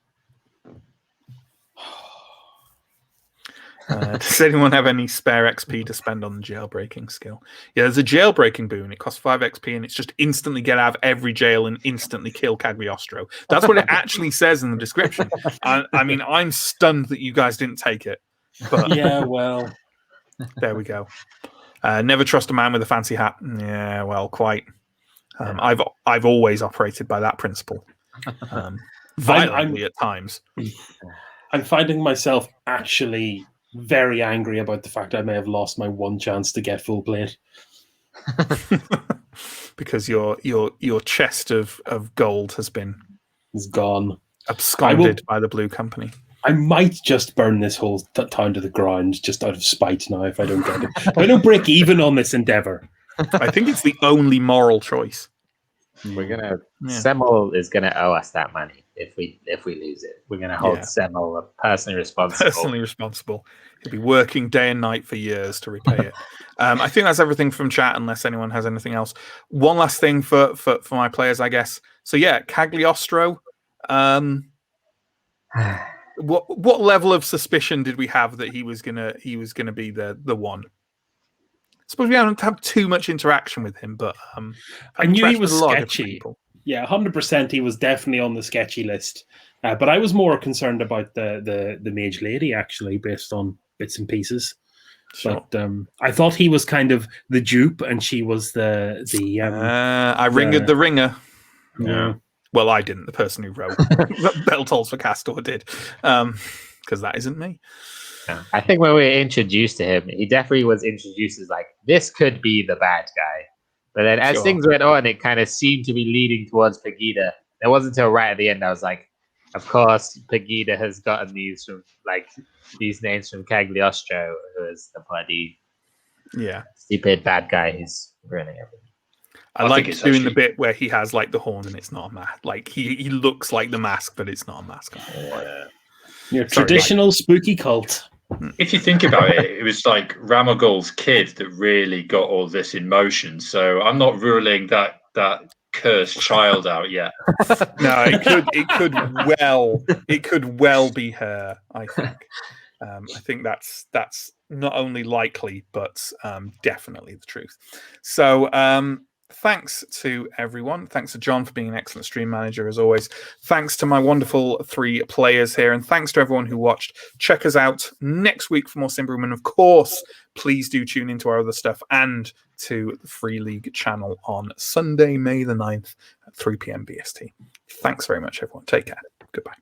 Does anyone have any spare XP to spend on the jailbreaking skill? Yeah, there's a jailbreaking boon. It costs 5 XP, and it's just instantly get out of every jail and instantly kill Cagliostro. That's what it actually says in the description. I mean, I'm stunned that you guys didn't take it. But yeah, well, there we go. Never trust a man with a fancy hat. Yeah, well, quite. I've always operated by that principle, violently at times. I'm finding myself actually very angry about the fact I may have lost my one chance to get full plate. Because your chest of gold has been gone, absconded by the Blue Company. I might just burn this whole town to the ground just out of spite now if I don't get it. If I don't break even on this endeavor. I think it's the only moral choice. We're gonna Semmel is gonna owe us that money if we lose it. We're gonna hold Semmel personally responsible. Personally responsible. He'll be working day and night for years to repay it. I think that's everything from chat, unless anyone has anything else. One last thing for my players, I guess. So yeah, Cagliostro. What level of suspicion did we have that he was gonna be the one? I suppose we haven't had too much interaction with him, but I knew he was sketchy. Yeah, 100%. He was definitely on the sketchy list. But I was more concerned about the mage lady, actually, based on bits and pieces. Sure. But I thought he was kind of the dupe, and she was the. I ringed the ringer. Yeah. Well, I didn't. The person who wrote Bell Tolls for Kastor did, because that isn't me. I think when we were introduced to him, he definitely was introduced as like, this could be the bad guy. But then as things went on, it kind of seemed to be leading towards Pegida. It wasn't until right at the end I was like, of course, Pegida has gotten these names from Cagliostro, who is the bloody stupid bad guy who's ruining everything. I like doing the bit where he has like the horn and it's not a mask. Like he looks like the mask, but it's not a mask. Your traditional spooky cult. If you think about it, it was like Ramagol's kid that really got all this in motion. So I'm not ruling that cursed child out yet. No, it could well be her. I think. I think that's not only likely, but definitely the truth. So. Thanks to everyone. Thanks to John for being an excellent stream manager, as always. Thanks to my wonderful 3 players here. And thanks to everyone who watched. Check us out next week for more Symbaroum. And of course, please do tune into our other stuff and to the Free League channel on Sunday, May the 9th at 3 p.m. BST. Thanks very much, everyone. Take care. Goodbye.